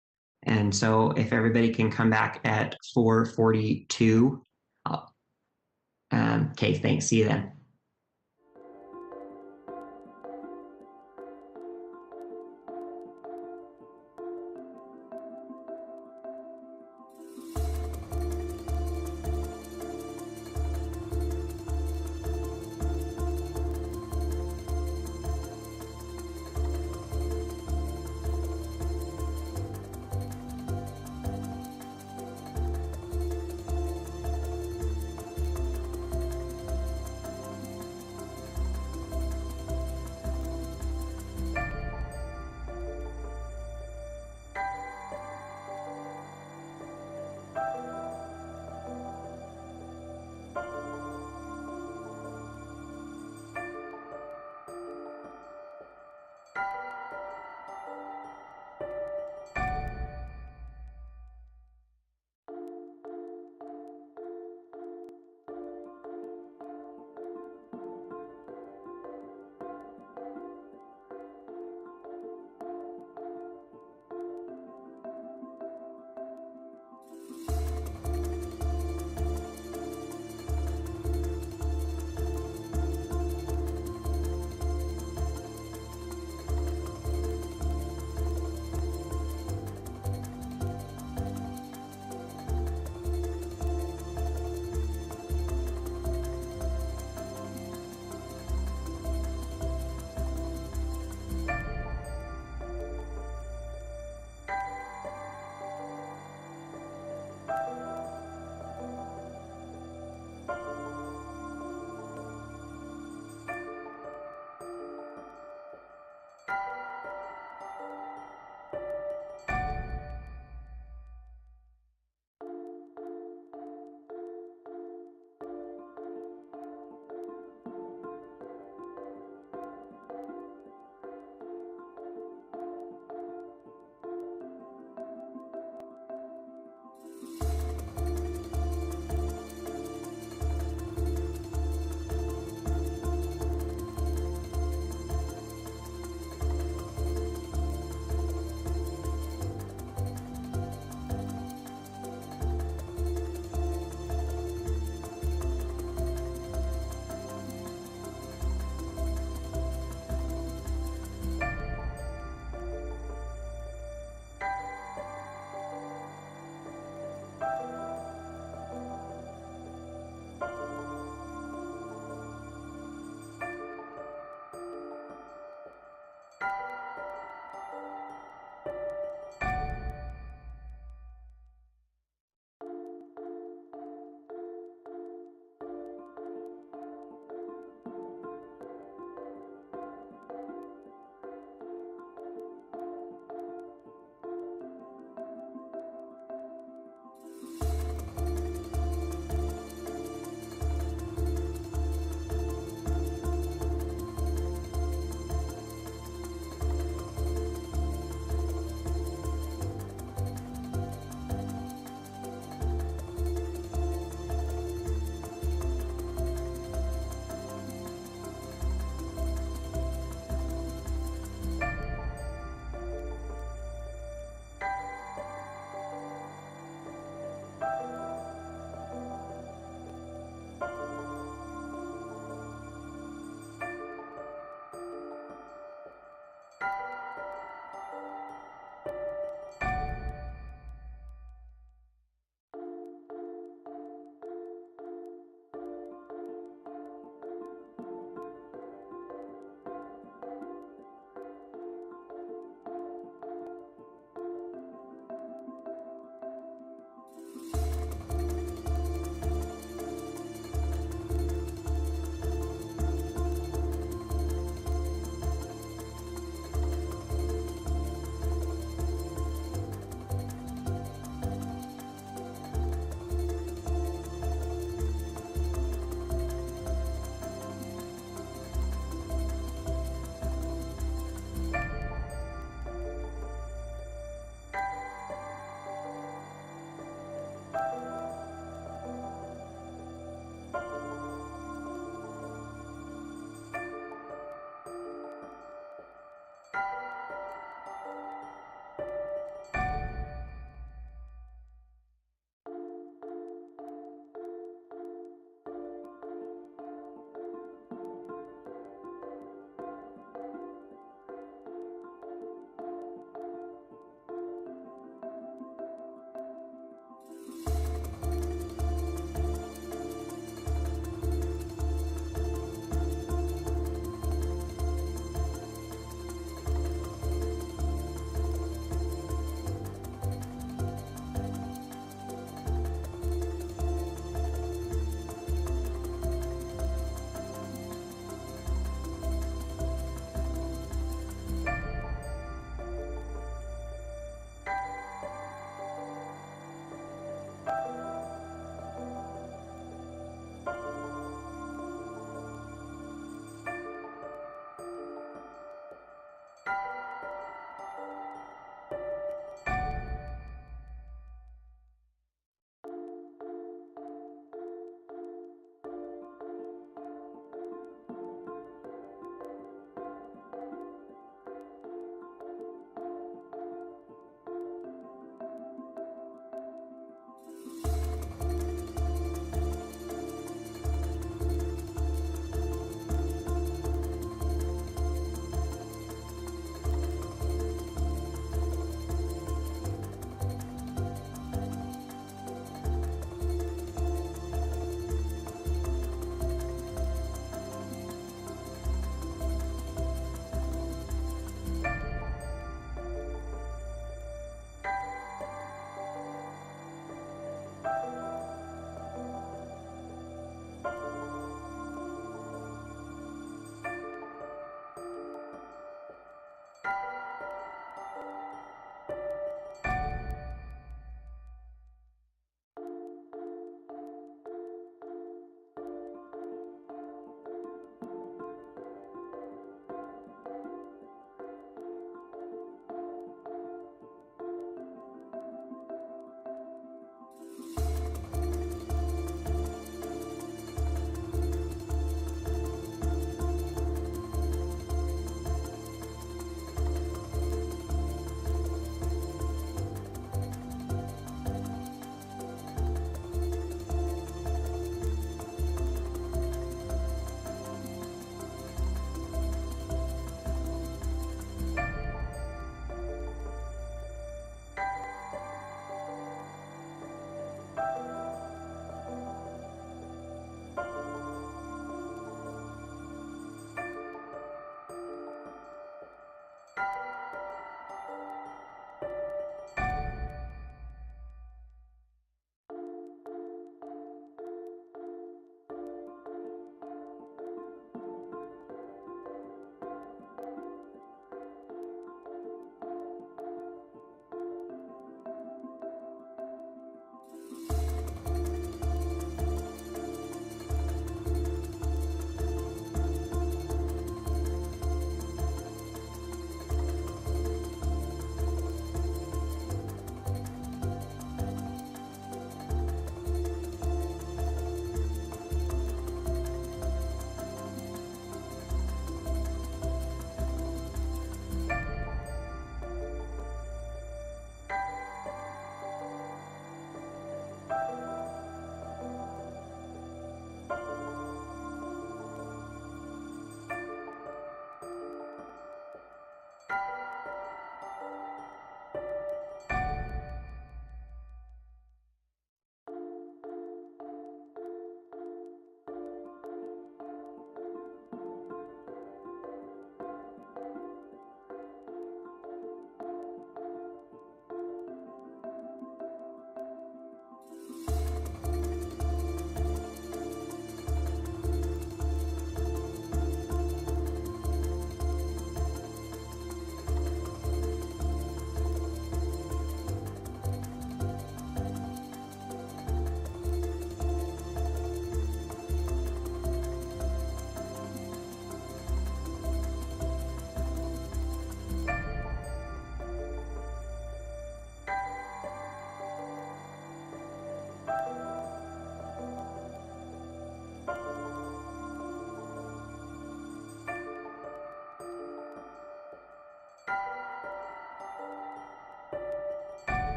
And so if everybody can come back at 4:42. Okay, thanks. See you then.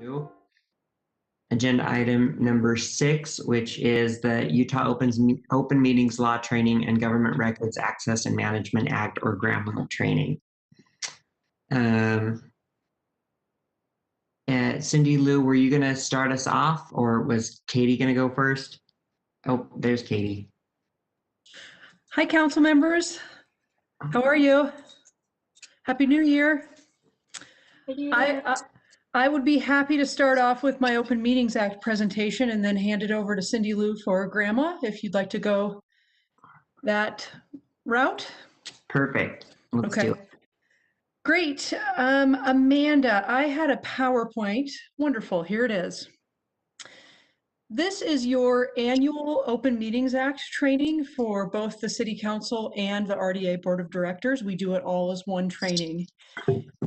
you. Agenda item number 6, which is the Utah Open Meetings Law Training and Government Records Access and Management Act, or GRAMA training. Cindy Lou, were you going to start us off, or was Katie going to go first? Oh, there's Katie. Hi, council members. How are you? Happy New Year. I would be happy to start off with my Open Meetings Act presentation and then hand it over to Cindy Lou for Grandma, if you'd like to go that route. Perfect. Let's do it. Great. Amanda, I had a PowerPoint. Wonderful. Here it is. This is your annual Open Meetings Act training for both the City Council and the RDA Board of Directors. We do it all as one training.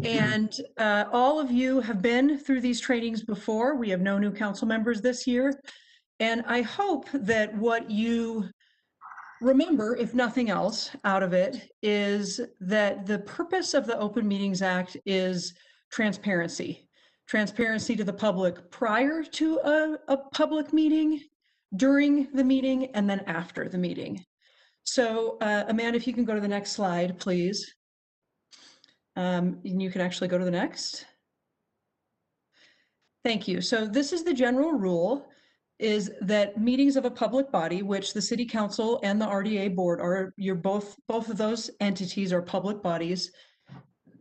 And all of you have been through these trainings before. We have no new council members this year. And I hope that what you remember, if nothing else, out of it is that the purpose of the Open Meetings Act is transparency. Transparency to the public prior to a public meeting, during the meeting, and then after the meeting. So Amanda, if you can go to the next slide, please. And you can actually go to the next. Thank you. So this is the general rule, is that meetings of a public body, which the City Council and the RDA Board are, both of those entities are public bodies.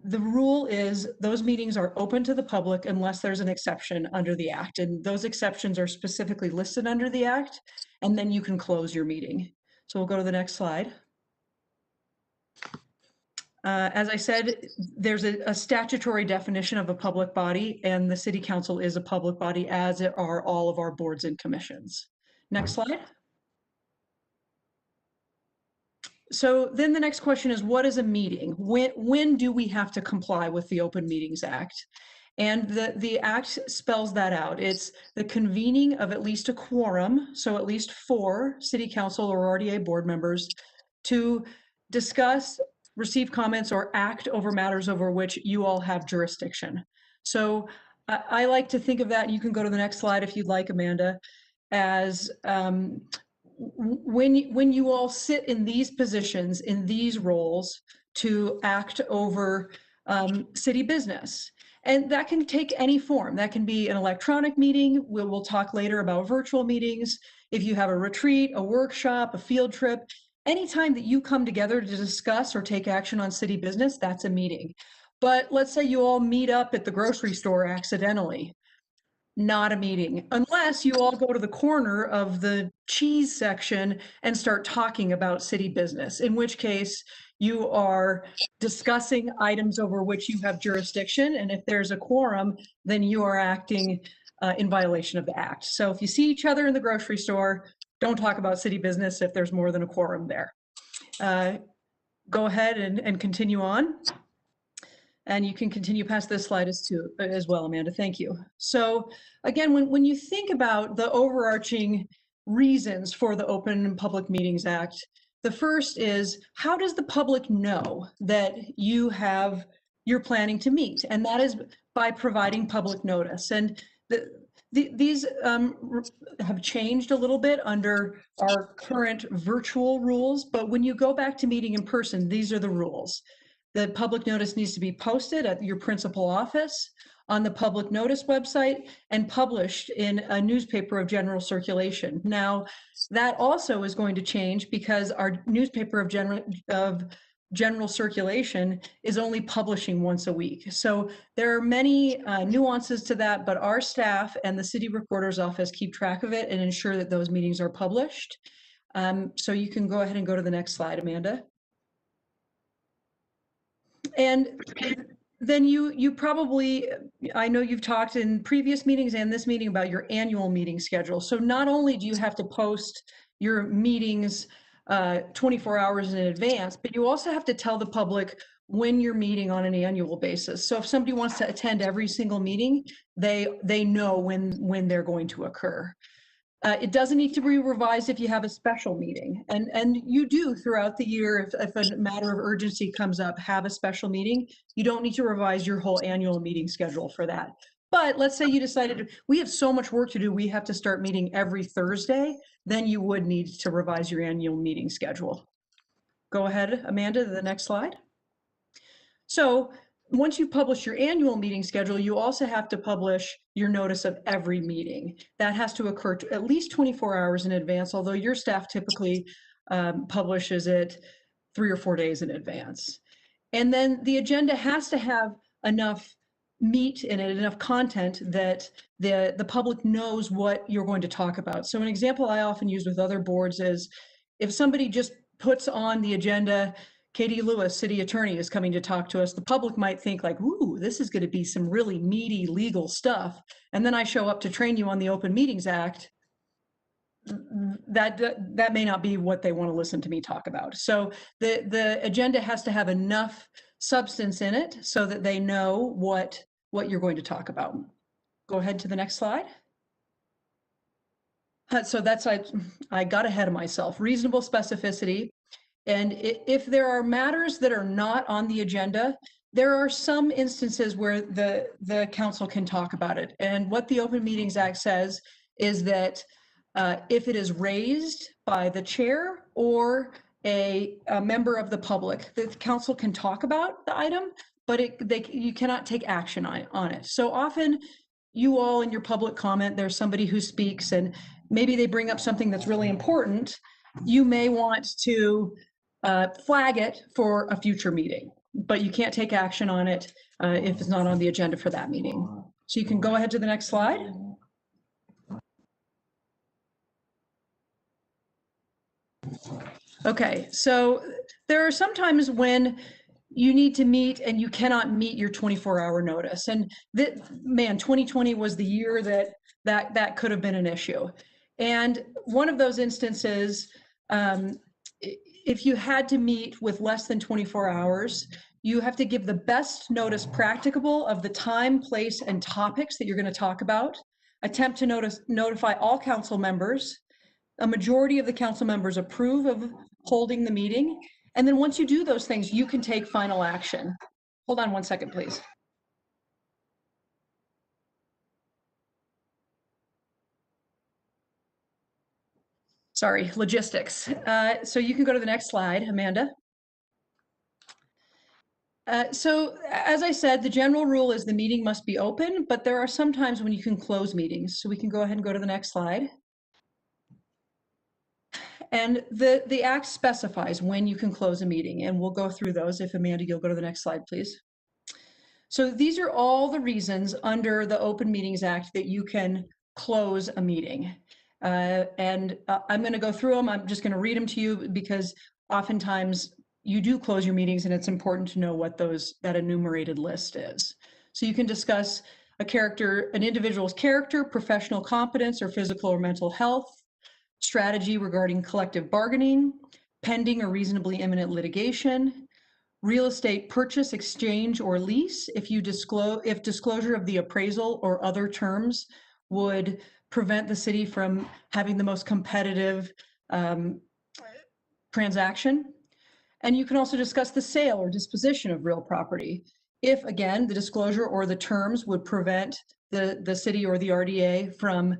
The rule is those meetings are open to the public unless there's an exception under the Act. And those exceptions are specifically listed under the Act, and then you can close your meeting. So we'll go to the next slide. As I said, there's a statutory definition of a public body, and the City Council is a public body, as are all of our boards and commissions. Next slide. So then the next question is, what is a meeting? When do we have to comply with the Open Meetings Act? And the Act spells that out. It's the convening of at least a quorum, so at least 4 City Council or RDA board members, to discuss, receive comments, or act over matters over which you all have jurisdiction. So I like to think of that, and you can go to the next slide if you'd like, Amanda, as when you all sit in these positions, in these roles, to act over city business. And that can take any form. That can be an electronic meeting. We'll talk later about virtual meetings. If you have a retreat, a workshop, a field trip, anytime that you come together to discuss or take action on city business, that's a meeting. But let's say you all meet up at the grocery store accidentally. Not a meeting, unless you all go to the corner of the cheese section and start talking about city business, in which case you are discussing items over which you have jurisdiction. And if there's a quorum, then you are acting in violation of the Act. So if you see each other in the grocery store, don't talk about city business if there's more than a quorum there. Go ahead and continue on. And you can continue past this slide as well, Amanda. Thank you. So again, when you think about the overarching reasons for the Open and Public Meetings Act, the first is, how does the public know that you're planning to meet? And that is by providing public notice. And these have changed a little bit under our current virtual rules, but when you go back to meeting in person, these are the rules. The public notice needs to be posted at your principal office, on the public notice website, and published in a newspaper of general circulation. Now, that also is going to change because our newspaper of general circulation is only publishing once a week. So there are many nuances to that, but our staff and the city recorder's office keep track of it and ensure that those meetings are published. So you can go ahead and go to the next slide, Amanda. And then you probably, I know you've talked in previous meetings and this meeting about your annual meeting schedule. So not only do you have to post your meetings 24 hours in advance, but you also have to tell the public when you're meeting on an annual basis. So if somebody wants to attend every single meeting, they know when they're going to occur. It doesn't need to be revised if you have a special meeting, and you do throughout the year. If a matter of urgency comes up, have a special meeting. You don't need to revise your whole annual meeting schedule for that. But let's say you decided, we have so much work to do, we have to start meeting every Thursday, then you would need to revise your annual meeting schedule. Go ahead, Amanda, to the next slide. So once you publish your annual meeting schedule, you also have to publish your notice of every meeting. That has to occur at least 24 hours in advance, although your staff typically publishes it 3 or 4 days in advance. And then the agenda has to have enough meat in it, enough content that the public knows what you're going to talk about. So an example I often use with other boards is if somebody just puts on the agenda, Katie Lewis, city attorney, is coming to talk to us, the public might think like, ooh, this is going to be some really meaty legal stuff. And then I show up to train you on the Open Meetings Act. That may not be what they want to listen to me talk about. So the agenda has to have enough substance in it so that they know what you're going to talk about. Go ahead to the next slide. So that's, I got ahead of myself. Reasonable specificity. And if there are matters that are not on the agenda, there are some instances where the council can talk about it. And what the Open Meetings Act says is that if it is raised by the chair or a member of the public, the council can talk about the item, but you cannot take action on it. So often you all in your public comment, there's somebody who speaks and maybe they bring up something that's really important. You may want to flag it for a future meeting, but you can't take action on it if it's not on the agenda for that meeting. So you can go ahead to the next slide. Okay, so there are some times when you need to meet and you cannot meet your 24-hour notice. And man, 2020 was the year that could have been an issue. And one of those instances, if you had to meet with less than 24 hours, you have to give the best notice practicable of the time, place, and topics that you're going to talk about. Attempt to notify all council members. A majority of the council members approve of holding the meeting. And then once you do those things, you can take final action. Hold on one second, please. Sorry, logistics. So you can go to the next slide, Amanda. So as I said, the general rule is the meeting must be open, but there are some times when you can close meetings. So we can go ahead and go to the next slide. And the act specifies when you can close a meeting, and we'll go through those. If Amanda, you'll go to the next slide, please. So these are all the reasons under the Open Meetings Act that you can close a meeting. I'm going to go through them. I'm just going to read them to you because oftentimes you do close your meetings and it's important to know what that enumerated list is. So you can discuss an individual's character, professional competence, or physical or mental health, strategy regarding collective bargaining, pending or reasonably imminent litigation, real estate purchase, exchange, or lease, if disclosure of the appraisal or other terms would prevent the city from having the most competitive transaction. And you can also discuss the sale or disposition of real property. If, again, the disclosure or the terms would prevent the city or the RDA from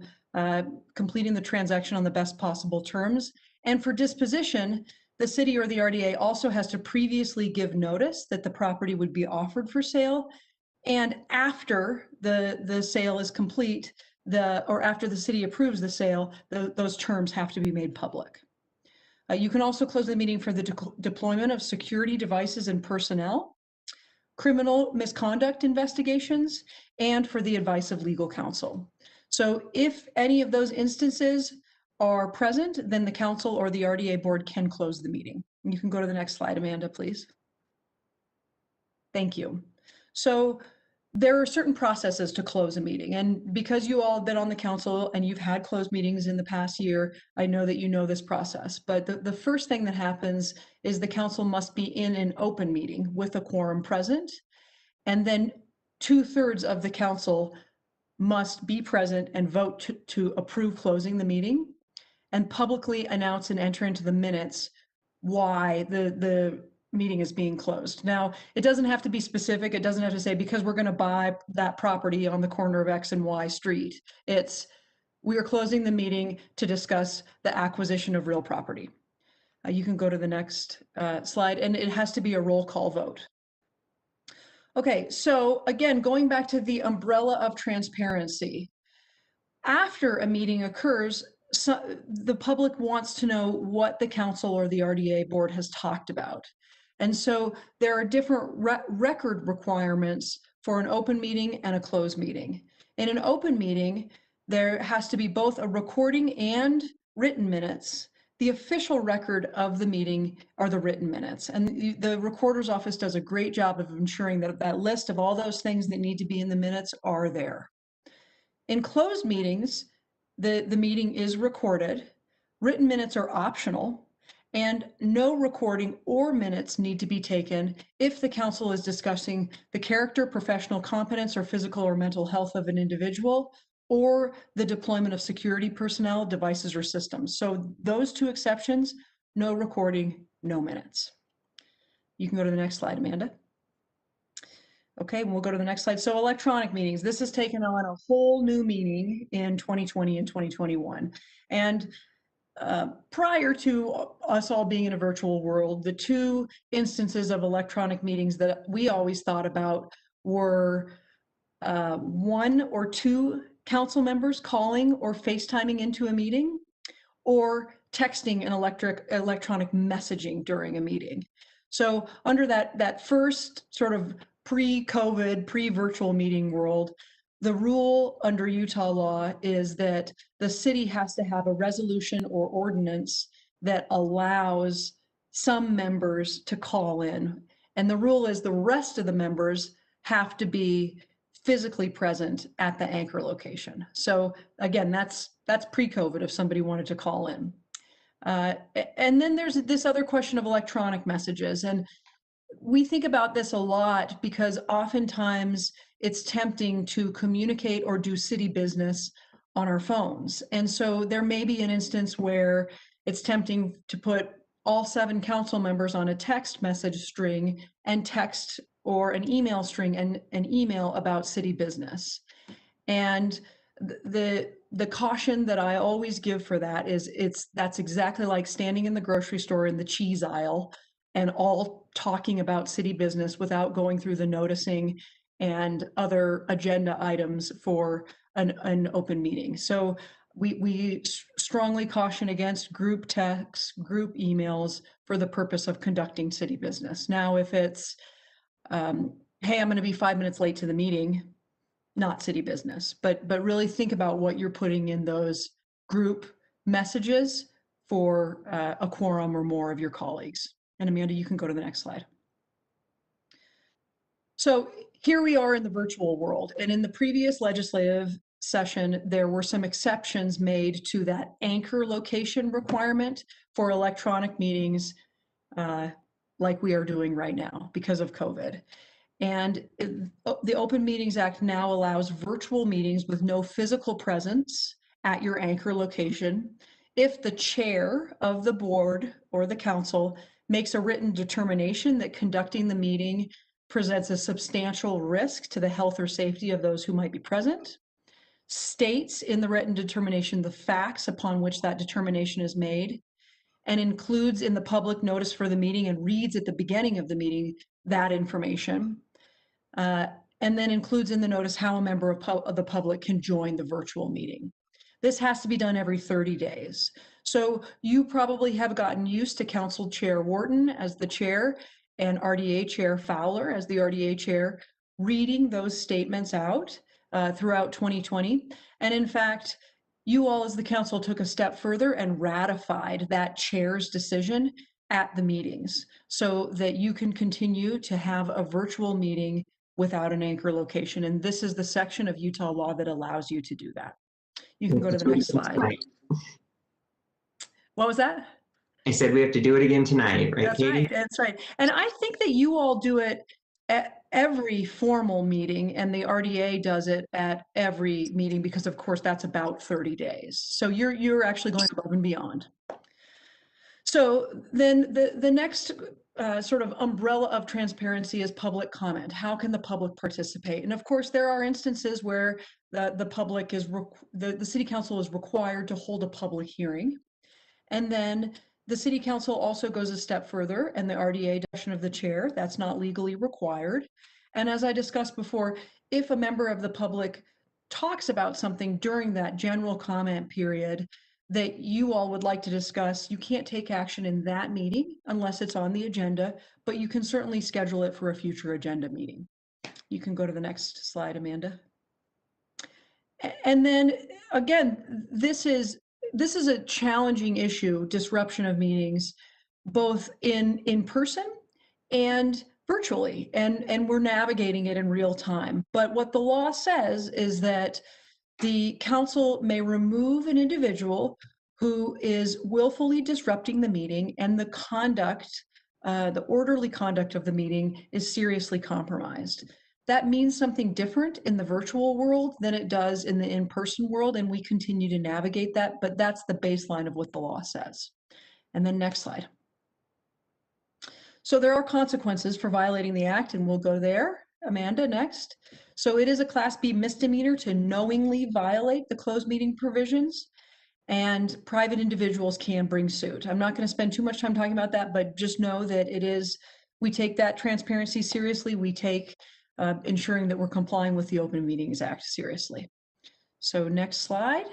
completing the transaction on the best possible terms. And for disposition, the city or the RDA also has to previously give notice that the property would be offered for sale. And after the sale is complete, or after the city approves the sale, those terms have to be made public. You can also close the meeting for the deployment of security devices and personnel, criminal misconduct investigations, and for the advice of legal counsel. So if any of those instances are present, then the council or the RDA board can close the meeting. You can go to the next slide, Amanda, please. Thank you. So there are certain processes to close a meeting. And because you all have been on the council and you've had closed meetings in the past year, I know that you know this process. But the first thing that happens is the council must be in an open meeting with a quorum present. And then 2/3 of the council must be present and vote to approve closing the meeting and publicly announce and enter into the minutes why the meeting is being closed. Now, it doesn't have to be specific. It doesn't have to say because we're going to buy that property on the corner of X and Y street. It's we are closing the meeting to discuss the acquisition of real property. You can go to the next slide, and it has to be a roll call vote. Okay, so again, going back to the umbrella of transparency, after a meeting occurs, the public wants to know what the council or the RDA board has talked about. And so there are different record requirements for an open meeting and a closed meeting. In an open meeting, there has to be both a recording and written minutes. The official record of the meeting are the written minutes. And the recorder's office does a great job of ensuring that that list of all those things that need to be in the minutes are there. In closed meetings, the meeting is recorded. Written minutes are optional, and no recording or minutes need to be taken if the council is discussing the character, professional competence, or physical or mental health of an individual, or the deployment of security personnel, devices, or systems. So those two exceptions, no recording, no minutes. You can go to the next slide, Amanda. Okay, we'll go to the next slide. So electronic meetings, this has taken on a whole new meaning in 2020 and 2021. And prior to us all being in a virtual world, the two instances of electronic meetings that we always thought about were 1 or 2 council members calling or FaceTiming into a meeting, or texting and electronic messaging during a meeting. So under that first sort of pre-COVID, pre-virtual meeting world, the rule under Utah law is that the city has to have a resolution or ordinance that allows some members to call in. And the rule is the rest of the members have to be physically present at the anchor location. So again, that's pre-COVID if somebody wanted to call in. And then there's this other question of electronic messages. And we think about this a lot because oftentimes it's tempting to communicate or do city business on our phones. And so there may be an instance where it's tempting to put all 7 council members on a text message string and text or an email string and an email about city business. And the caution that I always give for that is that's exactly like standing in the grocery store in the cheese aisle and all talking about city business without going through the noticing and other agenda items for an open meeting. So we strongly caution against group texts, group emails for the purpose of conducting city business. Now, if it's, hey, I'm going to be 5 minutes late to the meeting, not city business, but really think about what you're putting in those group messages for a quorum or more of your colleagues. And Amanda, you can go to the next slide. So here we are in the virtual world, and in the previous legislative session, there were some exceptions made to that anchor location requirement for electronic meetings like we are doing right now because of COVID. And the Open Meetings Act now allows virtual meetings with no physical presence at your anchor location if the chair of the board or the council makes a written determination that conducting the meeting presents a substantial risk to the health or safety of those who might be present, states in the written determination the facts upon which that determination is made, and includes in the public notice for the meeting and reads at the beginning of the meeting that information, and then includes in the notice how a member of the public can join the virtual meeting. This has to be done every 30 days. So you probably have gotten used to Council Chair Wharton as the chair and RDA Chair Fowler as the RDA Chair reading those statements out throughout 2020. And in fact, you all as the council took a step further and ratified that chair's decision at the meetings so that you can continue to have a virtual meeting without an anchor location. And this is the section of Utah law that allows you to do that. You can go to the next slide. What was that? I said we have to do it again tonight, right, Katie? Right, that's right. And I think that you all do it at every formal meeting, and the RDA does it at every meeting because, of course, that's about 30 days. So you're actually going above and beyond. So then the next sort of umbrella of transparency is public comment. How can the public participate? And of course, there are instances where the public is, the city council is required to hold a public hearing. And then the city council also goes a step further, and the RDA direction of the chair, that's not legally required. And as I discussed before, if a member of the public talks about something during that general comment period that you all would like to discuss, you can't take action in that meeting unless it's on the agenda, but you can certainly schedule it for a future agenda meeting. You can go to the next slide, Amanda. And then again, this is a challenging issue, disruption of meetings, both in person and virtually, and we're navigating it in real time. But what the law says is that the council may remove an individual who is willfully disrupting the meeting and the conduct, the orderly conduct of the meeting is seriously compromised. That means something different in the virtual world than it does in the in-person world, and we continue to navigate that, but that's the baseline of what the law says. And then next slide. So there are consequences for violating the act, and we'll go there. Amanda, next. So it is a Class B misdemeanor to knowingly violate the closed meeting provisions, and private individuals can bring suit. I'm not going to spend too much time talking about that, but just know that it is, we take that transparency seriously. We take ensuring that we're complying with the Open Meetings Act seriously. So next slide.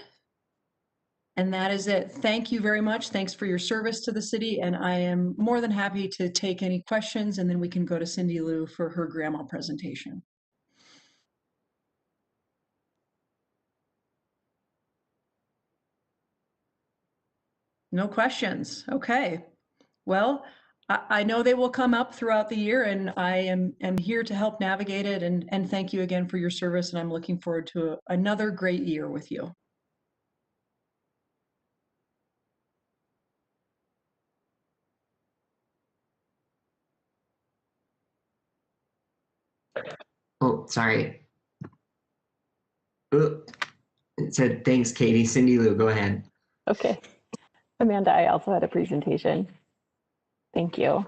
And that is it. Thank you very much. Thanks for your service to the city. And I am more than happy to take any questions, and then we can go to Cindy Lou for her grandma presentation. No questions. Okay. Well, I know they will come up throughout the year, and I am here to help navigate it. And thank you again for your service. And I'm looking forward to another great year with you. Oh, sorry. It said, thanks, Katie. Cindy Lou, go ahead. Okay. Amanda, I also had a presentation. Thank you.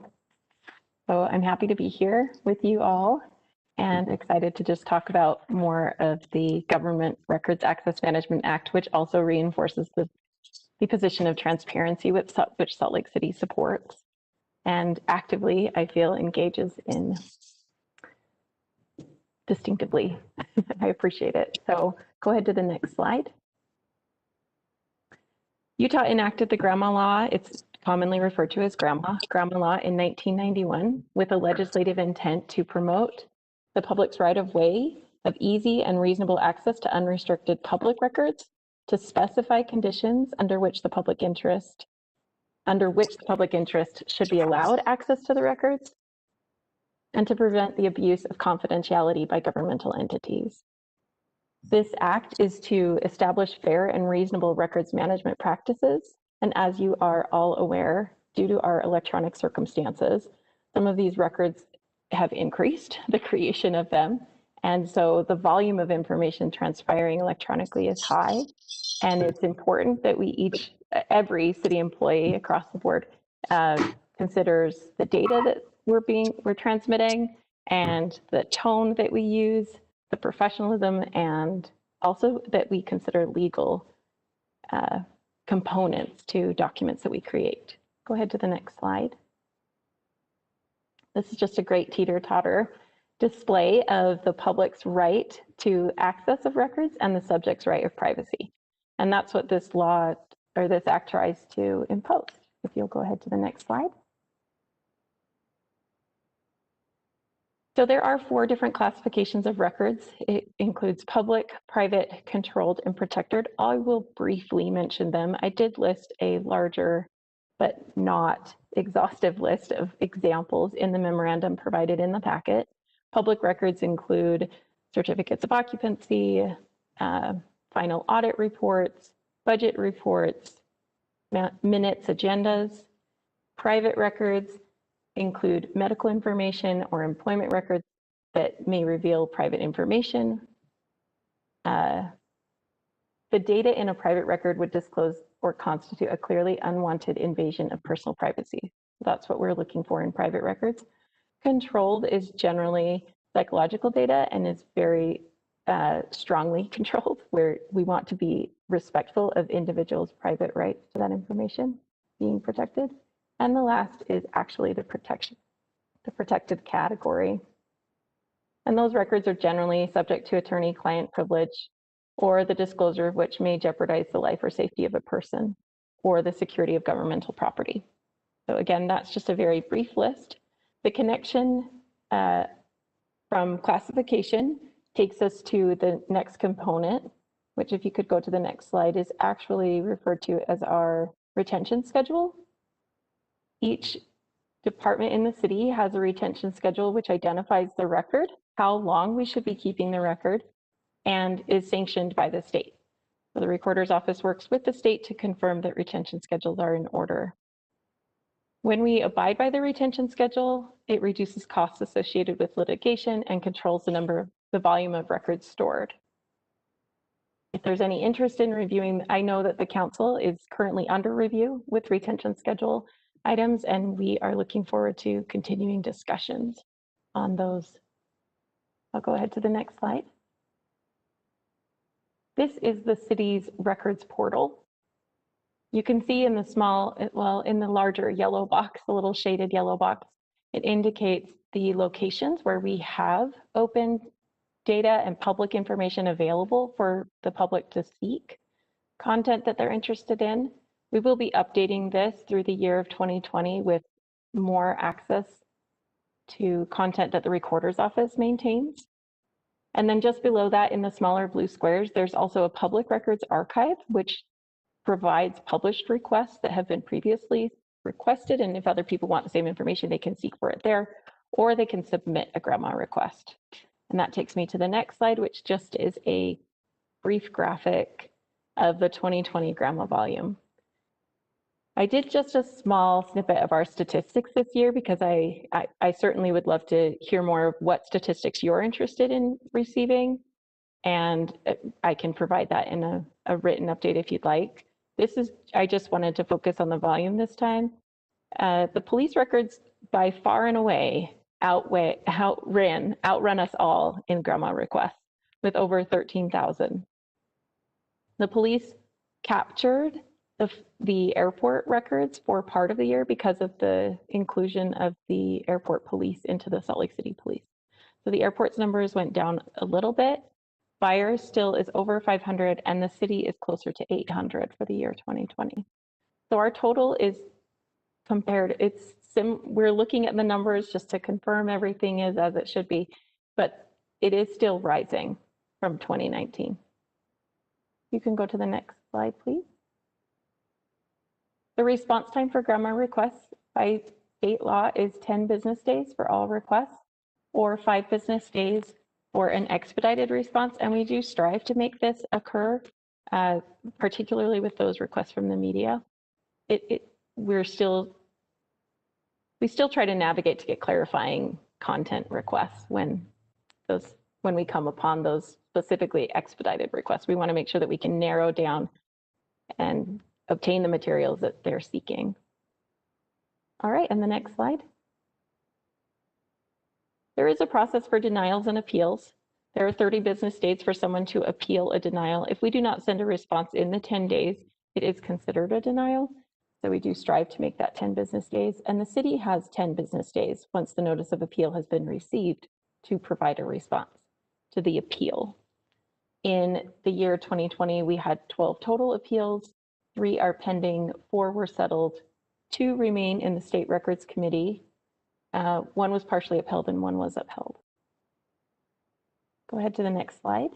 So I'm happy to be here with you all and excited to just talk about more of the Government Records Access Management Act, which also reinforces the position of transparency which Salt Lake City supports and actively, I feel, engages in distinctively. I appreciate it. So go ahead to the next slide. Utah enacted the Grandma Law. It's commonly referred to as Grandma Law in 1991 with a legislative intent to promote the public's right of way of easy and reasonable access to unrestricted public records, to specify conditions under which the public interest should be allowed access to the records, and to prevent the abuse of confidentiality by governmental entities. This act is to establish fair and reasonable records management practices. And as you are all aware, due to our electronic circumstances, some of these records have increased, the creation of them. And so the volume of information transpiring electronically is high. And it's important that every city employee across the board considers the data that we're transmitting and the tone that we use, the professionalism, and also that we consider legal components to documents that we create. Go ahead to the next slide. This is just a great teeter-totter display of the public's right to access of records and the subject's right of privacy. And that's what this law or this act tries to impose. If you'll go ahead to the next slide. So there are 4 different classifications of records. It includes public, private, controlled, and protected. I will briefly mention them. I did list a larger but not exhaustive list of examples in the memorandum provided in the packet. Public records include certificates of occupancy, final audit reports, budget reports, minutes, agendas. Private records include medical information or employment records that may reveal private information. The data in a private record would disclose or constitute a clearly unwanted invasion of personal privacy. That's what we're looking for in private records. Controlled is generally psychological data and is very strongly controlled, where we want to be respectful of individuals' private rights to that information being protected. And the last is actually the protected category. And those records are generally subject to attorney-client privilege, or the disclosure of which may jeopardize the life or safety of a person or the security of governmental property. So again, that's just a very brief list. The connection from classification takes us to the next component, which, if you could go to the next slide, is actually referred to as our retention schedule. Each department in the city has a retention schedule which identifies the record, how long we should be keeping the record, and is sanctioned by the state. So the Recorder's Office works with the state to confirm that retention schedules are in order. When we abide by the retention schedule, it reduces costs associated with litigation and controls the volume of records stored. If there's any interest in reviewing, I know that the council is currently under review with retention schedule items, and we are looking forward to continuing discussions on those. I'll go ahead to the next slide. This is the city's records portal. You can see in the small, well, in the larger yellow box, the little shaded yellow box, it indicates the locations where we have open data and public information available for the public to seek content that they're interested in. We will be updating this through the year of 2020 with more access to content that the Recorder's Office maintains. And then just below that, in the smaller blue squares, there's also a public records archive, which provides published requests that have been previously requested. And if other people want the same information, they can seek for it there, or they can submit a GRAMA request. And that takes me to the next slide, which just is a brief graphic of the 2020 GRAMA volume. I did just a small snippet of our statistics this year because I certainly would love to hear more of what statistics you're interested in receiving. And I can provide that in a written update if you'd like. I just wanted to focus on the volume this time. The police records by far and away outrun us all in GRAMA requests with over 13,000. The police captured the airport records for part of the year because of the inclusion of the airport police into the Salt Lake City Police. So the airport's numbers went down a little bit. Fire still is over 500, and the city is closer to 800 for the year 2020. So our total is compared, we're looking at the numbers just to confirm everything is as it should be, but it is still rising from 2019. You can go to the next slide, please. The response time for GRAMA requests by state law is 10 business days for all requests, or 5 business days for an expedited response. And we do strive to make this occur, particularly with those requests from the media. We still try to navigate to get clarifying content requests when we come upon those specifically expedited requests. We want to make sure that we can narrow down and obtain the materials that they're seeking. All right, and the next slide. There is a process for denials and appeals. There are 30 business days for someone to appeal a denial. If we do not send a response in the 10 days, it is considered a denial. So we do strive to make that 10 business days. And the city has 10 business days once the notice of appeal has been received to provide a response to the appeal. In the year 2020, we had 12 total appeals. 3 are pending, 4 were settled, 2 remain in the State Records Committee. 1 was partially upheld and 1 was upheld. Go ahead to the next slide.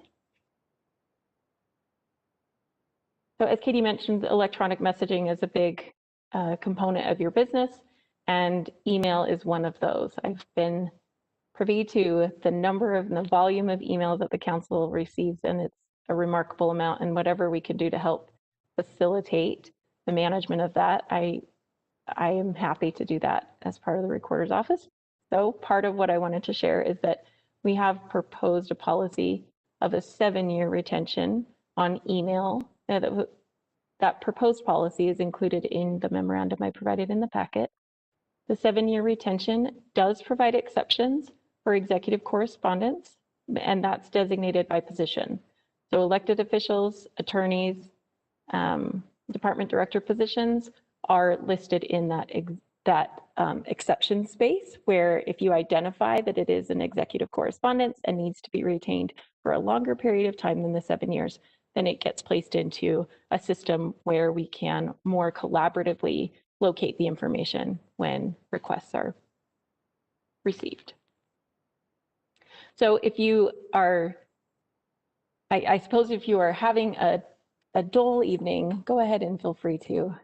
So as Katie mentioned, electronic messaging is a big component of your business, and email is one of those. I've been privy to the number of the volume of emails that the council receives, and it's a remarkable amount, and whatever we can do to help facilitate the management of that, I am happy to do that as part of the Recorder's Office. So part of what I wanted to share is that we have proposed a policy of a 7-year retention on email. That proposed policy is included in the memorandum I provided in the packet. The 7-year retention does provide exceptions for executive correspondence, and that's designated by position. So elected officials, attorneys, department director positions are listed in that exception space, where if you identify that it is an executive correspondence and needs to be retained for a longer period of time than the 7 years, then it gets placed into a system where we can more collaboratively locate the information when requests are received. So if you are, I suppose if you are having a dull evening, go ahead and feel free to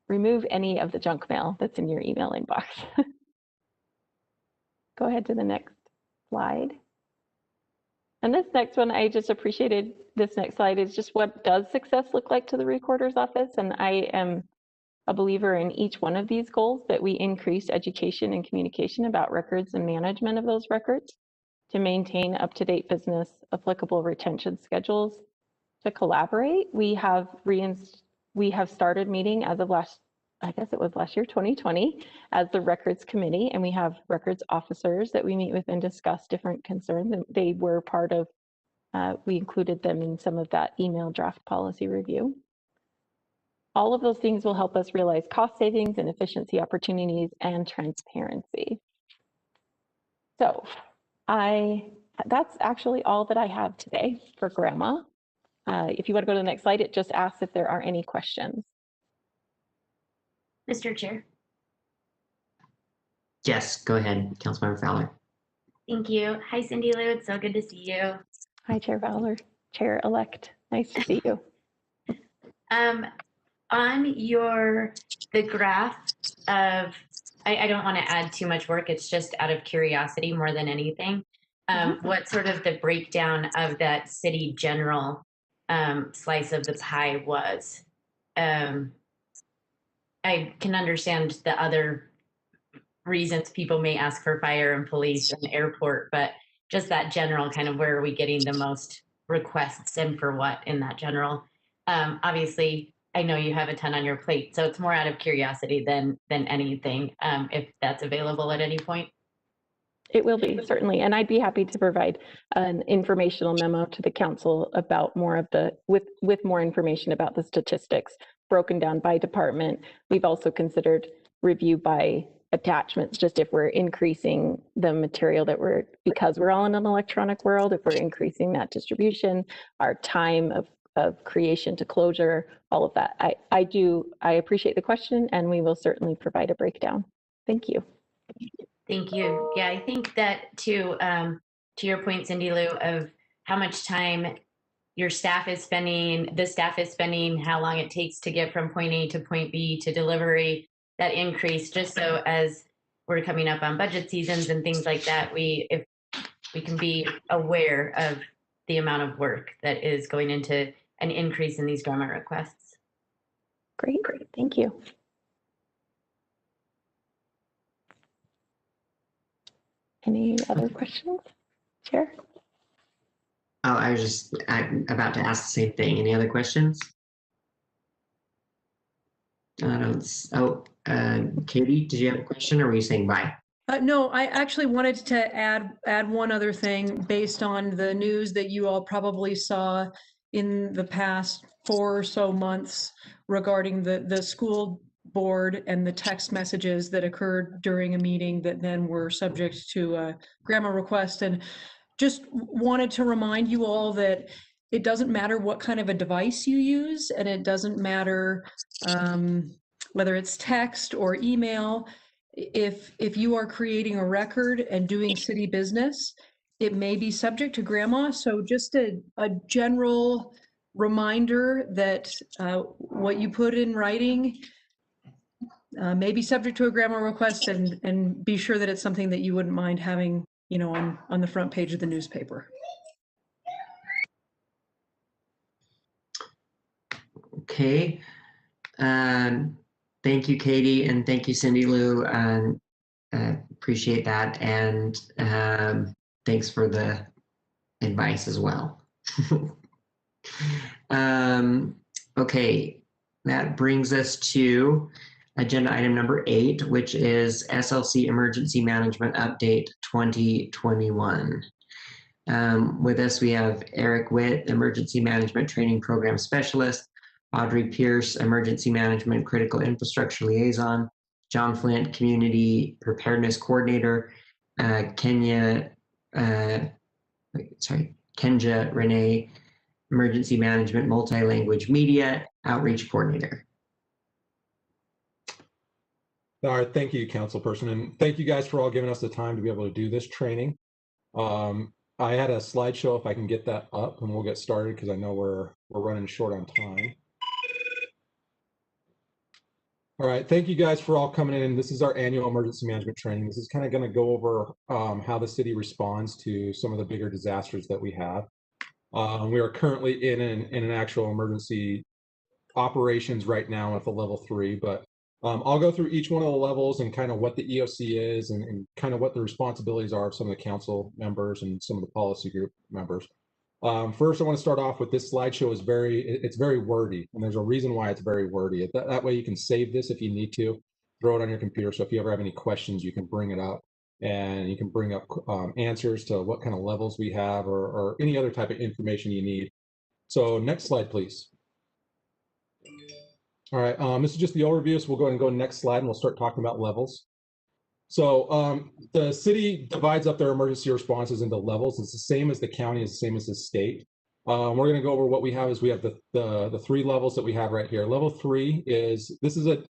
remove any of the junk mail that's in your email inbox. Go ahead to the next slide. And this next one, I just appreciated this next slide is just what does success look like to the recorder's office? And I am a believer in each one of these goals, that we increase education and communication about records and management of those records, to maintain up-to-date business, applicable retention schedules, to collaborate. We have started meeting as of last year, 2020, as the records committee, and we have records officers that we meet with and discuss different concerns. And they were part of, we included them in some of that email draft policy review. All of those things will help us realize cost savings and efficiency opportunities and transparency. So that's actually all that I have today for GRAMA. If you want to go to the next slide, it just asks if there are any questions. Mr. Chair. Yes, go ahead, Councilmember Fowler. Thank you. Hi, Cindy Lou. It's so good to see you. Hi, Chair Fowler. Chair-elect. Nice to see you. On the graph of, I don't want to add too much work. It's just out of curiosity more than anything. What sort of the breakdown of that city general slice of the pie was? I can understand the other reasons people may ask for fire and police and airport, but just that general kind of, where are we getting the most requests and for what in that general? Obviously, I know you have a ton on your plate, so it's more out of curiosity than anything, if that's available at any point. It will be, certainly, and I'd be happy to provide an informational memo to the council about more of the, with more information about the statistics broken down by department. We've also considered review by attachments, just if we're increasing the material that because we're all in an electronic world, if we're increasing that distribution, our time of creation to closure, all of that. I appreciate the question, and we will certainly provide a breakdown. Thank you. Thank you. Yeah, I think that to your point, Cindy Lou, of how much time your staff is spending, the staff is spending, how long it takes to get from point A to point B to delivery, that increase, just so as we're coming up on budget seasons and things like that, if we can be aware of the amount of work that is going into an increase in these GRAMA requests. Great, thank you. Any other questions, Chair? Oh, I was just about to ask the same thing. Any other questions? Katie, did you have a question, or were you saying bye? No, I actually wanted to add one other thing based on the news that you all probably saw in the past 4 or so months regarding the school board and the text messages that occurred during a meeting that then were subject to a GRAMA request. And just wanted to remind you all that it doesn't matter what kind of a device you use, and it doesn't matter whether it's text or email. If you are creating a record and doing city business, it may be subject to GRAMA. So just a general reminder that what you put in writing may be subject to a GRAMA request, and be sure that it's something that you wouldn't mind having, on the front page of the newspaper. Okay. Thank you, Katie, and thank you, Cindy Lou. Appreciate that, and thanks for the advice as well. Okay, that brings us to agenda item number 8, which is SLC Emergency Management Update 2021. With us, we have Eric Witt, Emergency Management Training Program Specialist, Audrey Pierce, Emergency Management Critical Infrastructure Liaison, John Flint, Community Preparedness Coordinator, Kenja Renee, Emergency Management Multi-Language Media Outreach Coordinator. All right, thank you, Councilperson, and thank you guys for all giving us the time to be able to do this training. I had a slideshow, if I can get that up, and we'll get started because I know we're running short on time. All right, thank you guys for all coming in. This is our annual emergency management training. This is kind of going to go over how the city responds to some of the bigger disasters that we have. We are currently in an actual emergency operations right now at the level 3, but I'll go through each one of the levels and kind of what the EOC is and kind of what the responsibilities are of some of the council members and some of the policy group members. First, I want to start off with this slideshow is it's very wordy, and there's a reason why it's very wordy. That way you can save this if you need to, throw it on your computer. So if you ever have any questions, you can bring it up and you can bring up answers to what kind of levels we have or any other type of information you need. So next slide, please. All right, this is just the overview, so we'll go ahead and go to the next slide and we'll start talking about levels. So the city divides up their emergency responses into levels. It's the same as the county, it's the same as the state. We're going to go over what we have is we have the 3 levels that we have right here. Level 3 is this is a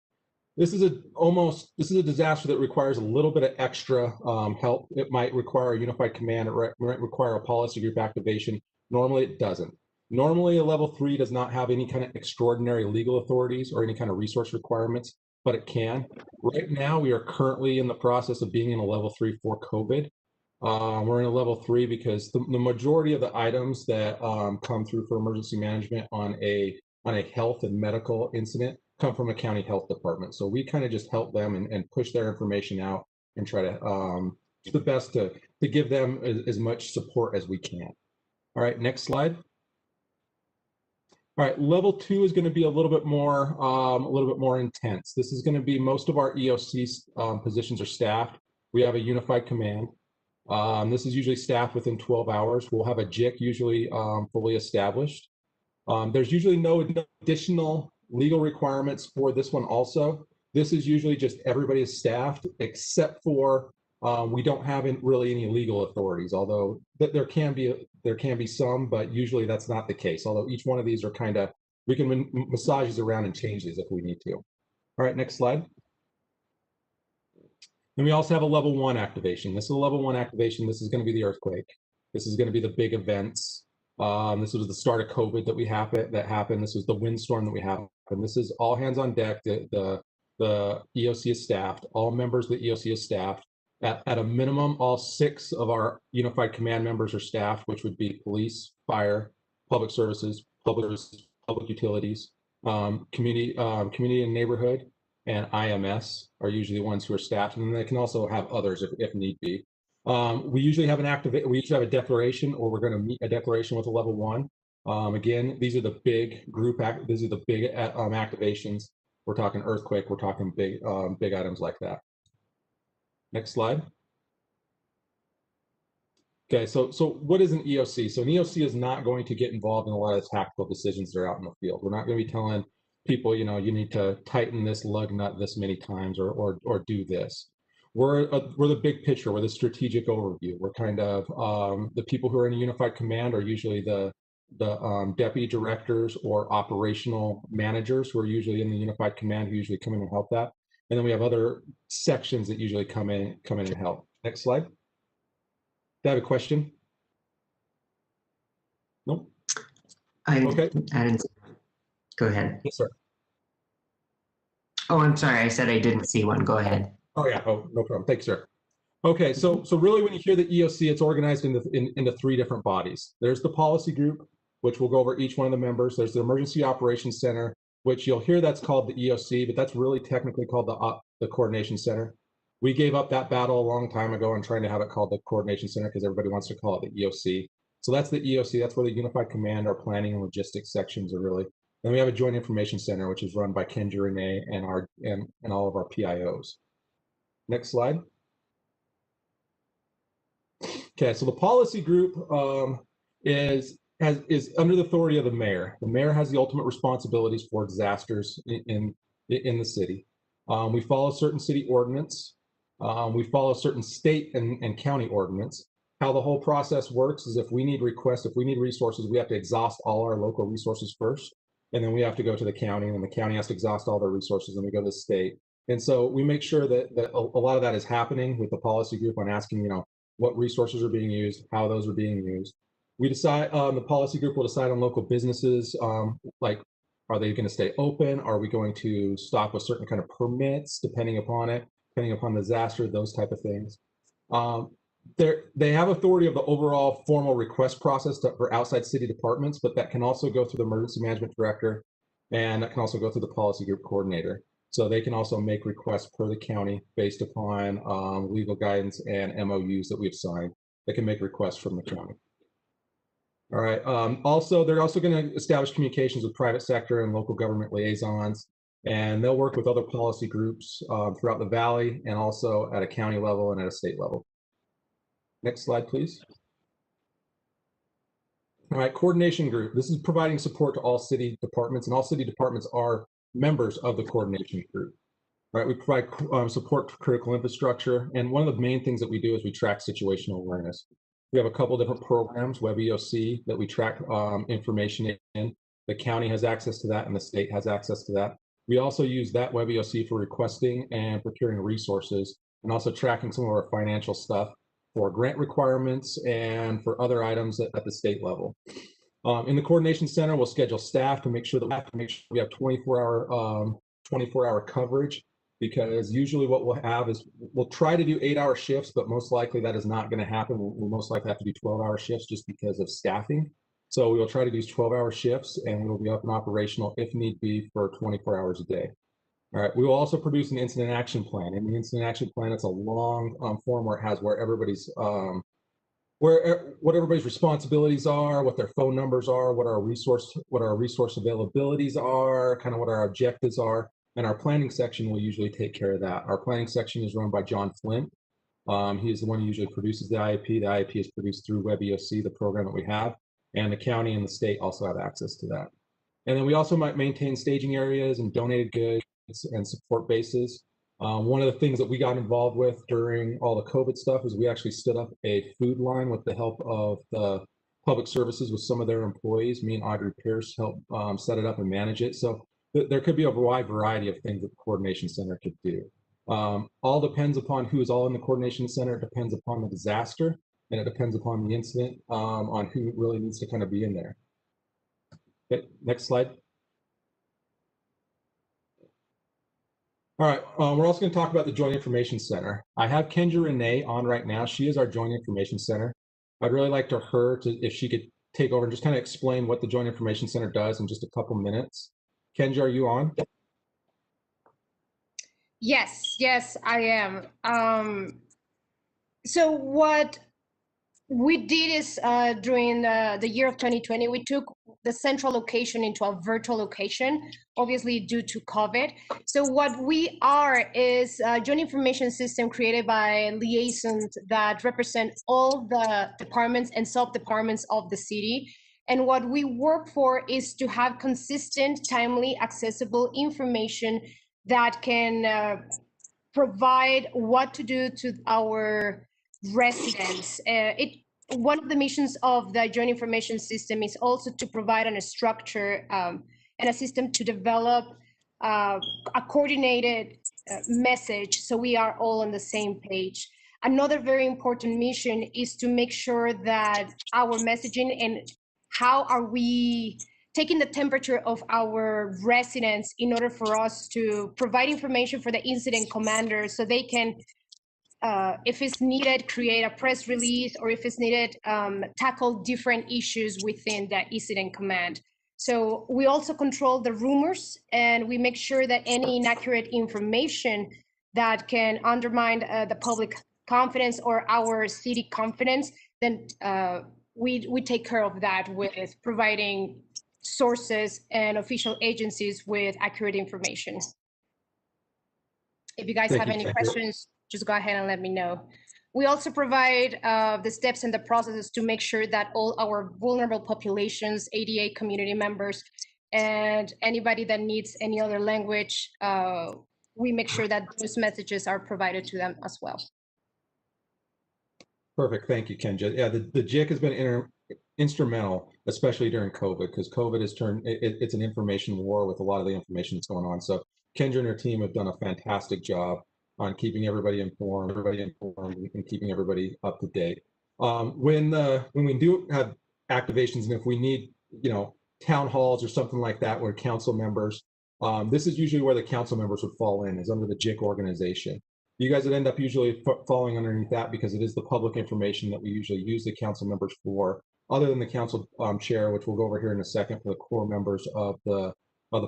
disaster that requires a little bit of extra help. It might require a unified command, it might require a policy group activation. Normally it doesn't. Normally, a level 3 does not have any kind of extraordinary legal authorities or any kind of resource requirements, but it can. Right now, we are currently in the process of being in a level 3 for COVID. We're in a level 3 because the majority of the items that come through for emergency management on a health and medical incident come from a county health department. So we kind of just help them and push their information out and try to do the best to give them as much support as we can. All right, next slide. All right, level 2 is going to be a little bit more intense. This is going to be most of our EOC positions are staffed. We have a unified command. This is usually staffed within 12 hours. We'll have a JIC usually fully established. There's usually no additional legal requirements for this one also. This is usually just everybody is staffed except for we don't have really any legal authorities, although there can be some, but usually that's not the case. Although each one of these are kind of, we can massage these around and change these if we need to. All right, next slide. And we also have a level 1 activation. This is a level 1 activation. This is going to be the earthquake. This is going to be the big events. This was the start of COVID that happened. This was the windstorm that we have. And this is all hands on deck. The EOC is staffed. All members of the EOC is staffed. At a minimum, all 6 of our unified command members are staffed, which would be police, fire, public services, public utilities, community and neighborhood, and IMS are usually the ones who are staffed, and then they can also have others if need be. We usually have a declaration, or we're going to meet a declaration with a level 1. Again, these are the big activations. We're talking earthquake. We're talking big items like that. Next slide. Okay, so what is an EOC? So an EOC is not going to get involved in a lot of the tactical decisions that are out in the field. We're not going to be telling people, you need to tighten this lug nut this many times or do this. We're the big picture. We're the strategic overview. We're kind of the people who are in a unified command are usually the deputy directors or operational managers who are usually in the unified command who usually come in and help that. And then we have other sections that usually come in and help. Next slide. Do I have a question? Nope. Okay. I didn't. Go ahead. Yes, sir. Oh, I'm sorry. I said I didn't see one. Go ahead. Oh yeah. Oh, no problem. Thanks, sir. Okay. So really, when you hear the EOC, it's organized into 3 different bodies. There's the policy group, which will go over each one of the members. There's the Emergency Operations Center, which you'll hear that's called the EOC, but that's really technically called the Coordination Center. We gave up that battle a long time ago and trying to have it called the Coordination Center because everybody wants to call it the EOC. So that's the EOC. That's where the Unified Command, our planning and logistics sections are really. Then we have a joint information center, which is run by Kenji Renee and all of our PIOs. Next slide. Okay, so the policy group is under the authority of the mayor. The mayor has the ultimate responsibilities for disasters in the city. We follow certain city ordinance. We follow certain state and county ordinance. How the whole process works is if we need requests, if we need resources, we have to exhaust all our local resources first. And then we have to go to the county, and the county has to exhaust all their resources, and we go to the state. And so we make sure that a lot of that is happening with the policy group on asking, what resources are being used, how those are being used. We decide, the policy group will decide on local businesses, like, are they going to stay open? Are we going to stop with certain kind of permits, depending upon the disaster, those type of things. They have authority of the overall formal request process for outside city departments, but that can also go through the emergency management director, and that can also go through the policy group coordinator. So they can also make requests per the county based upon legal guidance and MOUs that we've signed. They can make requests from the county. All right. Also, they're also going to establish communications with private sector and local government liaisons, and they'll work with other policy groups throughout the valley and also at a county level and at a state level. Next slide, please. All right, coordination group. This is providing support to all city departments, and all city departments are members of the coordination group. All right, we provide support to critical infrastructure, and one of the main things that we do is we track situational awareness. We have a couple different programs, WebEOC, that we track information in. The county has access to that, and the state has access to that. We also use that WebEOC for requesting and procuring resources, and also tracking some of our financial stuff for grant requirements and for other items at the state level. In the coordination center, we'll schedule staff to make sure that we have 24-hour coverage, because usually what we'll have is we'll try to do 8-hour shifts, but most likely that is not going to happen. We'll most likely have to do 12-hour shifts just because of staffing. So we will try to do 12-hour shifts, and we will be up and operational if need be for 24 hours a day. All right, we will also produce an incident action plan. And the incident action plan, it's a long form where it has what everybody's responsibilities are, what their phone numbers are, what our resource availabilities are, kind of what our objectives are. And our planning section will usually take care of that. Our planning section is run by John Flint. He is the one who usually produces the IEP. The IEP is produced through WebEOC, the program that we have, and the county and the state also have access to that. And then we also might maintain staging areas and donated goods and support bases. One of the things that we got involved with during all the COVID stuff is we actually stood up a food line with the help of the public services with some of their employees. Me and Audrey Pierce helped set it up and manage it. So there could be a wide variety of things that the coordination center could do. All depends upon who is all in the coordination center. It depends upon the disaster, and it depends upon the incident, on who really needs to kind of be in there. Okay, next slide. All right, we're also going to talk about the Joint Information Center. I have Kenji Renee on right now. She is our Joint Information Center. I'd really like her to, if she could take over and just kind of explain what the Joint Information Center does in just a couple minutes. Kenji, are you on? Yes, I am. So what we did is during the year of 2020, we took the central location into a virtual location, obviously due to COVID. So what we are is a joint information system created by liaisons that represent all the departments and sub-departments of the city. And what we work for is to have consistent, timely, accessible information that can provide what to do to our residents. One of the missions of the Joint Information System is also to provide a structure and a system to develop a coordinated message so we are all on the same page. Another very important mission is to make sure that our messaging and how are we taking the temperature of our residents in order for us to provide information for the incident commanders so they can, if it's needed, create a press release, or if it's needed, tackle different issues within that incident command. So we also control the rumors, and we make sure that any inaccurate information that can undermine the public confidence or our city confidence, then we take care of that with providing sources and official agencies with accurate information. If you guys Thank have you, any Kendra. questions, just go ahead and let me know. We also provide the steps and the processes to make sure that all our vulnerable populations, ADA community members, and anybody that needs any other language, we make sure that those messages are provided to them as well. Perfect. Thank you, Kenja. Yeah, the JIC has been instrumental, especially during COVID, because COVID has turned, it's an information war with a lot of the information that's going on. So Kendra and her team have done a fantastic job on keeping everybody informed, and keeping everybody up to date. When we do have activations, and if we need, town halls or something like that, where council members, this is usually where the council members would fall in, is under the JIC organization. You guys would end up usually falling underneath that because it is the public information that we usually use the council members for, other than the council chair, which we'll go over here in a second for the core members of the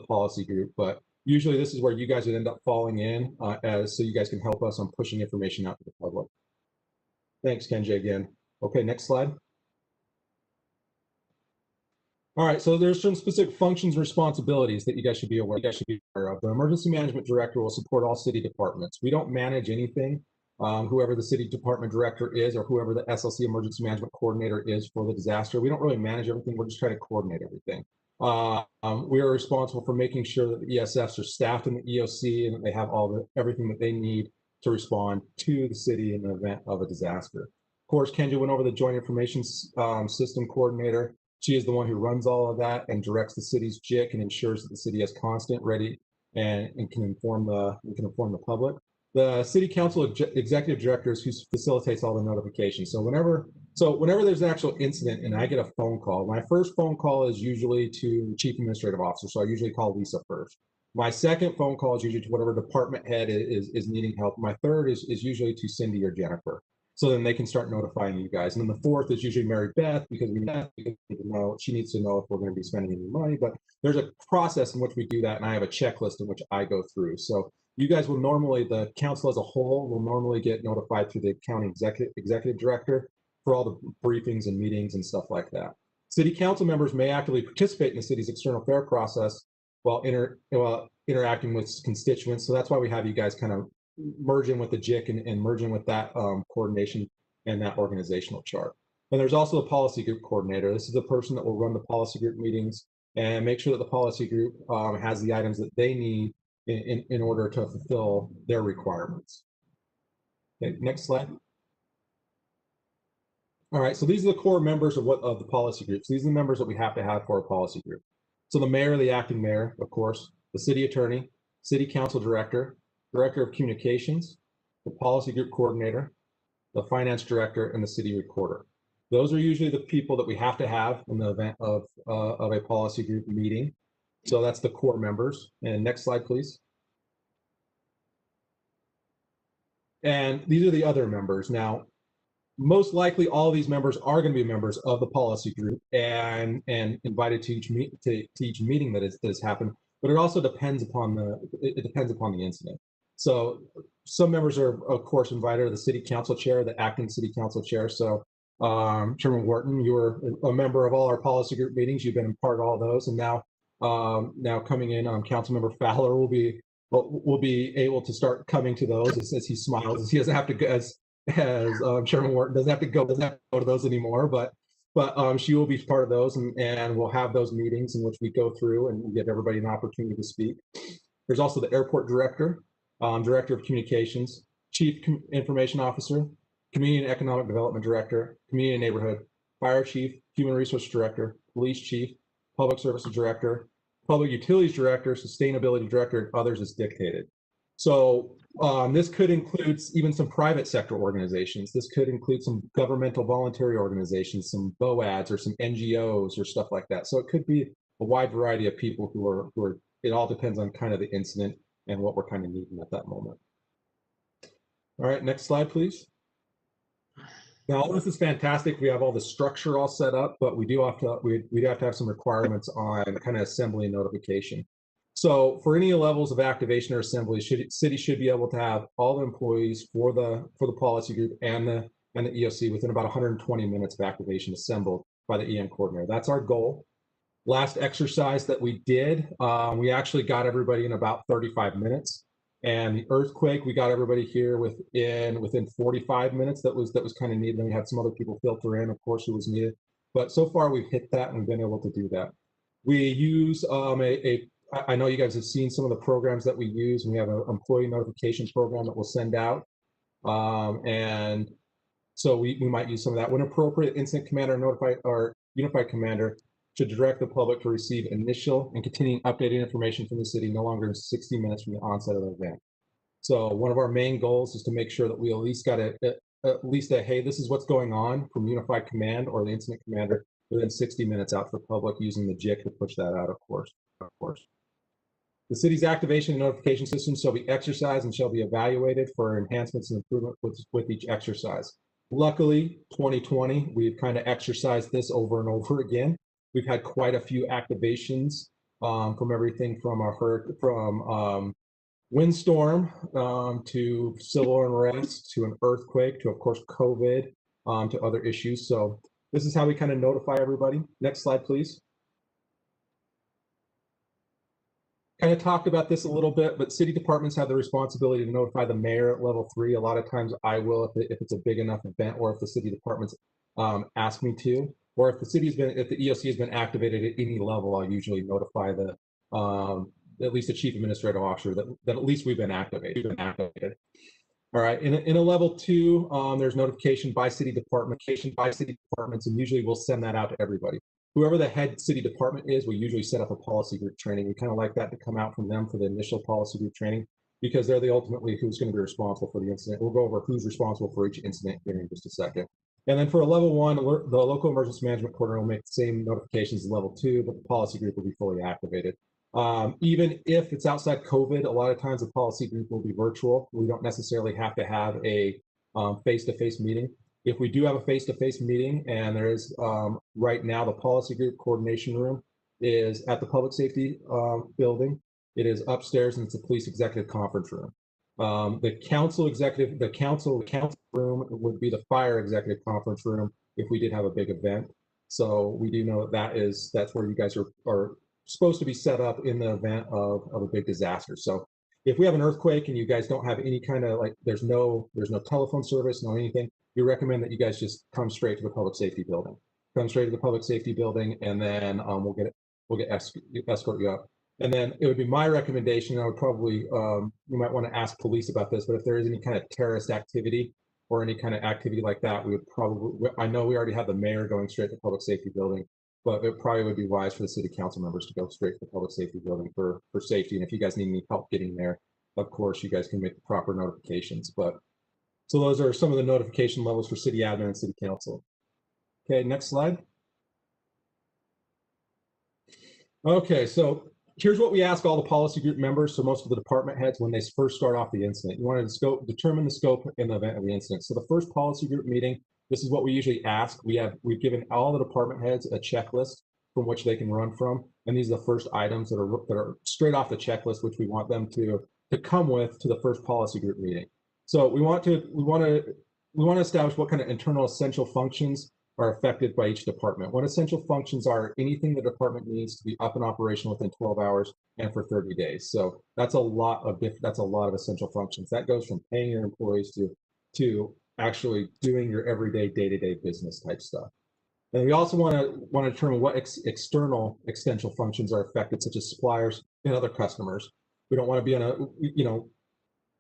policy group. But usually this is where you guys would end up falling in, so you guys can help us on pushing information out to the public. Thanks, Kenja, again. Okay, next slide. All right, so there's some specific functions and responsibilities that you guys should be aware of. The emergency management director will support all city departments. We don't manage anything. Whoever the city department director is, or whoever the SLC emergency management coordinator is for the disaster, we don't really manage everything. We're just trying to coordinate everything. We are responsible for making sure that the ESFs are staffed in the EOC and that they have everything that they need to respond to the city in the event of a disaster. Of course, Kenja went over the Joint Information System Coordinator. She is the one who runs all of that and directs the city's JIC and ensures that the city is constant, ready, and can inform the public. The city council executive director is who facilitates all the notifications. So whenever there's an actual incident and I get a phone call, my first phone call is usually to the chief administrative officer. So I usually call Lisa first. My second phone call is usually to whatever department head is needing help. My third is usually to Cindy or Jennifer. So then they can start notifying you guys. And then the fourth is usually Mary Beth, because she needs to know if we're going to be spending any money. But there's a process in which we do that, and I have a checklist in which I go through. So you guys will normally, the council as a whole will normally get notified through the county executive director for all the briefings and meetings and stuff like that. City council members may actively participate in the city's external fair process while interacting with constituents. So that's why we have you guys kind of merge in with the JIC and merge in with that coordination and that organizational chart. And there's also the policy group coordinator. This is the person that will run the policy group meetings and make sure that the policy group has the items that they need in order to fulfill their requirements. Okay, next slide. All right, so these are the core members of the policy groups. These are the members that we have to have for a policy group. So the mayor, the acting mayor, of course, the city attorney, city council director, director of communications, the policy group coordinator, the finance director, and the city recorder. Those are usually the people that we have to have in the event of a policy group meeting. So that's the core members. And next slide, please. And these are the other members. Now, most likely all of these members are going to be members of the policy group and invited to each meeting that has happened. But it also depends upon the incident. So some members are, of course, invited to the city council chair, the acting city council chair. So Chairman Wharton, you were a member of all our policy group meetings. You've been a part of all those. And now coming in, Councilmember Fowler will be able to start coming to those as he smiles, as he doesn't have to go, as Chairman Wharton doesn't have to go to those anymore. But she will be part of those, and we'll have those meetings in which we go through and give everybody an opportunity to speak. There's also the airport director, director of communications, chief information officer, community and economic development director, community and neighborhood, fire chief, human resource director, police chief, public services director, public utilities director, sustainability director, and others as dictated. So this could include even some private sector organizations. This could include some governmental voluntary organizations, some BOADs or some NGOs or stuff like that. So it could be a wide variety of people who are, it all depends on kind of the incident and what we're kind of needing at that moment. All right, next slide, please. Now, all this is fantastic. We have all the structure all set up, but we do have to have some requirements on kind of assembly and notification. So for any levels of activation or assembly, city should be able to have all the employees for the policy group and the EOC within about 120 minutes of activation assembled by the EM coordinator. That's our goal. Last exercise that we did, we actually got everybody in about 35 minutes. And the earthquake, we got everybody here within 45 minutes. That was kind of neat. Then we had some other people filter in, of course, who was needed. But so far we've hit that and we've been able to do that. We use I know you guys have seen some of the programs that we use. We have an employee notification program that we'll send out. And so we might use some of that. When appropriate, incident commander notified or unified commander should direct the public to receive initial and continuing updated information from the city no longer than 60 minutes from the onset of the event. So one of our main goals is to make sure that we at least got at least a, hey, this is what's going on from unified command or the incident commander within 60 minutes out for public, using the JIC to push that out, of course. The city's activation and notification system shall be exercised and shall be evaluated for enhancements and improvement with each exercise. Luckily, 2020, we've kind of exercised this over and over again. We've had quite a few activations from everything from windstorm to civil unrest to an earthquake to, of course, COVID to other issues. So this is how we kind of notify everybody. Next slide, please. Kind of talked about this a little bit, but city departments have the responsibility to notify the mayor at level 3. A lot of times I will if it's a big enough event, or if the city departments ask me to, or if the EOC has been activated at any level, I'll usually notify the at least the chief administrative officer that at least we've been activated. All right, in a level 2, there's notification by city departments, and usually we'll send that out to everybody. Whoever the head city department is, we usually set up a policy group training. We kind of like that to come out from them for the initial policy group training, because they're ultimately who's going to be responsible for the incident. We'll go over who's responsible for each incident here in just a second. And then for a level 1, the local emergency management coordinator will make the same notifications as level 2, but the policy group will be fully activated. Even if it's outside COVID, a lot of times the policy group will be virtual. We don't necessarily have to have a face-to-face meeting. If we do have a face-to-face meeting, and there is right now, the policy group coordination room is at the public safety building. It is upstairs, and it's a police executive conference room. The council room would be the fire executive conference room if we did have a big event. So we do know that's where you guys are supposed to be set up in the event of a big disaster. So if we have an earthquake and you guys don't have any kind of there's no telephone service, no anything, we recommend that you guys just come straight to the public safety building. Come straight to the public safety building, and then we'll escort you up. And then it would be my recommendation. I would probably you might want to ask police about this, but if there is any kind of terrorist activity or any kind of activity like that, we would probably. I know we already have the mayor going straight to the public safety building, but it probably would be wise for the city council members to go straight to the public safety building for safety. And if you guys need any help getting there, of course, you guys can make the proper notifications. But so those are some of the notification levels for city admin and city council. Okay, next slide. Okay, so here's what we ask all the policy group members, so most of the department heads, when they first start off the incident. You want to determine the scope in the event of the incident. So the first policy group meeting, this is what we usually ask. We've given all the department heads a checklist from which they can run from, and these are the first items that are straight off the checklist, which we want them to come with to the first policy group meeting. So we want to establish what kind of internal essential functions are affected by each department. What essential functions are anything the department needs to be up and operational within 12 hours and for 30 days. So that's a lot of essential functions. That goes from paying your employees to actually doing your everyday day-to-day business type stuff. And we also want to determine what external essential functions are affected, such as suppliers and other customers. We don't want to be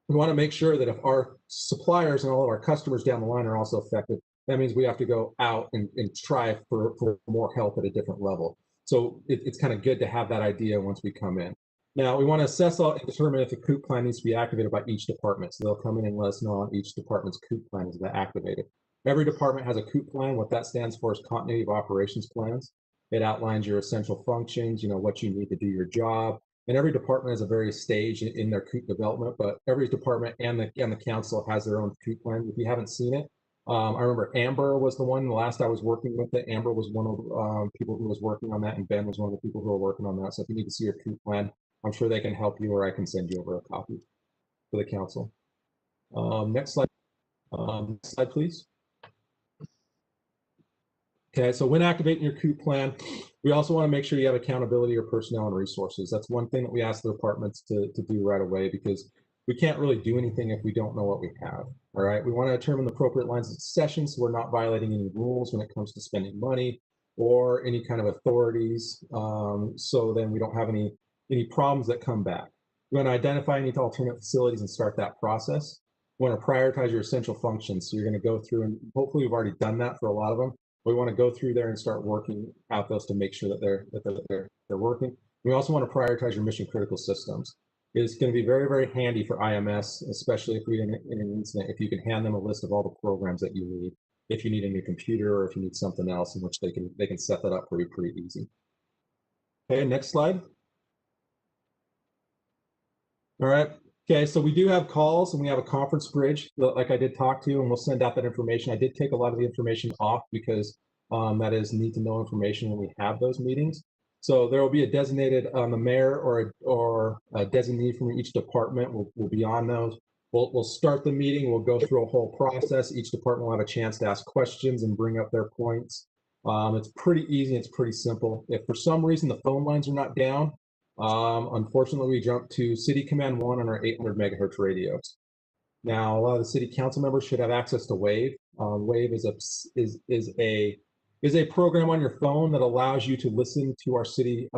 we want to make sure that if our suppliers and all of our customers down the line are also affected, that means we have to go out and try for more help at a different level. So it's kind of good to have that idea once we come in. Now, we want to assess and determine if the COOP plan needs to be activated by each department. So they'll come in and let us know on each department's COOP plan is activated. Every department has a COOP plan. What that stands for is Continuity of Operations Plans. It outlines your essential functions, what you need to do your job. And every department has a various stage in their COOP development, but every department and the council has their own COOP plan. If you haven't seen it, I remember Amber was the one, the last I was working with it. Amber was one of the people who was working on that, and Ben was one of the people who were working on that. So if you need to see your COOP plan, I'm sure they can help you, or I can send you over a copy for the council. Next slide. Next slide, please. Okay, so when activating your COOP plan, we also want to make sure you have accountability or personnel and resources. That's one thing that we ask the departments to do right away, because we can't really do anything if we don't know what we have. All right, we want to determine the appropriate lines of succession so we're not violating any rules when it comes to spending money or any kind of authorities. So then we don't have any problems that come back. We want to identify any alternate facilities and start that process. We want to prioritize your essential functions. So you're going to go through, and hopefully we've already done that for a lot of them. We want to go through there and start working out those to make sure that they're working. We also want to prioritize your mission critical systems. It's going to be very, very handy for IMS, especially if we in an incident, if you can hand them a list of all the programs that you need, if you need a new computer or if you need something else in which they can set that up for you pretty easy. Okay, next slide. All right. Okay, so we do have calls and we have a conference bridge like I did talk to, and we'll send out that information. I did take a lot of the information off because that is need to know information when we have those meetings. So there will be a designated, the mayor or a designee from each department will be on those. We'll start the meeting, we'll go through a whole process. Each department will have a chance to ask questions and bring up their points. It's pretty easy, it's pretty simple. If for some reason the phone lines are not down, unfortunately, we jumped to City Command 1 on our 800 megahertz radios. Now, a lot of the city council members should have access to Wave. Wave is a program on your phone that allows you to listen to our city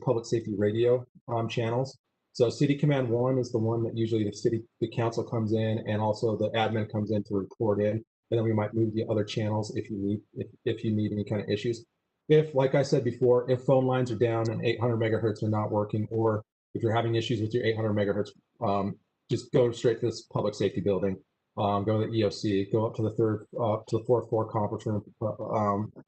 public safety radio channels. So City Command 1 is the one that usually the council comes in, and also the admin comes in to report in, and then we might move the other channels if you need any kind of issues. If, like I said before, if phone lines are down and 800 megahertz are not working, or if you're having issues with your 800 megahertz, just go straight to this public safety building. Go to the EOC, go up to the fourth floor conference room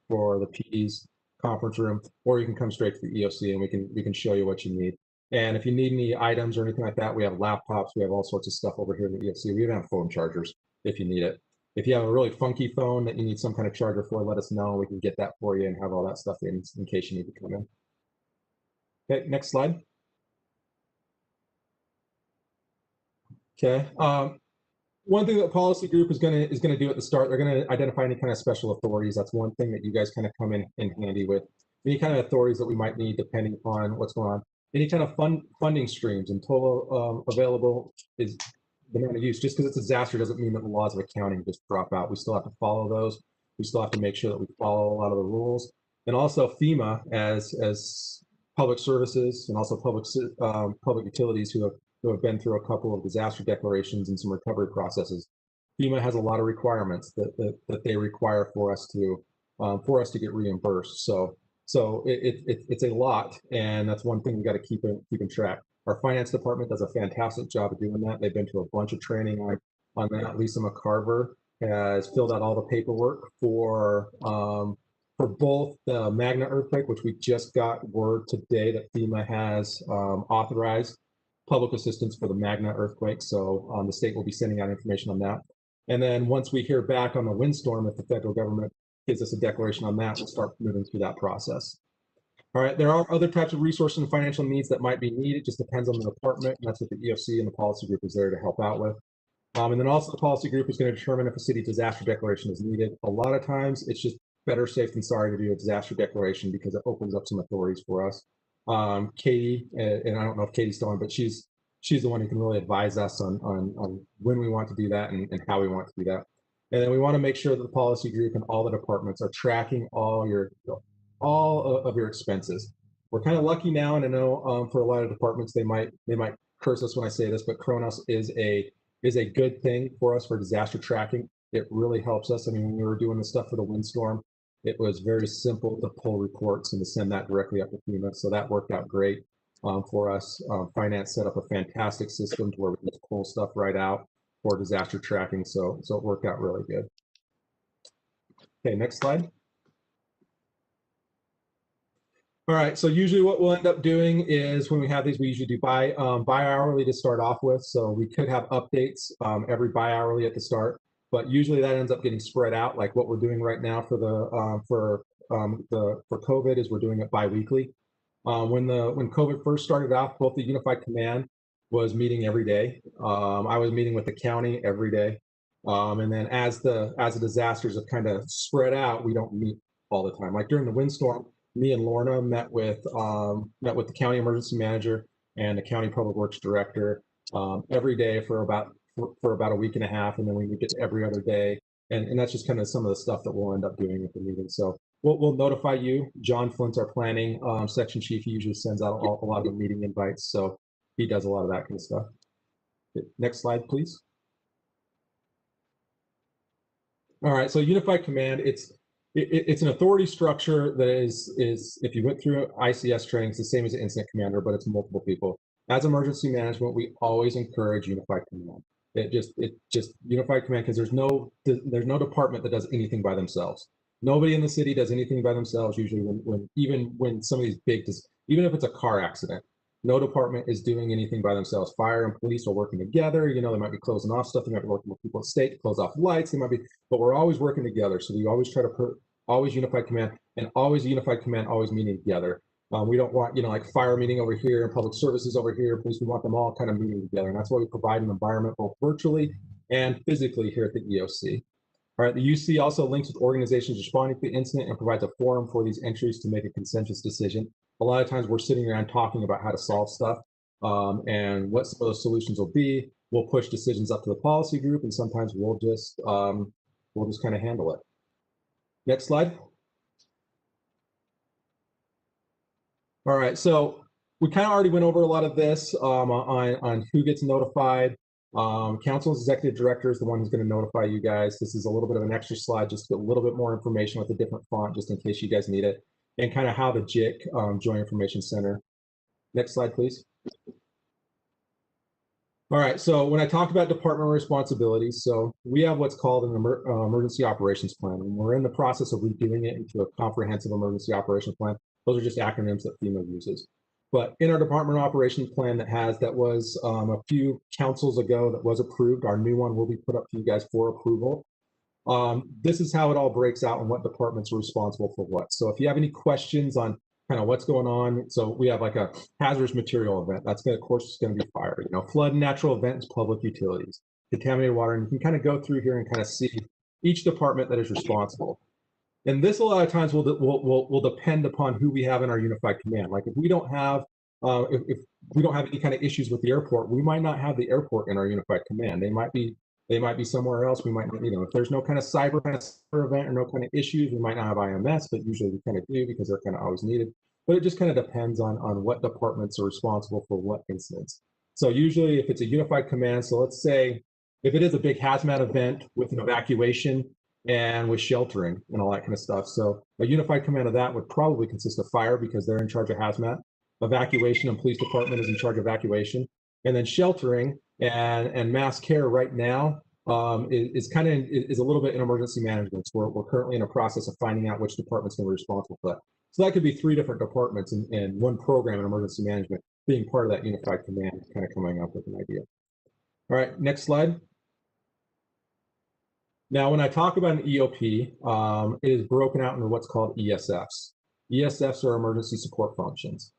for the PD's conference room, or you can come straight to the EOC and we can show you what you need. And if you need any items or anything like that, we have laptops, we have all sorts of stuff over here in the EOC. We even have phone chargers if you need it. If you have a really funky phone that you need some kind of charger for, let us know. We can get that for you and have all that stuff in case you need to come in. Okay, next slide. Okay. One thing that policy group is going to do at the start, they're going to identify any kind of special authorities. That's one thing that you guys kind of come in handy with. Any kind of authorities that we might need depending upon what's going on. Any kind of funding streams and total available is the amount of use. Just because it's a disaster doesn't mean that the laws of accounting just drop out. We still have to follow those. We still have to make sure that we follow a lot of the rules. And also FEMA as public services and also public utilities who have been through a couple of disaster declarations and some recovery processes. FEMA has a lot of requirements that they require for us to get reimbursed. So it's a lot, and that's one thing we got to keep in track. Our finance department does a fantastic job of doing that. They've been to a bunch of training on that. Lisa McCarver has filled out all the paperwork for both the Magna earthquake, which we just got word today that FEMA has authorized public assistance for the Magna earthquake. So the state will be sending out information on that. And then once we hear back on the windstorm, if the federal government gives us a declaration on that, we'll start moving through that process. All right, there are other types of resources and financial needs that might be needed. It just depends on the department, and that's what the EOC and the policy group is there to help out with. And then also the policy group is going to determine if a city disaster declaration is needed. A lot of times it's just better safe than sorry to do a disaster declaration because it opens up some authorities for us. Katie, and I don't know if Katie's still on, but she's the one who can really advise us on when we want to do that and how we want to do that. And then we want to make sure that the policy group and all the departments are tracking all of your expenses. We're kind of lucky now, and I know for a lot of departments they might curse us when I say this, but Kronos is a good thing for us for disaster tracking. It really helps us. I mean, when we were doing the stuff for the windstorm, it was very simple to pull reports and to send that directly up to FEMA. So that worked out great for us. Finance set up a fantastic system to where we can just pull stuff right out for disaster tracking. So it worked out really good. Okay, next slide. All right, so usually what we'll end up doing is when we have these, we usually do bi-hourly to start off with. So we could have updates every bi-hourly at the start, but usually that ends up getting spread out. Like what we're doing right now for COVID is we're doing it bi-weekly. When COVID first started off, both the Unified Command was meeting every day. I was meeting with the county every day. And then as the disasters have kind of spread out, we don't meet all the time. Like during the windstorm, me and Lorna met with the county emergency manager and the county public works director every day for about a week and a half, and then we would get to every other day, and that's just kind of some of the stuff that we'll end up doing at the meeting. So we'll notify you. John Flint's our planning section chief. He usually sends out a lot of the meeting invites, so he does a lot of that kind of stuff. Next slide, please. All right, so Unified Command, it's an authority structure that is if you went through ICS training, it's the same as an incident commander, but it's multiple people. As emergency management, we always encourage Unified Command. It just Unified Command, because there's no department that does anything by themselves. Nobody in the city does anything by themselves. Usually, even when some of these even if it's a car accident, no department is doing anything by themselves. Fire and police are working together. You know, they might be closing off stuff. They might be working with people at state to close off lights. They might be, but we're always working together. So we always try to put always Unified Command, and always Unified Command, always meeting together. We don't want, like fire meeting over here and public services over here, police, we want them all kind of meeting together. And that's why we provide an environment both virtually and physically here at the EOC. All right, the UC also links with organizations responding to the incident and provides a forum for these entries to make a consensus decision. A lot of times we're sitting around talking about how to solve stuff and what some of those solutions will be. We'll push decisions up to the policy group, and sometimes we'll just kind of handle it. Next slide. All right, so we kind of already went over a lot of this on who gets notified. Council's executive director is the one who's going to notify you guys. This is a little bit of an extra slide, just to get a little bit more information with a different font, just in case you guys need it, and kind of how the JIC, Joint Information Center. Next slide, please. All right, so when I talk about department responsibilities, so we have what's called an emergency operations plan, and we're in the process of redoing it into a comprehensive emergency operations plan. Those are just acronyms that FEMA uses. But in our department operations plan that was a few councils ago that was approved, our new one will be put up to you guys for approval. This is how it all breaks out and what departments are responsible for what. So if you have any questions on kind of what's going on, so we have like a hazardous material event. That's of course going to be fire. Flood and natural events, public utilities, contaminated water, and you can kind of go through here and kind of see each department that is responsible. And this a lot of times will depend upon who we have in our Unified Command. Like if we don't have if we don't have any kind of issues with the airport, we might not have the airport in our Unified Command. They might be somewhere else. We might not, if there's no kind of cyber event or no kind of issues, we might not have IMS, but usually we kind of do because they're kind of always needed. But it just kind of depends on what departments are responsible for what incidents. So usually if it's a Unified Command, so let's say if it is a big hazmat event with an evacuation and with sheltering and all that kind of stuff. So a Unified Command of that would probably consist of fire because they're in charge of hazmat. Evacuation and police department is in charge of evacuation. And then sheltering and mass care right now is a little bit in emergency management. So we're currently in a process of finding out which department's going to be responsible for that. So that could be 3 different departments and one program in emergency management being part of that Unified Command, kind of coming up with an idea. All right, next slide. Now, when I talk about an EOP, it is broken out into what's called ESFs. ESFs are emergency support functions.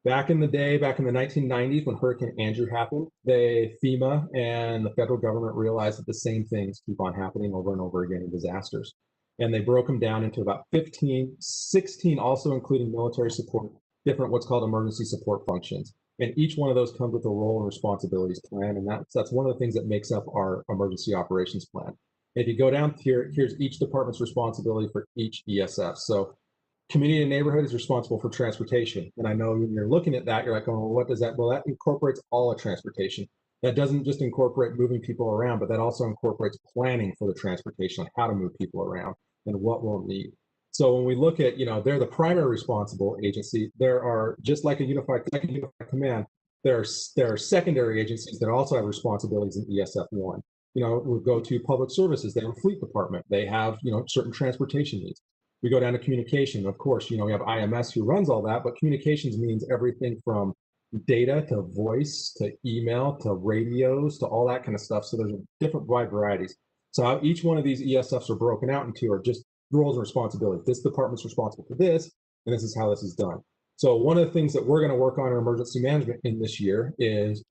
Back in the day, back in the 1990s, when Hurricane Andrew happened, FEMA and the federal government realized that the same things keep on happening over and over again in disasters. And they broke them down into about 16, also including military support, different what's called emergency support functions. And each one of those comes with a role and responsibilities plan. And that's one of the things that makes up our emergency operations plan. If you go down here, here's each department's responsibility for each ESF. So community and neighborhood is responsible for transportation. And I know when you're looking at that, you're like, oh, well, what does that? Well, that incorporates all of transportation. That doesn't just incorporate moving people around, but that also incorporates planning for the transportation, like how to move people around and what we'll need. So when we look at, they're the primary responsible agency. There are, just like a unified command, there are secondary agencies that also have responsibilities in ESF1. We go to public services, they have a fleet department. They have, certain transportation needs. We go down to communication. Of course, we have IMS who runs all that, but communications means everything from data to voice to email to radios to all that kind of stuff. So there's different wide varieties. So how each one of these ESFs are broken out into are just roles and responsibilities. This department's responsible for this, and this is how this is done. So one of the things that we're going to work on in emergency management in this year is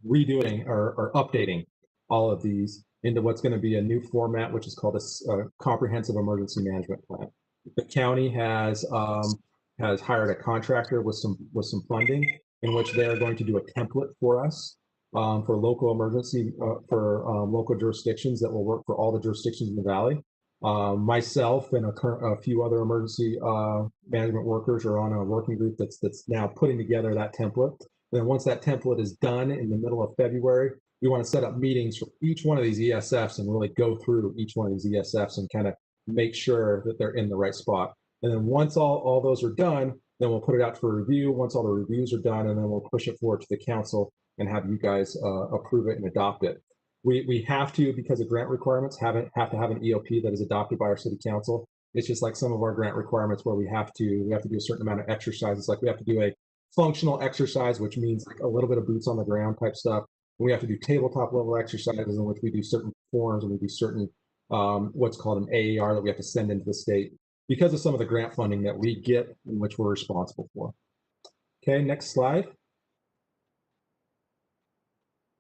redoing or updating all of these into what's going to be a new format, which is called a comprehensive emergency management plan. The county has hired a contractor with some funding in which they are going to do a template for us for local emergency for local jurisdictions that will work for all the jurisdictions in the valley. Myself and a few other emergency management workers are on a working group that's now putting together that template. And then once that template is done in the middle of February, we want to set up meetings for each one of these ESFs and really go through each one of these ESFs and kind of make sure that they're in the right spot. And then once all those are done, then we'll put it out for review. Once all the reviews are done, and then we'll push it forward to the council and have you guys approve it and adopt it. We have to, because of grant requirements, have to have an EOP that is adopted by our city council. It's just like some of our grant requirements where we have to do a certain amount of exercises. Like we have to do a functional exercise, which means like a little bit of boots on the ground type stuff. And we have to do tabletop level exercises in which we do certain forms and we do certain what's called an AER that we have to send into the state because of some of the grant funding that we get in which we're responsible for. Okay, next slide.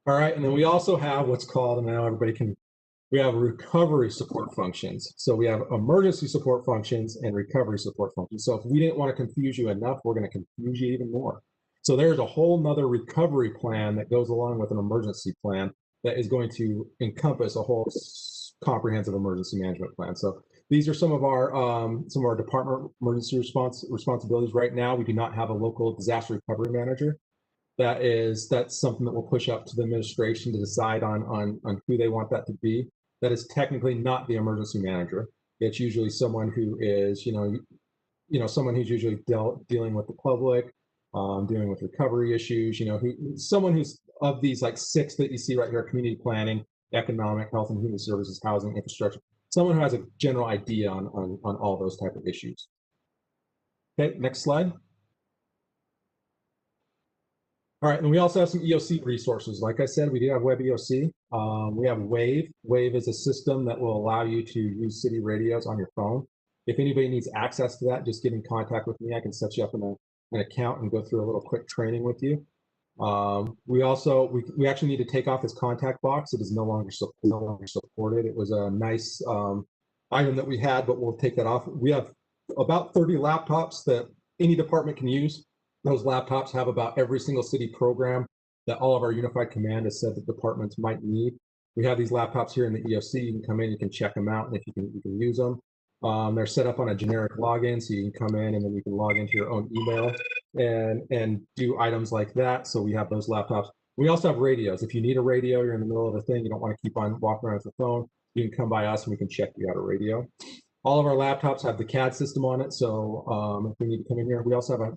All right, and then we also have what's called, and now everybody can, we have recovery support functions. So we have emergency support functions and recovery support functions. So if we didn't want to confuse you enough, we're going to confuse you even more. So there's a whole nother recovery plan that goes along with an emergency plan that is going to encompass a whole comprehensive emergency management plan. So these are some of our department emergency responsibilities. Right now, we do not have a local disaster recovery manager. That's something that we'll push up to the administration to decide on who they want that to be. That is technically not the emergency manager. It's usually someone who is, someone who's usually dealing with the public, dealing with recovery issues, someone who's of these like 6 that you see right here: community planning, economic, health and human services, housing, infrastructure, someone who has a general idea on all those type of issues. Okay, next slide. All right, and we also have some EOC resources. Like I said, we do have Web EOC. We have Wave. Wave is a system that will allow you to use city radios on your phone. If anybody needs access to that, just get in contact with me. I can set you up in an account and go through a little quick training with you. We actually need to take off this contact box. It is no longer supported. It was a nice item that we had, but we'll take that off. We have about 30 laptops that any department can use. Those laptops have about every single city program that all of our unified command has said that departments might need. We have these laptops here in the EOC. You can come in, you can check them out, and if you can use them. They're set up on a generic login, so you can come in and then you can log into your own email and do items like that. So we have those laptops. We also have radios. If you need a radio, you're in the middle of a thing, you don't want to keep on walking around with the phone, you can come by us and we can check you out a radio. All of our laptops have the CAD system on it, so if we need to come in here, we also have a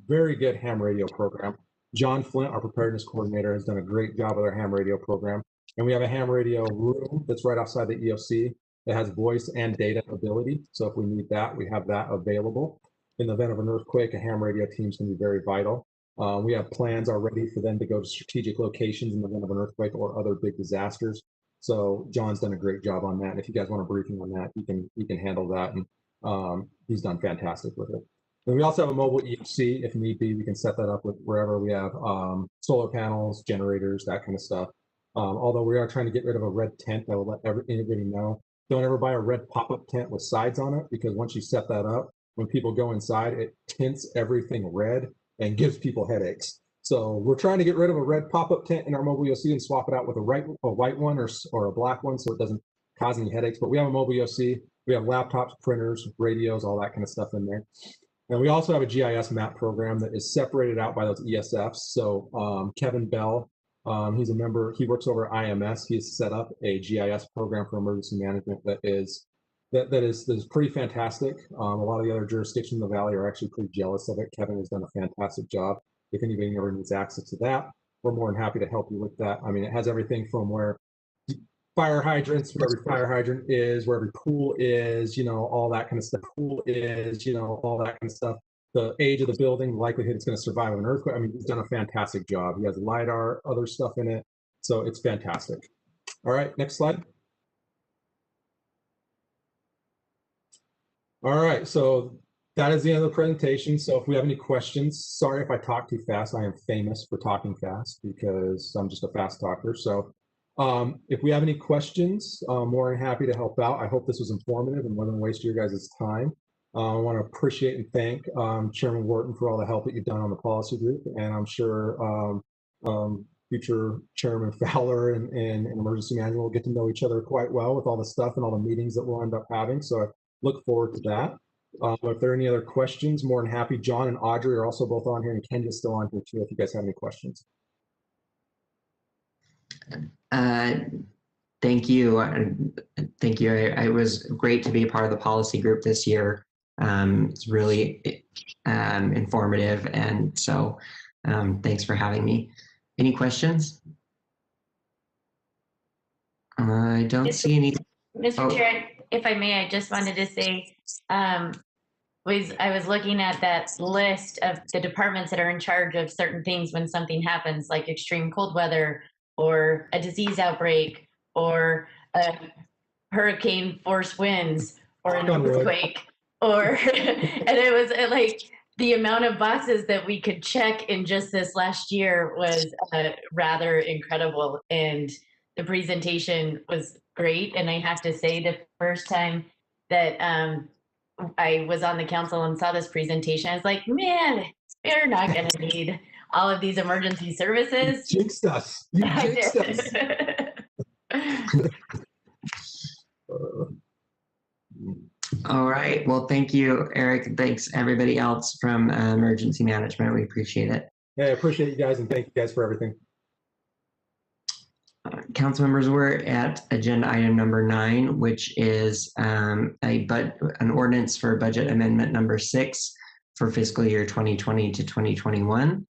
very good ham radio program. John Flint, our preparedness coordinator, has done a great job with our ham radio program. And we have a ham radio room that's right outside the EOC that has voice and data ability. So if we need that, we have that available. In the event of an earthquake, a ham radio team is going to be very vital. We have plans already for them to go to strategic locations in the event of an earthquake or other big disasters. So John's done a great job on that. And if you guys want a briefing on that, he can handle that. And he's done fantastic with it. And we also have a mobile EOC. If need be, we can set that up with wherever we have solar panels, generators, that kind of stuff. Although we are trying to get rid of a red tent, I will let anybody know. Don't ever buy a red pop-up tent with sides on it, because once you set that up, when people go inside, it tints everything red and gives people headaches. So we're trying to get rid of a red pop-up tent in our mobile EOC and swap it out with a white one or a black one, so it doesn't cause any headaches. But we have a mobile EOC. We have laptops, printers, radios, all that kind of stuff in there. And we also have a GIS map program that is separated out by those ESFs. So Kevin Bell, he's a member, he works over at IMS. He has set up a GIS program for emergency management that is pretty fantastic. A lot of the other jurisdictions in the Valley are actually pretty jealous of it. Kevin has done a fantastic job. If anybody ever needs access to that, we're more than happy to help you with that. I mean, it has everything from where fire hydrants, where every fire hydrant is, where every pool is, all that kind of stuff. Pool is, all that kind of stuff. The age of the building, the likelihood it's going to survive an earthquake. I mean, he's done a fantastic job. He has LiDAR, other stuff in it. So it's fantastic. All right, next slide. All right, so that is the end of the presentation. So if we have any questions, sorry if I talk too fast. I am famous for talking fast because I'm just a fast talker. So if we have any questions, more than happy to help out. I hope this was informative and wasn't waste your guys' time. I want to appreciate and thank Chairman Wharton for all the help that you've done on the policy group, and I'm sure future Chairman Fowler and Emergency Management will get to know each other quite well with all the stuff and all the meetings that we'll end up having. So I look forward to that. If there are any other questions, more than happy. John and Audrey are also both on here, and Kenya's still on here too, if you guys have any questions. Thank you. Thank you. It was great to be a part of the policy group this year. It's really informative, and so thanks for having me. Any questions? I don't see any. Mr. Chair, if I may, I just wanted to say, I was looking at that list of the departments that are in charge of certain things when something happens, like extreme cold weather or a disease outbreak or a hurricane force winds or an earthquake, or and it was like the amount of boxes that we could check in just this last year was rather incredible, and the presentation was great. And I have to say, the first time that I was on the council and saw this presentation, I was like, man, we're not going to need all of these emergency services. You jinxed us. You jinxed us. All right. Well, thank you, Eric. Thanks everybody else from emergency management. We appreciate it. Yeah, I appreciate you guys, and thank you guys for everything. Council members, we're at agenda item number 9, which is an ordinance for budget amendment number 6 for fiscal year 2020 to 2021.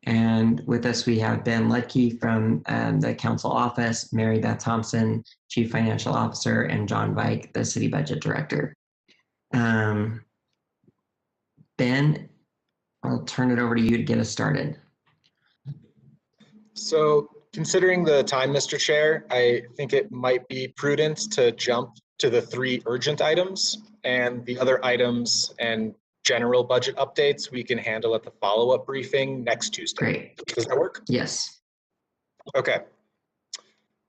And with us, we have Ben Ludke from the council office, Mary Beth Thompson, Chief Financial Officer, and John Vike, the City Budget Director. Ben, I'll turn it over to you to get us started. So, considering the time, Mr. Chair, I think it might be prudent to jump to the 3 urgent items, and the other items and general budget updates we can handle at the follow-up briefing next Tuesday. Great. Does that work? Yes. Okay.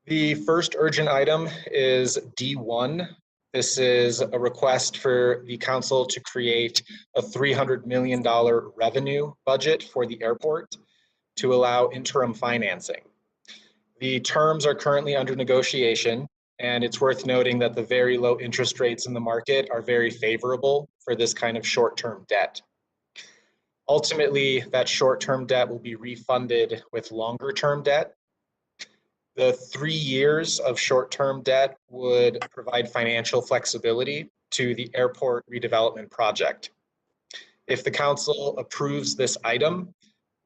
The first urgent item is D1. This is a request for the council to create a $300 million revenue budget for the airport to allow interim financing. The terms are currently under negotiation, and it's worth noting that the very low interest rates in the market are very favorable for this kind of short-term debt. Ultimately, that short-term debt will be refunded with longer-term debt. The 3 years of short-term debt would provide financial flexibility to the airport redevelopment project. If the council approves this item,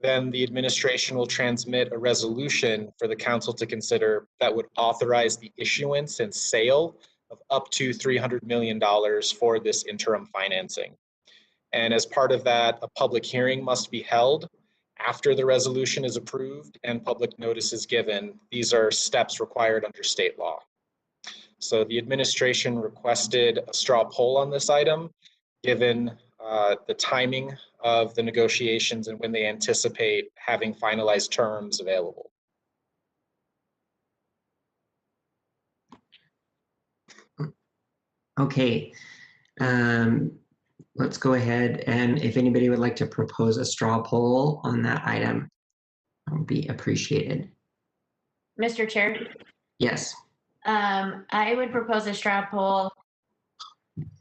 then the administration will transmit a resolution for the council to consider that would authorize the issuance and sale of up to $300 million for this interim financing. And as part of that, a public hearing must be held after the resolution is approved and public notice is given. These are steps required under state law. So the administration requested a straw poll on this item, given the timing of the negotiations and when they anticipate having finalized terms available. Okay. Let's go ahead, and if anybody would like to propose a straw poll on that item, that would be appreciated. Mr. Chair? Yes. I would propose a straw poll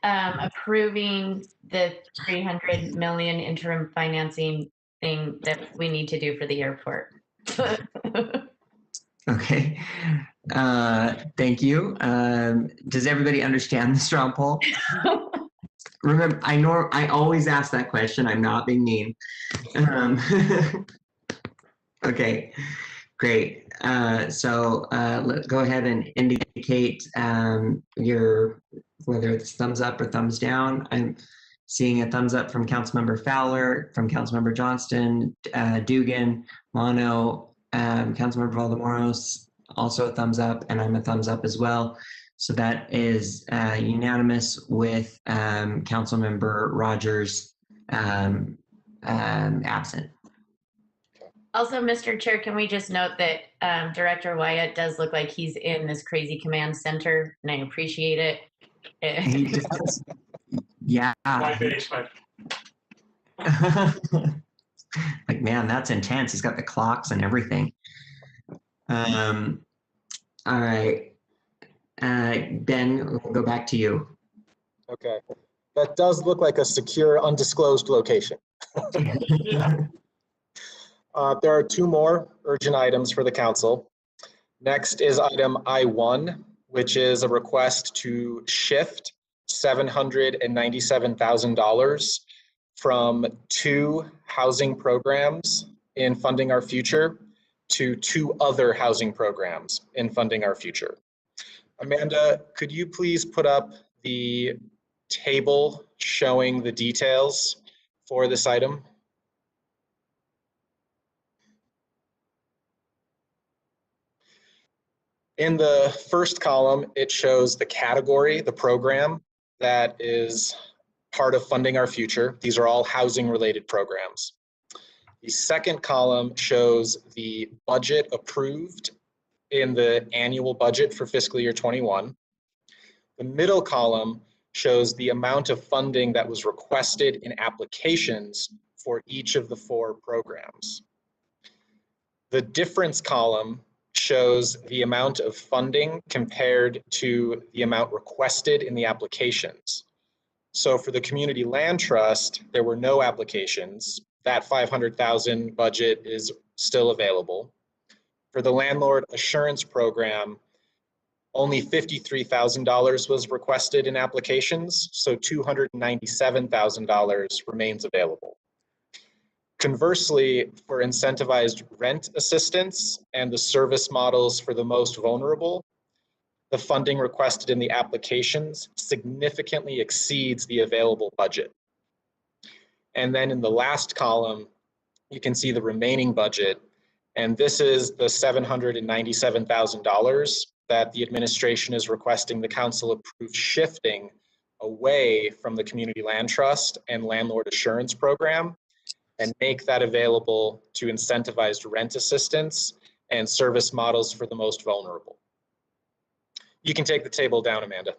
approving the 300 million interim financing thing that we need to do for the airport. Okay. Thank you. Does everybody understand the straw poll? Remember, I always ask that question. I'm not being mean. Okay, great. So let's go ahead and indicate whether it's thumbs up or thumbs down. I'm seeing a thumbs up from Councilmember Fowler, from Councilmember Johnston, Dugan, Mono, Councilmember Valdemoros, also a thumbs up, and I'm a thumbs up as well. So that is unanimous with Councilmember Rogers absent. Also, Mr. Chair, can we just note that Director Wyatt does look like he's in this crazy command center, and I appreciate it. Yeah. My base, but Like, man, that's intense. He's got the clocks and everything. All right. Ben, we'll go back to you. Okay. That does look like a secure, undisclosed location. There are two more urgent items for the council. Next is item I1, which is a request to shift $797,000 from 2 housing programs in Funding Our Future to 2 other housing programs in Funding Our Future. Amanda, could you please put up the table showing the details for this item? In the first column, it shows the category, the program that is part of Funding Our Future. These are all housing related programs. The second column shows the budget approved in the annual budget for fiscal year 21. The middle column shows the amount of funding that was requested in applications for each of the 4 programs. The difference column shows the amount of funding compared to the amount requested in the applications. So for the Community Land Trust, there were no applications. That $500,000 budget is still available. For the Landlord Assurance Program, only $53,000 was requested in applications, so $297,000 remains available. Conversely, for incentivized rent assistance and the service models for the most vulnerable, the funding requested in the applications significantly exceeds the available budget. And then in the last column, you can see the remaining budget, and this is the $797,000 that the administration is requesting the council approve shifting away from the Community Land Trust and Landlord Assurance Program and make that available to incentivized rent assistance and service models for the most vulnerable. You can take the table down, Amanda.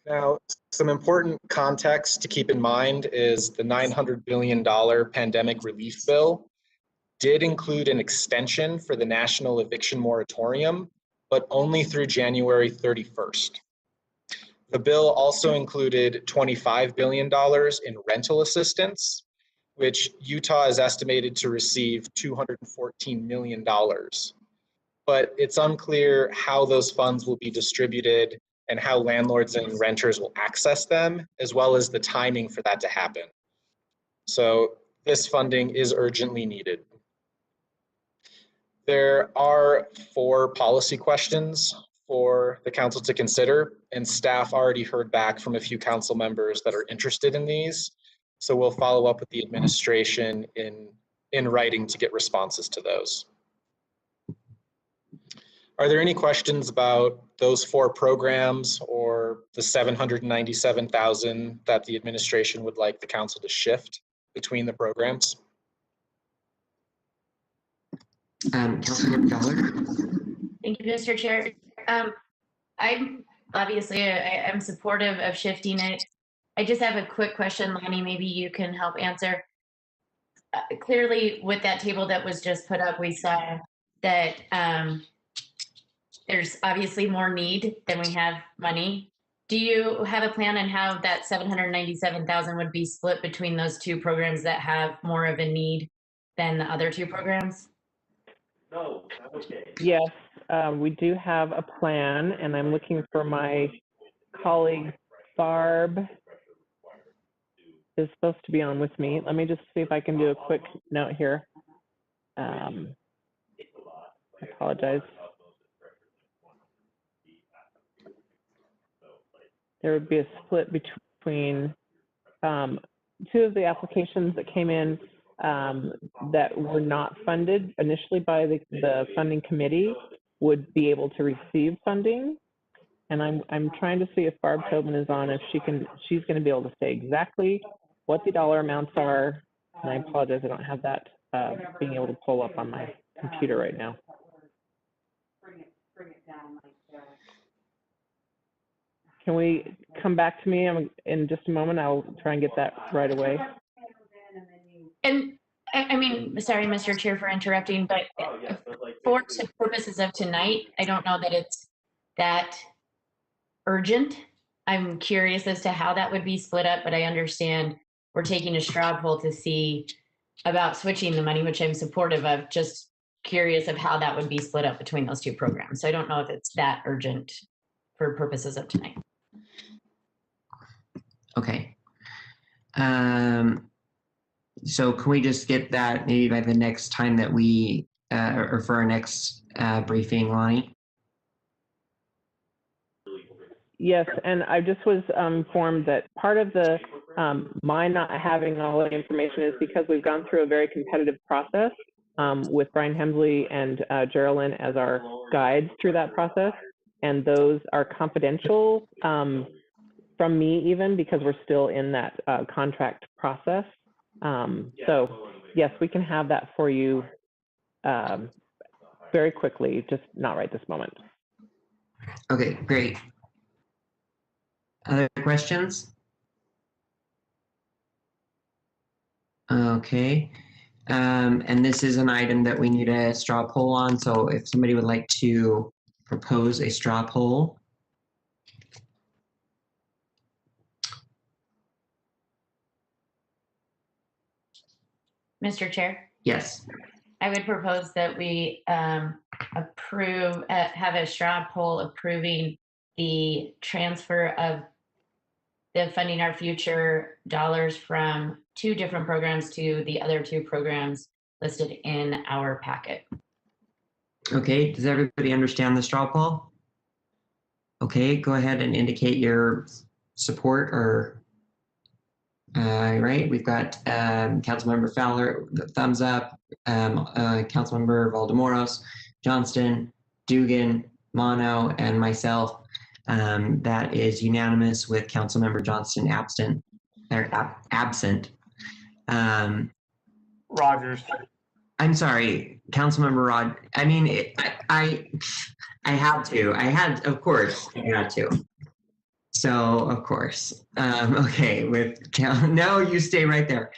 Now, some important context to keep in mind is the $900 billion pandemic relief bill did include an extension for the national eviction moratorium, but only through January 31st. The bill also included $25 billion in rental assistance, which Utah is estimated to receive $214 million. But it's unclear how those funds will be distributed and how landlords and renters will access them, as well as the timing for that to happen. So this funding is urgently needed. There are 4 policy questions for the council to consider, and staff already heard back from a few council members that are interested in these. So we'll follow up with the administration in writing to get responses to those. Are there any questions about those 4 programs or the $797,000 that the administration would like the council to shift between the programs? Councilmember Dollar. Thank you, Mr. Chair. I'm obviously, I'm supportive of shifting it. I just have a quick question, Lonnie, maybe you can help answer. Clearly, with that table that was just put up, we saw that there's obviously more need than we have money. Do you have a plan on how that $797,000 would be split between those 2 programs that have more of a need than the other 2 programs? No, okay. Yes, we do have a plan, and I'm looking for my colleague Barb is supposed to be on with me. Let me just see if I can do a quick note here. I apologize. There would be a split between 2 of the applications that came in that were not funded initially by the funding committee would be able to receive funding. And I'm trying to see if Barb Tobin is on, if she's going to be able to say exactly what the dollar amounts are. And I apologize, I don't have that being able to pull up on my computer right now. Can we come back to me in just a moment? I'll try and get that right away. And I mean, sorry, Mr. Chair, for interrupting, but for purposes of tonight, I don't know that it's that urgent. I'm curious as to how that would be split up, but I understand we're taking a straw poll to see about switching the money, which I'm supportive of. Just curious of how that would be split up between those two programs. So I don't know if it's that urgent for purposes of tonight. Okay. So can we just get that maybe by the next time that we, or for our next briefing, Lonnie? Yes, and I just was informed that part of the my not having all the information is because we've gone through a very competitive process with Brian Hemsley and Geraldine as our guides through that process. And those are confidential from me even because we're still in that contract process. So yes, we can have that for you very quickly, just not right this moment. Okay, great. Other questions? Okay. And this is an item that we need a straw poll on. So if somebody would like to propose a straw poll. Mr. Chair? Yes. I would propose that we approve, have a straw poll approving the transfer of the Funding Our Future dollars from 2 different programs to the other 2 programs listed in our packet. Okay, does everybody understand the straw poll? Okay, go ahead and indicate your support or, right, we've got Councilmember Fowler, thumbs up, Councilmember Valdemoros, Johnston, Dugan, Mono, and myself. That is unanimous with Councilmember Johnston absent. Rogers. I'm sorry, Councilmember Rod. I mean, I had to. Of course, I had to. So, of course. Okay, no, you stay right there.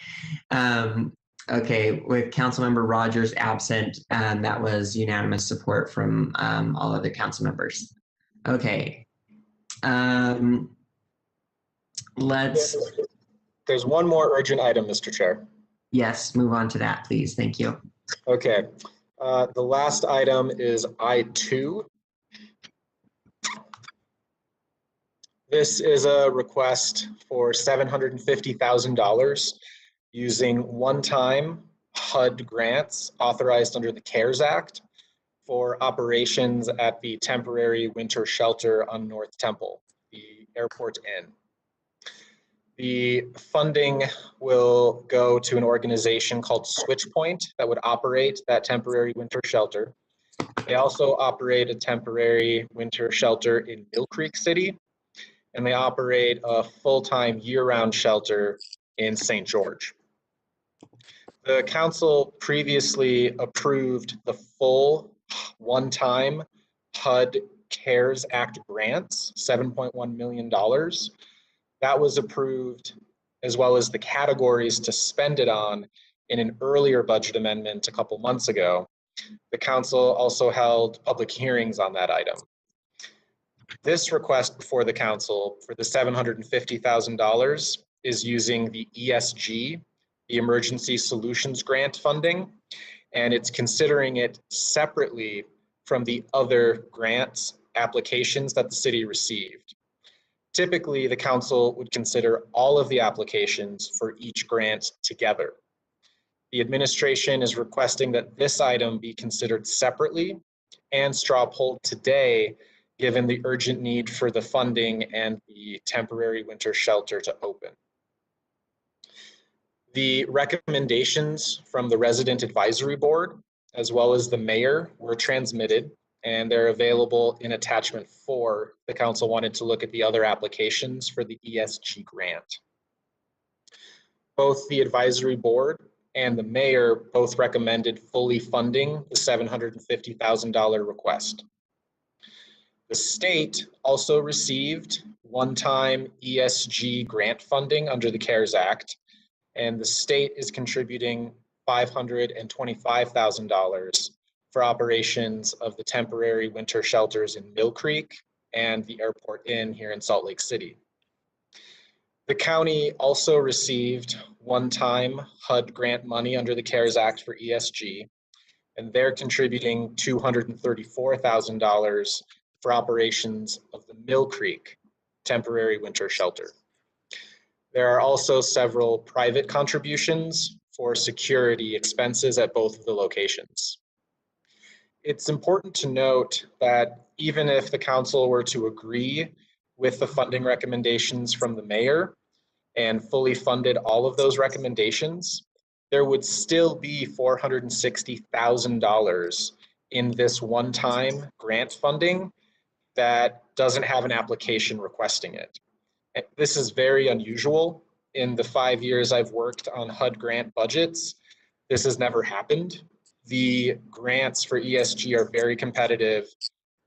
Okay, with Councilmember Rogers absent, that was unanimous support from all other council members. Okay. There's one more urgent item, Mr. Chair. Yes, move on to that, please. Thank you. Okay. The last item is I2. This is a request for $750,000 using one-time HUD grants authorized under the CARES Act for operations at the temporary winter shelter on North Temple, the Airport Inn. The funding will go to an organization called SwitchPoint that would operate that temporary winter shelter. They also operate a temporary winter shelter in Mill Creek City, and they operate a full-time year-round shelter in St. George. The council previously approved the full one-time HUD CARES Act grants, $7.1 million. That was approved, as well as the categories to spend it on, in an earlier budget amendment a couple months ago. The council also held public hearings on that item. This request before the council for the $750,000 is using the ESG, the Emergency Solutions Grant funding, and it's considering it separately from the other grants applications that the city received. Typically, the council would consider all of the applications for each grant together. The administration is requesting that this item be considered separately and straw polled today, given the urgent need for the funding and the temporary winter shelter to open. The recommendations from the Resident Advisory Board, as well as the mayor, were transmitted, and they're available in attachment 4. The council wanted to look at the other applications for the ESG grant. Both the advisory board and the mayor both recommended fully funding the $750,000 request. The state also received one-time ESG grant funding under the CARES Act, and the state is contributing $525,000 for operations of the temporary winter shelters in Mill Creek and the Airport Inn here in Salt Lake City. The county also received one-time HUD grant money under the CARES Act for ESG, and they're contributing $234,000 for operations of the Mill Creek temporary winter shelter. There are also several private contributions for security expenses at both of the locations. It's important to note that even if the council were to agree with the funding recommendations from the mayor and fully funded all of those recommendations, there would still be $460,000 in this one-time grant funding that doesn't have an application requesting it. This is very unusual. In the 5 years I've worked on HUD grant budgets, this has never happened. The grants for ESG are very competitive,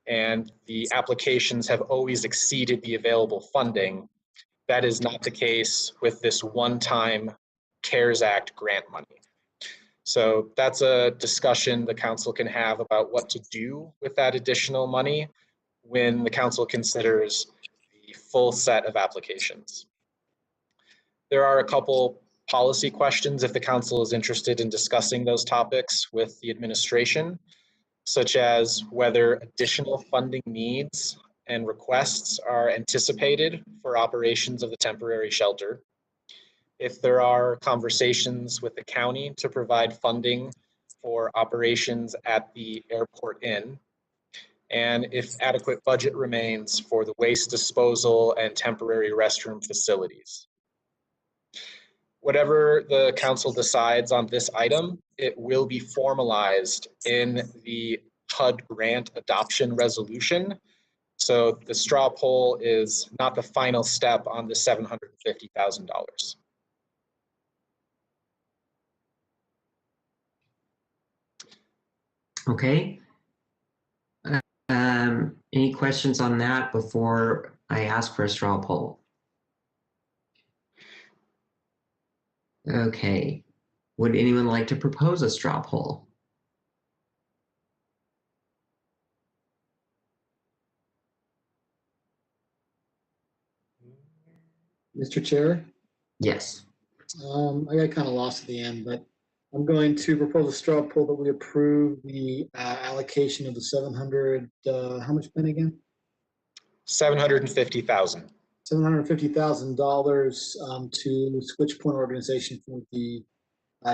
and the applications have always exceeded the available funding. That is not the case with this one-time CARES Act grant money. So that's a discussion the council can have about what to do with that additional money when the council considers the full set of applications. There are a couple policy questions if the council is interested in discussing those topics with the administration, such as whether additional funding needs and requests are anticipated for operations of the temporary shelter, if there are conversations with the county to provide funding for operations at the Airport Inn, and if adequate budget remains for the waste disposal and temporary restroom facilities. Whatever the council decides on this item, it will be formalized in the HUD grant adoption resolution. So the straw poll is not the final step on the $750,000. Okay. Any questions on that before I ask for a straw poll? Okay. Would anyone like to propose a straw poll? Mr. Chair? Yes. I got kind of lost at the end, but I'm going to propose a straw poll that we approve the allocation of the 700, how much money again? $750,000. $750,000 to Switch Point Organization for the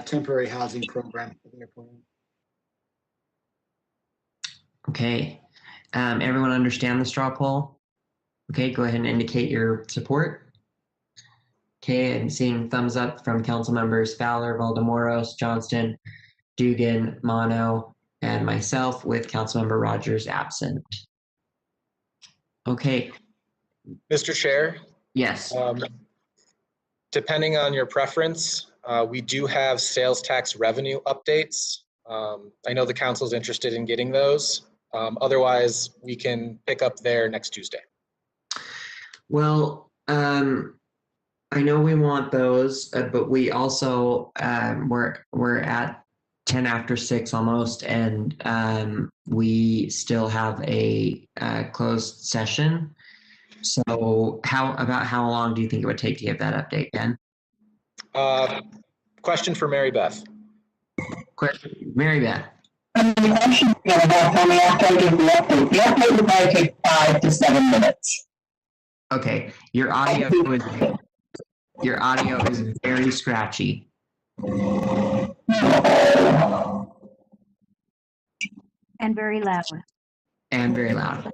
temporary housing program at the airport. Okay. Everyone understand the straw poll? Okay, go ahead and indicate your support. Okay, I'm seeing thumbs up from council members Fowler, Valdemoros, Johnston, Dugan, Mono, and myself, with Councilmember Rogers absent. Okay. Mr. Chair? Yes. Depending on your preference, we do have sales tax revenue updates. I know the council is interested in getting those. Otherwise, we can pick up there next Tuesday. Well, I know we want those, but we also we're at 10 after 6 almost, and we still have a closed session. So how long do you think it would take to give that update, Ben? Question for Mary Beth. Mary Beth. The question's going to go for me after I give the update. The update will probably take 5 to 7 minutes. Okay, your audio is very scratchy. And very loud. And very loud.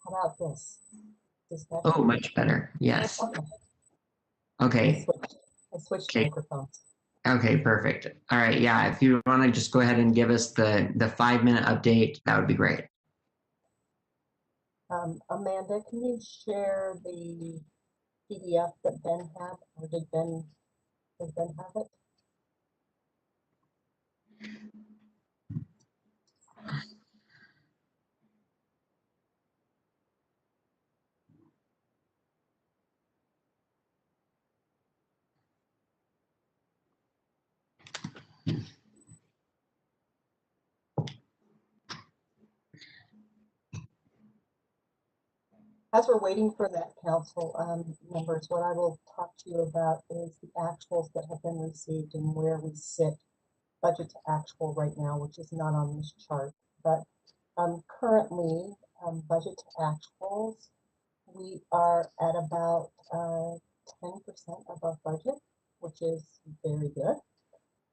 How about this? Oh, much better. Yes. Okay. I switched Okay. microphones. Okay, perfect. All right. Yeah, if you want to just go ahead and give us the 5-minute update, that would be great. Amanda, can you share the PDF that Ben had, or does Ben have it? As we're waiting for that, council members, what I will talk to you about is the actuals that have been received and where we sit budget to actual right now, which is not on this chart. But currently, budget to actuals, we are at about 10% above budget, which is very good.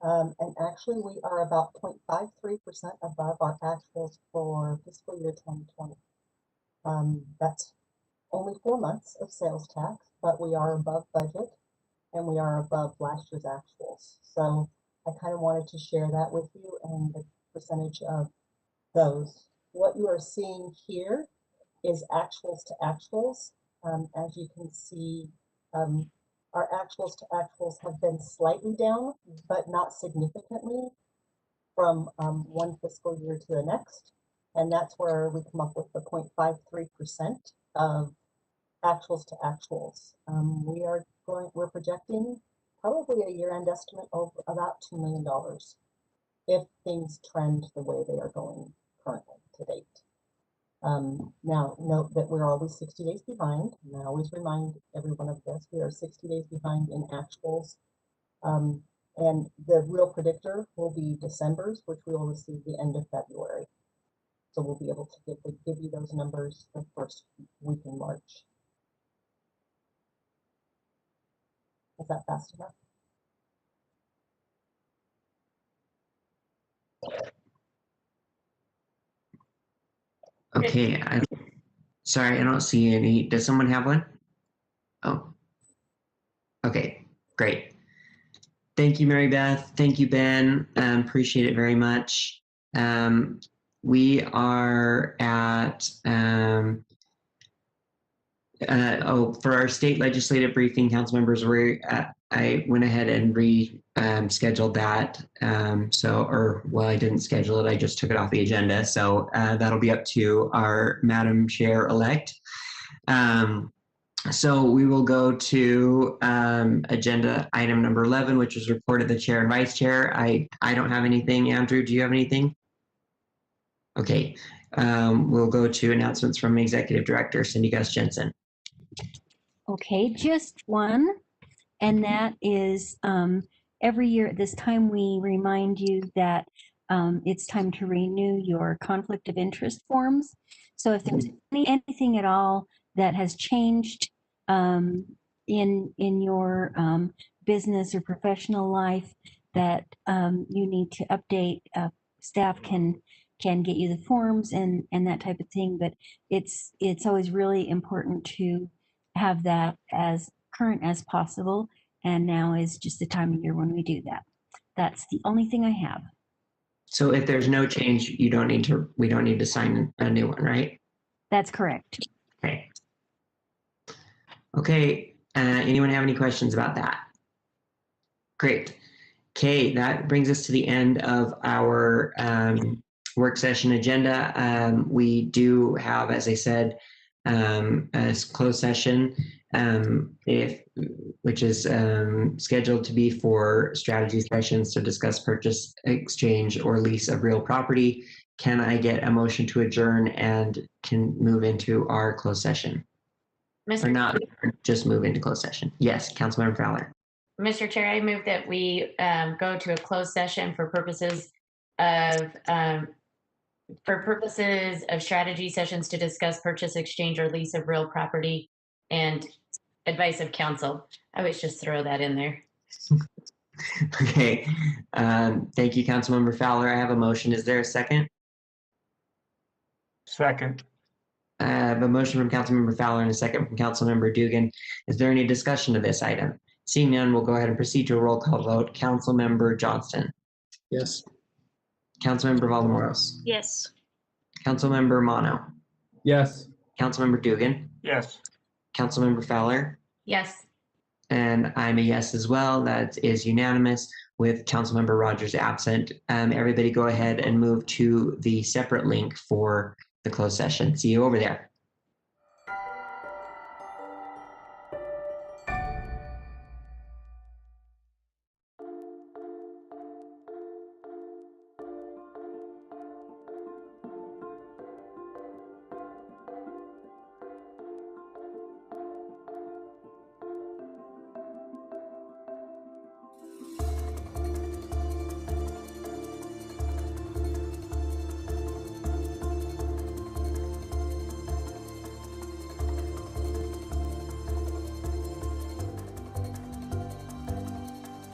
And actually, we are about 0.53% above our actuals for fiscal year 2020. That's only 4 months of sales tax, but we are above budget and we are above last year's actuals. So I kind of wanted to share that with you and the percentage of those. What you are seeing here is actuals to actuals. As you can see, our actuals to actuals have been slightly down, but not significantly from one fiscal year to the next. And that's where we come up with the 0.53% of actuals to actuals. We're projecting probably a year-end estimate of about $2 million if things trend the way they are going currently to date. Now, note that we're always 60 days behind, and I always remind everyone of this. We are 60 days behind in actuals. And the real predictor will be December's, which we will receive the end of February. So we'll be able to give you those numbers the first week in March. Is that fast enough? Okay, sorry, I don't see any. Does someone have one? Oh, okay, great. Thank you, Mary Beth. Thank you, Ben. Appreciate it very much. We are at, for our state legislative briefing, council members, I went ahead and scheduled that. I didn't schedule it, I just took it off the agenda. So that'll be up to our Madam Chair-elect. So we will go to agenda item number 11, which is report of the chair and vice chair. I don't have anything. Andrew, do you have anything? Okay, we'll go to announcements from Executive Director Cindy Gus Jensen. Okay, just one, and that is every year at this time we remind you that it's time to renew your conflict of interest forms. So if there's anything at all that has changed in your business or professional life that you need to update, staff can get you the forms and that type of thing. But it's always really important to have that as current as possible. And now is just the time of year when we do that. That's the only thing I have. So if there's no change, we don't need to sign a new one, right? That's correct. Okay. Okay, anyone have any questions about that? Great. Okay, that brings us to the end of our work session agenda. We do have, as I said, a closed session, which is scheduled to be for strategy sessions to discuss purchase, exchange, or lease of real property. Can I get a motion to adjourn and can move into our closed session? Or not, just move into closed session. Yes, Councilmember Fowler. Mr. Chair, I move that we go to a closed session for purposes of strategy sessions to discuss purchase, exchange, or lease of real property and advice of counsel. I always just throw that in there. Okay. Thank you, Councilmember Fowler. I have a motion. Is there a second? Second. I have a motion from Councilmember Fowler and a second from Councilmember Dugan. Is there any discussion of this item? Seeing none, we'll go ahead and proceed to a roll call vote. Councilmember Johnston. Yes. Councilmember Valdemoros. Yes. Councilmember Mono. Yes. Councilmember Dugan. Yes. Councilmember Fowler. Yes. and I'm a yes as well. That is unanimous with Councilmember Rogers absent. Everybody go ahead and move to the separate link for the closed session. See you over there.